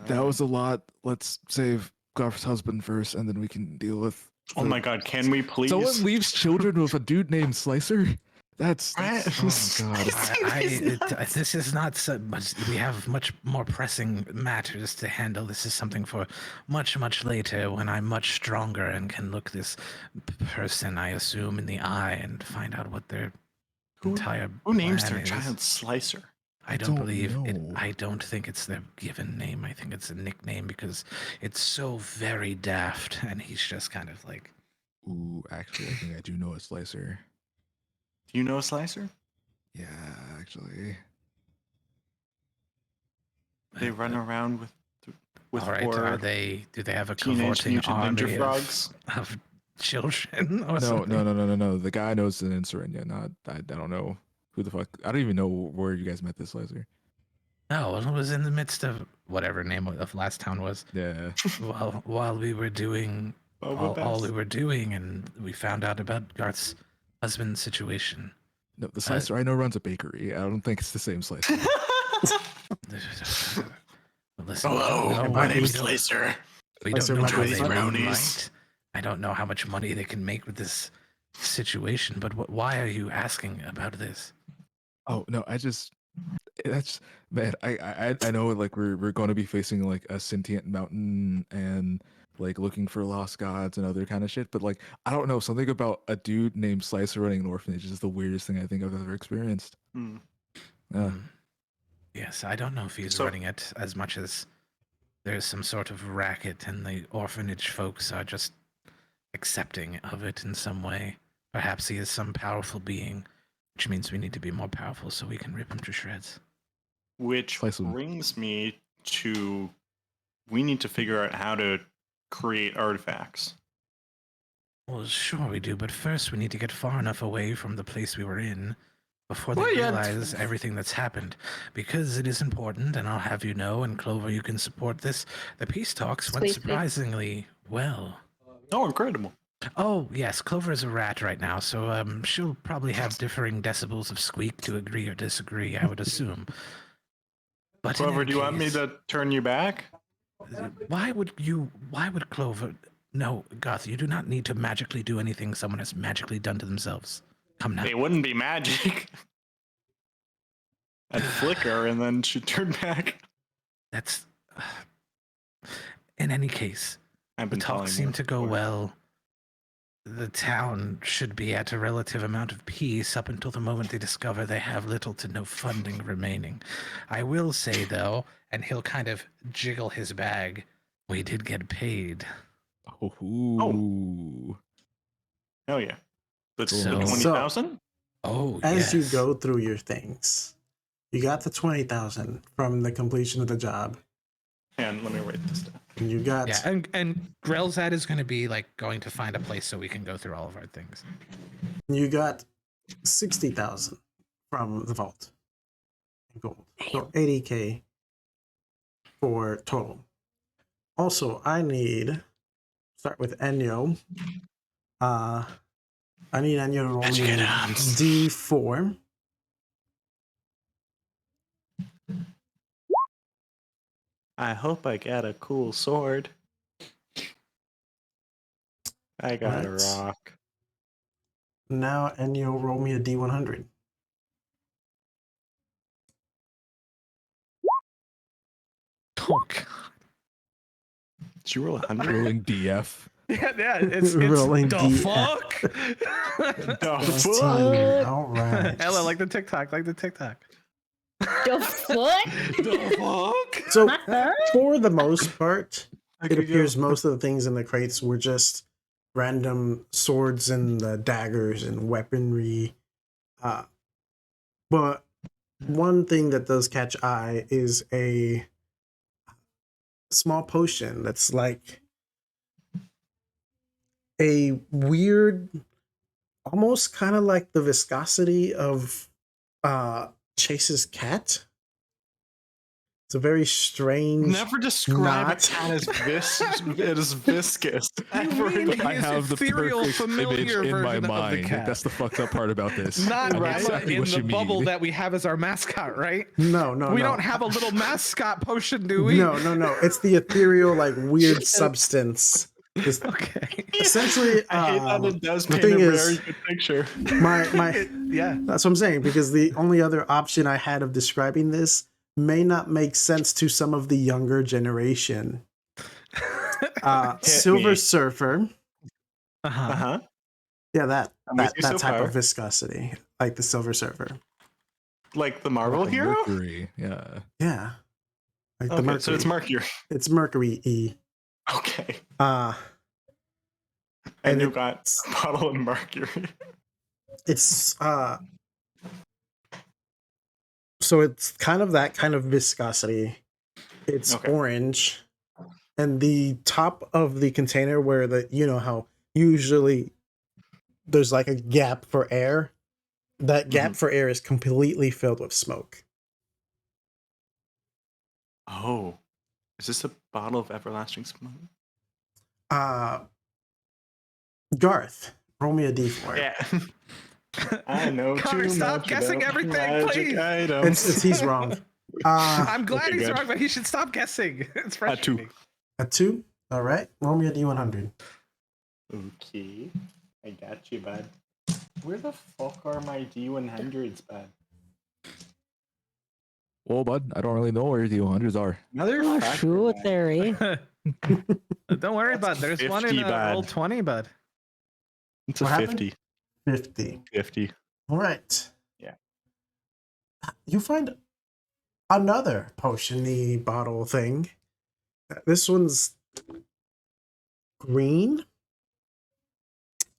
That was a lot. Let's save Garf's husband first, and then we can deal with. Oh my god, can we please? Someone leaves children with a dude named Slicer. That's Right. oh god. This is not so much. We have much more pressing matters to handle. This is something for much, much later when I'm much stronger and can look this person, I assume, in the eye and find out what their entire Who names plan their is. child Slicer? I don't believe it. know. I don't think it's their given name. I think it's a nickname because it's so very daft, and he's just kind of like. Ooh, actually, I think I do know a Slicer. Do you know a Slicer? Yeah, actually. They run around with All right, four are they? Do they have a Teenage cavorting Mutant army Ninja Frogs. of children? Or No, something? no. The guy knows an Insurania. Not I don't know who the fuck. I don't even know where you guys met this Slicer. No, well, it was in the midst of whatever name of last town was. Yeah. While we were doing all we were doing, and we found out about Garth's husband's situation. No, the Slicer I know runs a bakery. I don't think it's the same Slicer. Listen, Hello, no, my we name's don't- Slicer. We don't Slicer know might how be they brownies. moonlight. I don't know how much money they can make with this situation, but why are you asking about this? Oh no, that's man. I know like we're going to be facing like a sentient mountain and like looking for lost gods and other kind of shit. But like I don't know, something about a dude named Slicer running an orphanage is the weirdest thing I think I've ever experienced. Hmm. Yes, I don't know if he's So- running it as much as there's some sort of racket and the orphanage folks are just accepting of it in some way. Perhaps he is some powerful being, which means we need to be more powerful so we can rip him to shreds. Which Slice 'em. brings me to we need to figure out how to create artifacts. Well, sure we do, but first we need to get far enough away from the place we were in before they Well, yeah, realize everything that's happened. Because it is important, and I'll have you know, and Clover, you can support this, the peace talks went Sweet, sweet. surprisingly well. Oh, incredible. Oh, yes, Clover is a rat right now, so she'll probably have differing decibels of squeak to agree or disagree, I would assume. But in Clover, any do you want me case, to turn you back? why would Clover... No, Goth, you do not need to magically do anything someone has magically done to themselves. Come now. It wouldn't be magic. I'd flicker and then she'd turn back. That's... In any case, I've the been telling talks you seem to go before. well. The town should be at a relative amount of peace up until the moment they discover they have little to no funding remaining. I will say, though, and he'll kind of jiggle his bag, we did get paid. Oh. Oh yeah. But So- 20,000? as you go through your things, you got the 20,000 from the completion of the job. And let me write this down. And you got and Grelzad is going to be like going to find a place so we can go through all of our things. You got 60,000 from the vault in gold. So 80K for total. Also, I need start with Enyo. I need Enyo to roll me D4. I hope I get a cool sword. I got a rock. Now Enyo roll me a D100. Oh god. Did you roll 100? Rolling DF. Yeah, it's Rolling the DF. fuck. The fuck? All right. Ella, like the TikTok. The fuck? The fuck? So, for the most part, it appears most of the things in the crates were just random swords and daggers and weaponry. But one thing that does catch eye is a small potion that's like a weird, almost kind of like the viscosity of Chase's cat. It's a very strange. Never describe a cat as it is viscous. I have the perfect image in my mind. That's the fucked up part about this. Not I know exactly in the bubble mean. that we have as our mascot, right? No, we don't have a little mascot potion, do we? No. It's the ethereal, like weird substance. Okay. Essentially, I hate that it does the paint thing a is, very good picture. my Yeah. that's what I'm saying, because the only other option I had of describing this may not make sense to some of the younger generation. Silver Surfer. Uh-huh. Yeah, that type far. of viscosity, like the Silver Surfer. Like the Marvel Like hero? Mercury. Yeah. Yeah. Like the Okay, Mercury. so it's Mercury. It's Mercury E. Okay. And you got a bottle of Mercury. It's so it's kind of that kind of viscosity. It's orange, and the top of the container where how usually there's like a gap for air, that gap for air is completely filled with smoke. Oh, is this a bottle of everlasting smoke? Garth, roll me a D4. Yeah. I know Connor, too stop much guessing about everything, magic please. items. He's wrong. I'm glad Okay, he's good. wrong, but he should stop guessing. It's frustrating. A 2? All right. Roll me a D100. Okay. I got you, bud. Where the fuck are my D100s, bud? Well, bud, I don't really know where the 100s are. Oh, shoot, Theory. Don't worry, bud. There's one in roll 20, bud. It's a What 50. Happened? 50. 50. All right. Yeah. You find another potion-y bottle thing. This one's green.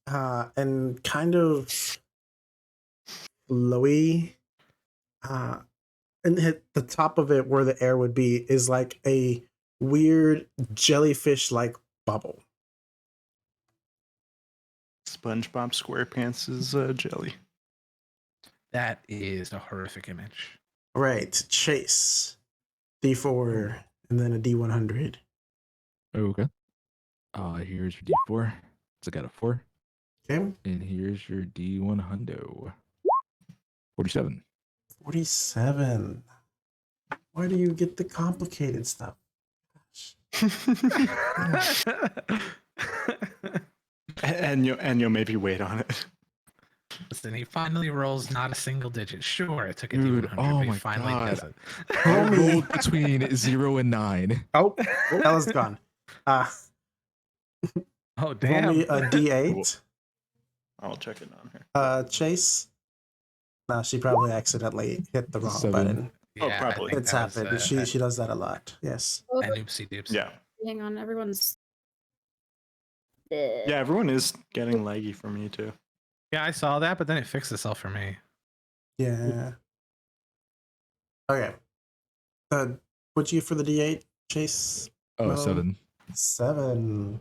And kind of flowy. And at the top of it, where the air would be, is like a weird jellyfish-like bubble. SpongeBob SquarePants' jelly. That is a horrific image. Right. Chase. D4, and then a D100. Okay. Here's your D4. So I got a 4. Okay. And here's your D100. 47. 47. Why do you get the complicated stuff? and you'll maybe wait on it. Listen, he finally rolls not a single digit. Sure, it took a Dude, D100, oh but he my finally does God. it. I rolled between 0 and 9. Oh, that was gone. Oh, Roll damn. me a D8. I'll check it on her. Chase. No, she probably accidentally hit the wrong 7. button. Oh, probably. It's happened. She does that a lot. Yes. Oh, An oopsie doopsie. Yeah. hang on, everyone's. Yeah, everyone is getting laggy for me too. Yeah, I saw that, but then it fixed itself for me. Yeah. Okay. What'd you for the D8, Chase? Oh, Mo? 7. 7.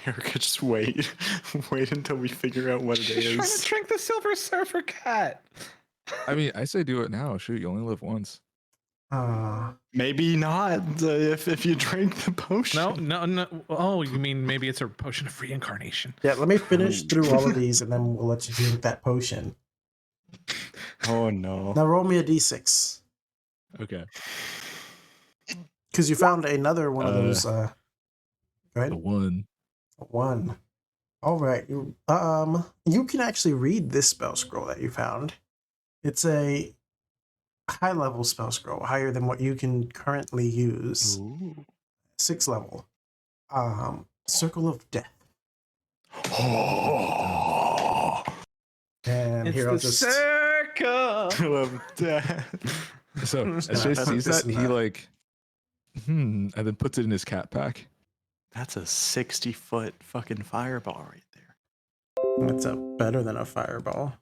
Erica, just wait. Wait until we figure out what it She's trying to is. drink the Silver Surfer cat. I mean, I say do it now. Shoot, you only live once. Maybe not if you drink the potion. No. Oh, you mean maybe it's a potion of reincarnation? Yeah, let me finish through all of these and then we'll let you drink that potion. Oh no. Now roll me a d6. Okay. Because you found another one of those. Go ahead. A 1. A 1. All right. You can actually read this spell scroll that you found. It's a high level spell scroll, higher than what you can currently use. Ooh. 6th level. Circle of Death. Oh. And It's here I'll the just circle Love that. So as Jay sees that, he like, and then puts it in his cat pack. That's a 60-foot fucking fireball right there. That's better than a fireball.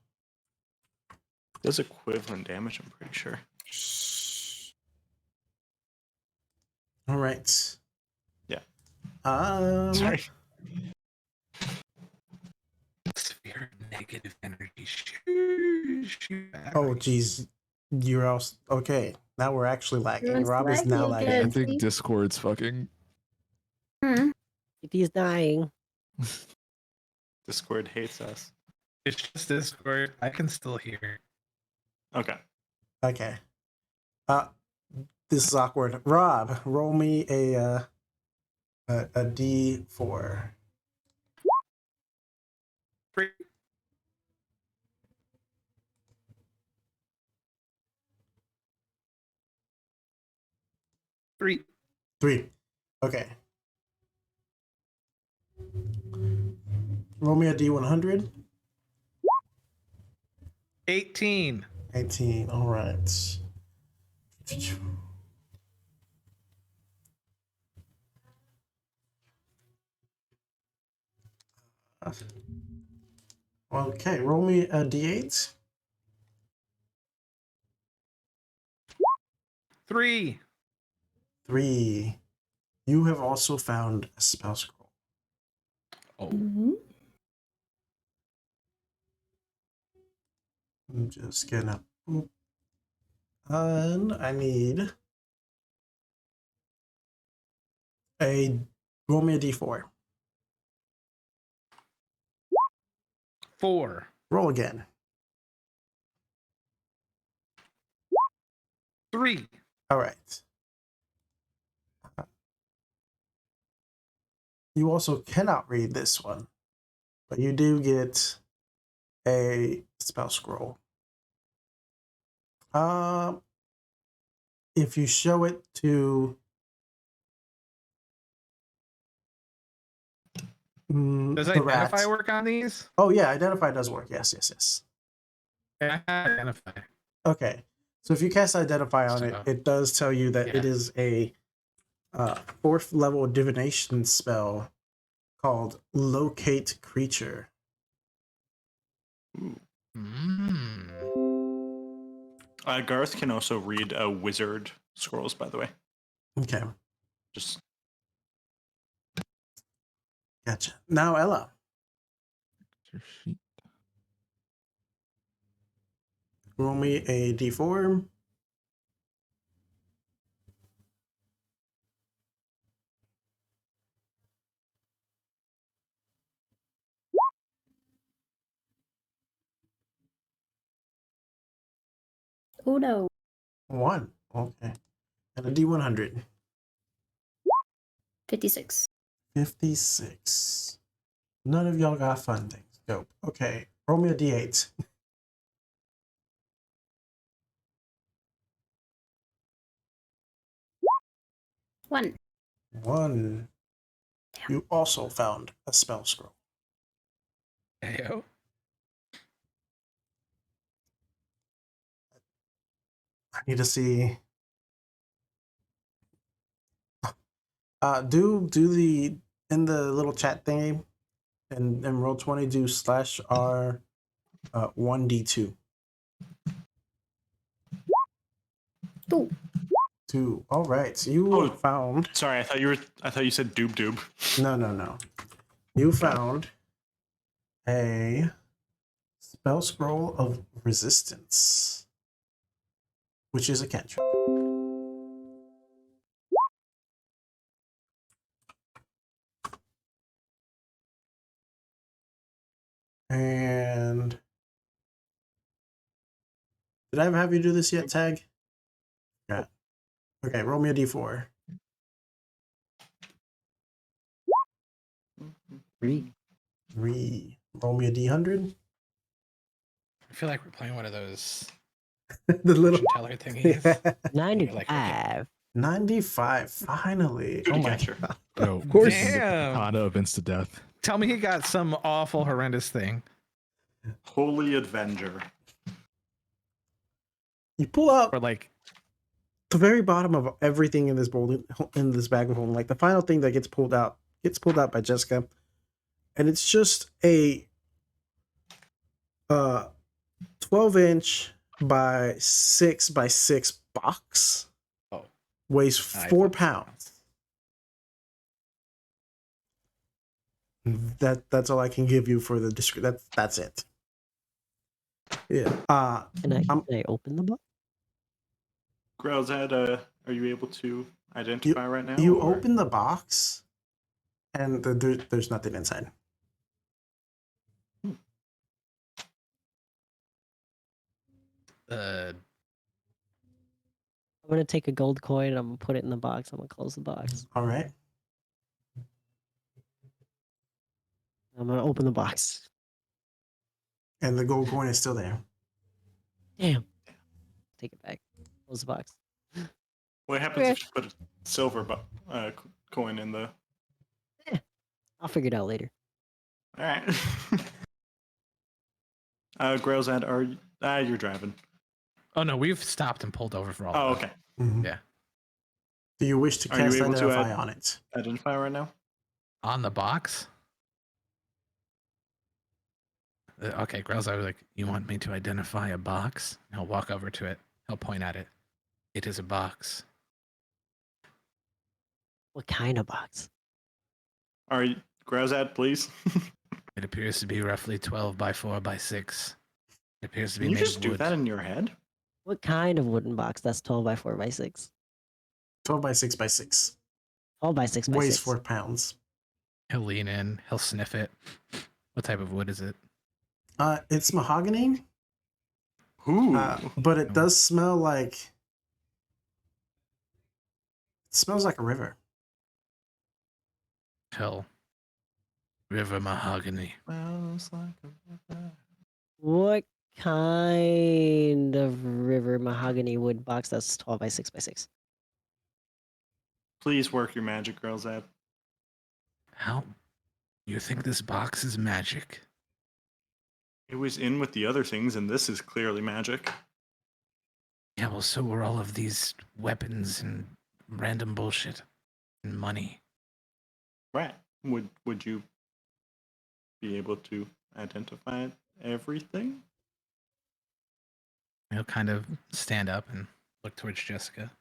Does equivalent damage, I'm pretty sure. All right. Yeah. Sorry. sphere of negative energy. Oh, geez. You're all okay. Now we're actually lagging. Everyone's Rob is now laggy lagging. again. I think Discord's fucking. He's dying. Discord hates us. It's just Discord. I can still hear. Okay. Okay. This is awkward. Rob, roll me a D4. 3. 3. 3. Okay. Roll me a D100. 18. 18. All right. Okay, roll me a D8. 3. 3. You have also found a spell scroll. Oh. I'm just gonna. And I need a. Roll me a D4. 4. Roll again. 3. All right. You also cannot read this one, but you do get a spell scroll. If you show it to Does the identify rat. work on these? Oh yeah, identify does work. Yes. Yeah, identify. Okay, so if you cast identify on it, So, it does tell you that it yeah. is a 4th level divination spell called Locate Creature. Garth can also read wizard scrolls, by the way. Okay. Just Gotcha. Now, Ella. Your sheet. Roll me a D4. 1. Okay. And a D100. 56. 56. None of y'all got fun things. Dope. Okay. Roll me a D8. 1. 1. You also found a spell scroll. Ayo. I need to see. Do the in the little chat thingy. And roll 20, do /R 1d2. 2. 2. All right. So you found. Sorry, I thought you said doob doob. No. You found a spell scroll of resistance, which is a cantrip. And did I ever have you do this yet, Tag? Yeah. Okay, roll me a d4. 3. 3. Roll me a d100. I feel like we're playing one of those The little teller thingies. 95. 95. Finally. Good Oh my catcher. god. Yo, Of course. Damn. Katana of insta death. Tell me he got some awful, horrendous thing. Holy Avenger. You pull out Or like, the very bottom of everything in this bowl, in this bag of holding. Like the final thing that gets pulled out by Jessica, and it's just a 12-inch by 6 by 6 box. Oh. Weighs 4 pounds. That's all I can give you for the description. That's it. Yeah. Can I open the box? Growlshead, are you able to identify right now? You or- open the box, and there's nothing inside. I'm gonna take a gold coin and I'm gonna put it in the box. I'm gonna close the box. All right. I'm gonna open the box. And the gold coin is still there. Damn. Take it back. Close the box. What happens if you put a silver coin in the... I'll figure it out later. All right. Growlshead, are you... you're driving. Oh no, we've stopped and pulled over for all. Oh, of okay. Mhm. Yeah. Do you wish to Are you cast able to identify on it? Identify right now? On the box. Okay, Grell's, I was like, you want me to identify a box? He'll walk over to it. He'll point at it. It is a box. What kind of box? Are you... Growlshead, please? It appears to be roughly 12 by 4 by 6. It appears to be Can you made just of do wood. that in your head? What kind of wooden box? That's 12 by 4 by 6. 12 by 6 by 6. 12 by 6 by Weighs 6. 4 pounds. He'll lean in. He'll sniff it. What type of wood is it? It's mahogany. Ooh. But it does smell like... It smells like a river. Hell. River mahogany. Smells like a river. What kind of river mahogany wood box that's 12 by 6 by 6? Please work your magic, Growlshead. How? You think this box is magic? It was in with the other things, and this is clearly magic. Yeah, well, so were all of these weapons and random bullshit and money. Right. Would you be able to identify everything? He'll kind of stand up and look towards Jessica.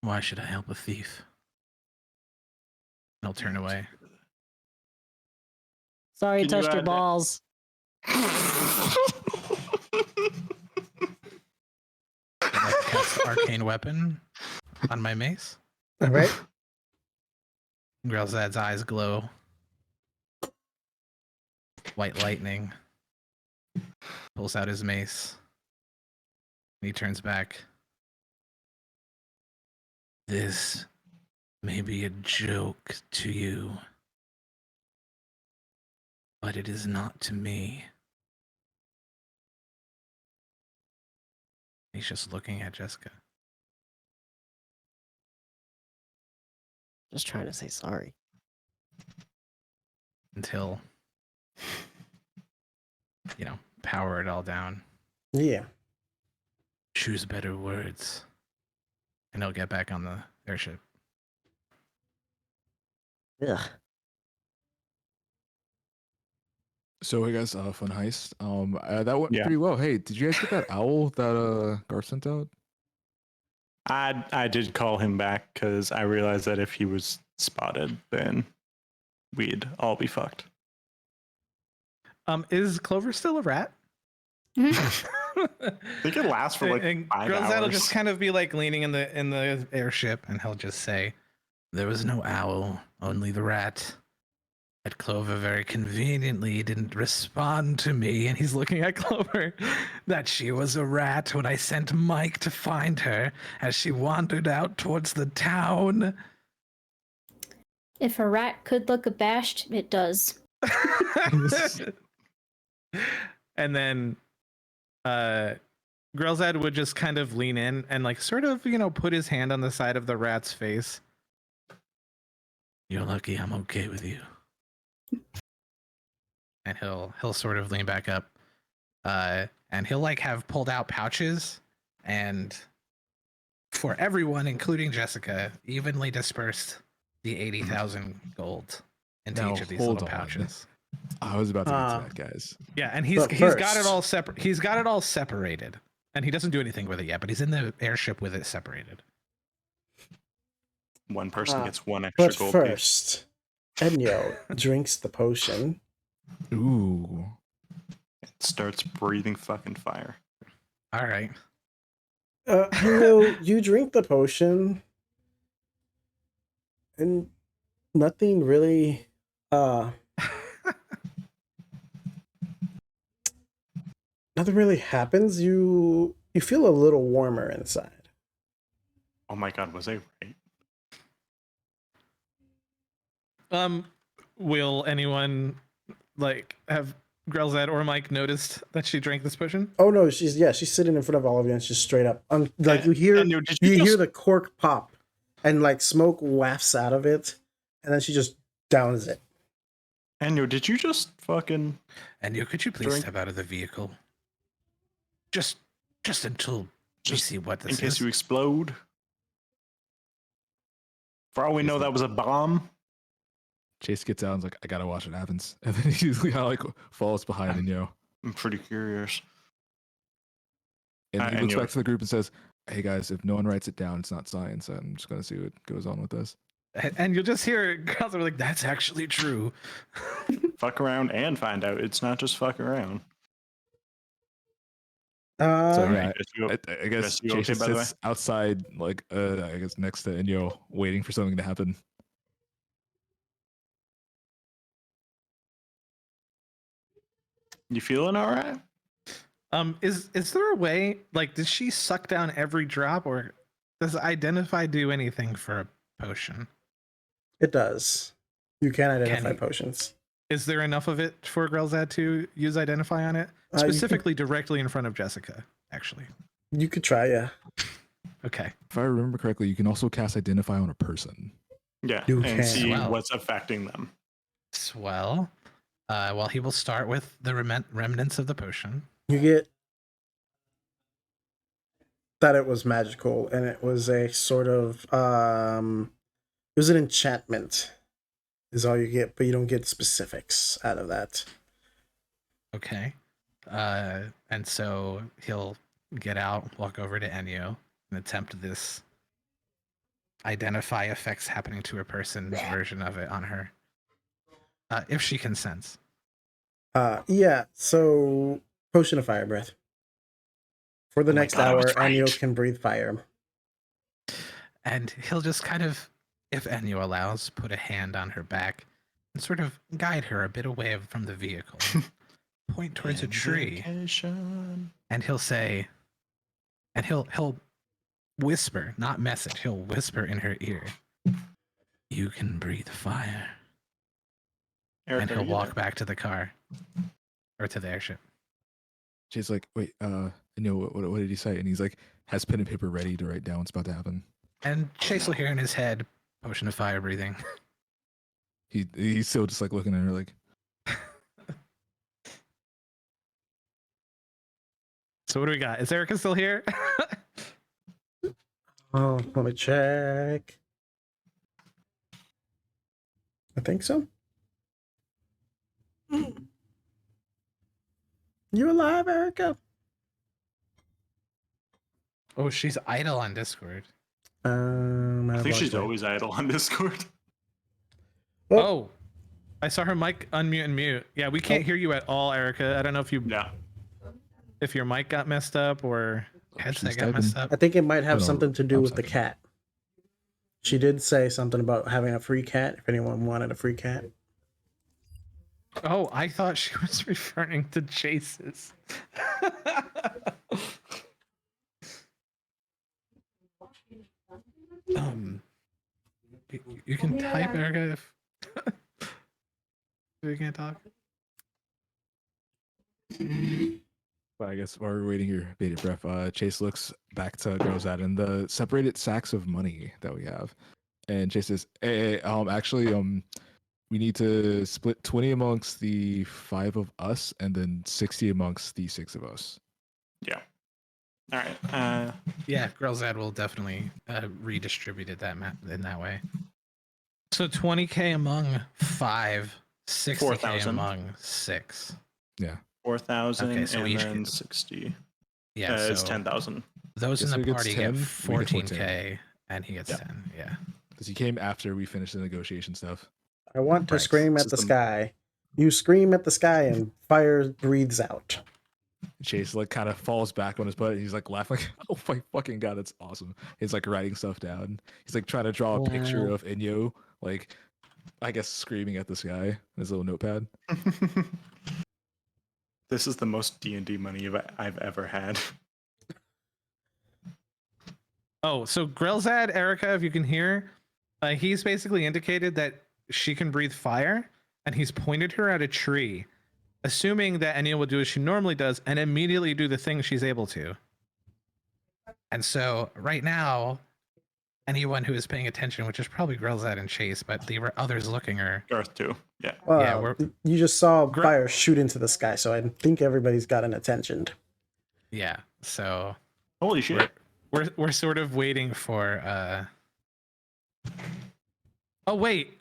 Why should I help a thief? He'll turn away. Sorry, Can you touched your add- balls. I'd like to cast arcane weapon on my mace. All right. Grelzad's eyes glow. White lightning. Pulls out his mace. And he turns back. This may be a joke to you, but it is not to me. He's just looking at Jessica. Just trying to say sorry. Until, power it all down. Yeah. Choose better words. And he'll get back on the airship. Ugh. So hey guys, fun heist. That went Yeah. pretty well. Hey, did you guys get that owl that Garth sent out? I did call him back because I realized that if he was spotted, then we'd all be fucked. Is Clover still a rat? They could last for like and 5 Grozad will hours. just kind of be like leaning in the airship, and he'll just say, "There was no owl, only the rat. That Clover very conveniently didn't respond to me," and he's looking at Clover, "that she was a rat when I sent Mike to find her as she wandered out towards the town." If a rat could look abashed, it does. And then Grelzad would just kind of lean in and like sort of, put his hand on the side of the rat's face. "You're lucky I'm okay with you." And he'll sort of lean back up. And he'll like have pulled out pouches and for everyone, including Jessica, evenly dispersed the 80,000 gold into Now, each of these hold little on. pouches. I was about to get to that, guys. Yeah, and he's got it all separate. He's got it all separated, and he doesn't do anything with it yet. But he's in the airship with it separated. One person gets one extra but gold first, Enyo drinks the potion. Ooh. piece. Starts breathing fucking fire. All right. You drink the potion, and nothing really. Nothing really happens. You feel a little warmer inside. Oh my god, was I right? Will anyone like have Grelzad or Mike noticed that she drank this potion? Oh no, she's sitting in front of all of you, and it's just straight up. Like you hear hear the cork pop, and like smoke wafts out of it, and then she just downs it. Enyo, did you just fucking? Enyo, could you please drink? step out of the vehicle? Just until we see what this in case is. you explode. For all we know, that was a bomb. Chase gets out and's like, "I gotta watch what happens," and then he kind of like falls behind Enyo. I'm pretty curious. And he looks Enyo. back to the group and says, "Hey guys, if no one writes it down, it's not science. I'm just gonna see what goes on with this." And you'll just hear girls are like, "That's actually true." Fuck around and find out. It's not just fuck around. So yeah, I guess you Chase okay, by the sits outside, like I guess next to Enyo, waiting for something to happen. You feeling all right? Is there a way, like, does she suck down every drop, or does Identify do anything for a potion? It does. You can identify potions. Is there enough of it for Grelzad to use Identify on it? Specifically directly in front of Jessica, actually. You could try, yeah. Okay. If I remember correctly, you can also cast Identify on a person. Yeah, You and can. see Swell. what's affecting them. Swell. Well, he will start with the remnants of the potion. You get that it was magical, and it was a sort of it was an enchantment is all you get, but you don't get specifics out of that. Okay. And so he'll get out, walk over to Enyo, and attempt this Identify effects happening to a person version of it on her. If she consents. Yeah, so potion of fire breath. For the next hour, Enyo can breathe fire. And he'll just kind of, if Enyo allows, put a hand on her back and sort of guide her a bit away from the vehicle. Point towards a tree. And he'll say, and he'll whisper, not message, he'll whisper in her ear, "You can breathe fire." Eric, and he'll walk back to the car. Or to the airship. She's like, "Wait, Enyo, what did he say?" And he's like, has pen and paper ready to write down what's about to happen. And Chase will hear in his head, potion of fire breathing. He's still just like looking at her like. So what do we got? Is Erica still here? Oh, let me check. I think so. You alive, Erica? Oh, she's idle on Discord. I think she's always idle on Discord. Oh, I saw her mic unmute and mute. Yeah, we can't hear you at all, Erica. I don't know if you if your mic got messed up or headset got messed up. I think it might have something to do with the cat. She did say something about having a free cat. If anyone wanted a free cat. Oh, I thought she was referring to Chase's. You can type, Erica, if you can't talk. But I guess while we're waiting here, bated breath, Chase looks back to Girls Out and the separated sacks of money that we have. And Chase says, hey, we need to split 20 amongst the 5 of us and then 60 amongst the 6 of us. Yeah. All right. Yeah, Girls Ad will definitely redistribute it in that way. So 20K among 5, 60K 4,000 among 6. Yeah. 4,000 Okay, so and then 60. Yeah, it's so 10,000. Those in So the he gets party 10, get we get 14K, and he gets 10. Yeah. Because he came after we finished the negotiation stuff. I want to Right. scream This at is the the- sky. You scream at the sky and fire breathes out. Chase like kind of falls back on his butt and he's like laughing like, oh my fucking god, that's awesome. He's like writing stuff down. He's like trying to draw a picture Wow. of Inyo, like I guess screaming at the sky in his little notepad. This is the most D&D money I've ever had. Oh, so Grelzad, Erica, if you can hear, he's basically indicated that she can breathe fire, and he's pointed her at a tree, assuming that Enya will do as she normally does and immediately do the thing she's able to. And so right now, anyone who is paying attention, which is probably Grelzad and Chase, but the others looking are Earth too. Yeah. Well, Yeah, you just saw fire shoot into the sky, so I think everybody's gotten attention. yeah. So Holy shit. We're sort of waiting for Oh wait.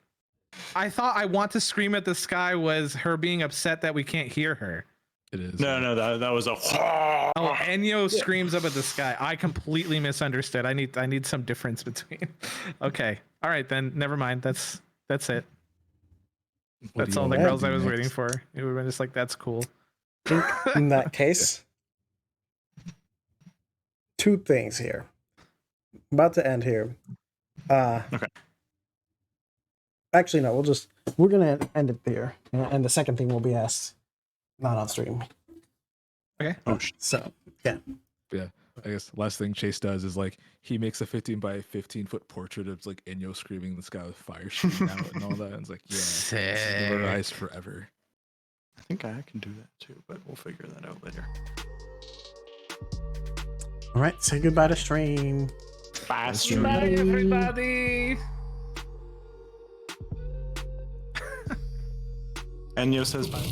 I thought I want to scream at the sky was her being upset that we can't hear her. It is. No, that was a. Oh, Enyo screams up at the sky. I completely misunderstood. I need some difference between. Okay. All right then. Never mind. That's it. What That's do you all the want girls to I do was next? waiting for. It would have been just like, that's cool. In that case, 2 things here. About to end here. Okay. Actually, no. We're gonna end it there, and the second thing will be asked not on stream. Okay. Oh shit. So yeah. I guess last thing Chase does is like he makes a 15 by 15 foot portrait of like Inyo screaming in the sky with fire shooting out and all that. And it's like, yeah, this is the Heist forever. I think I can do that too, but we'll figure that out later. All right. Say goodbye to stream. Bye, Bye, everybody. Enyo says bye.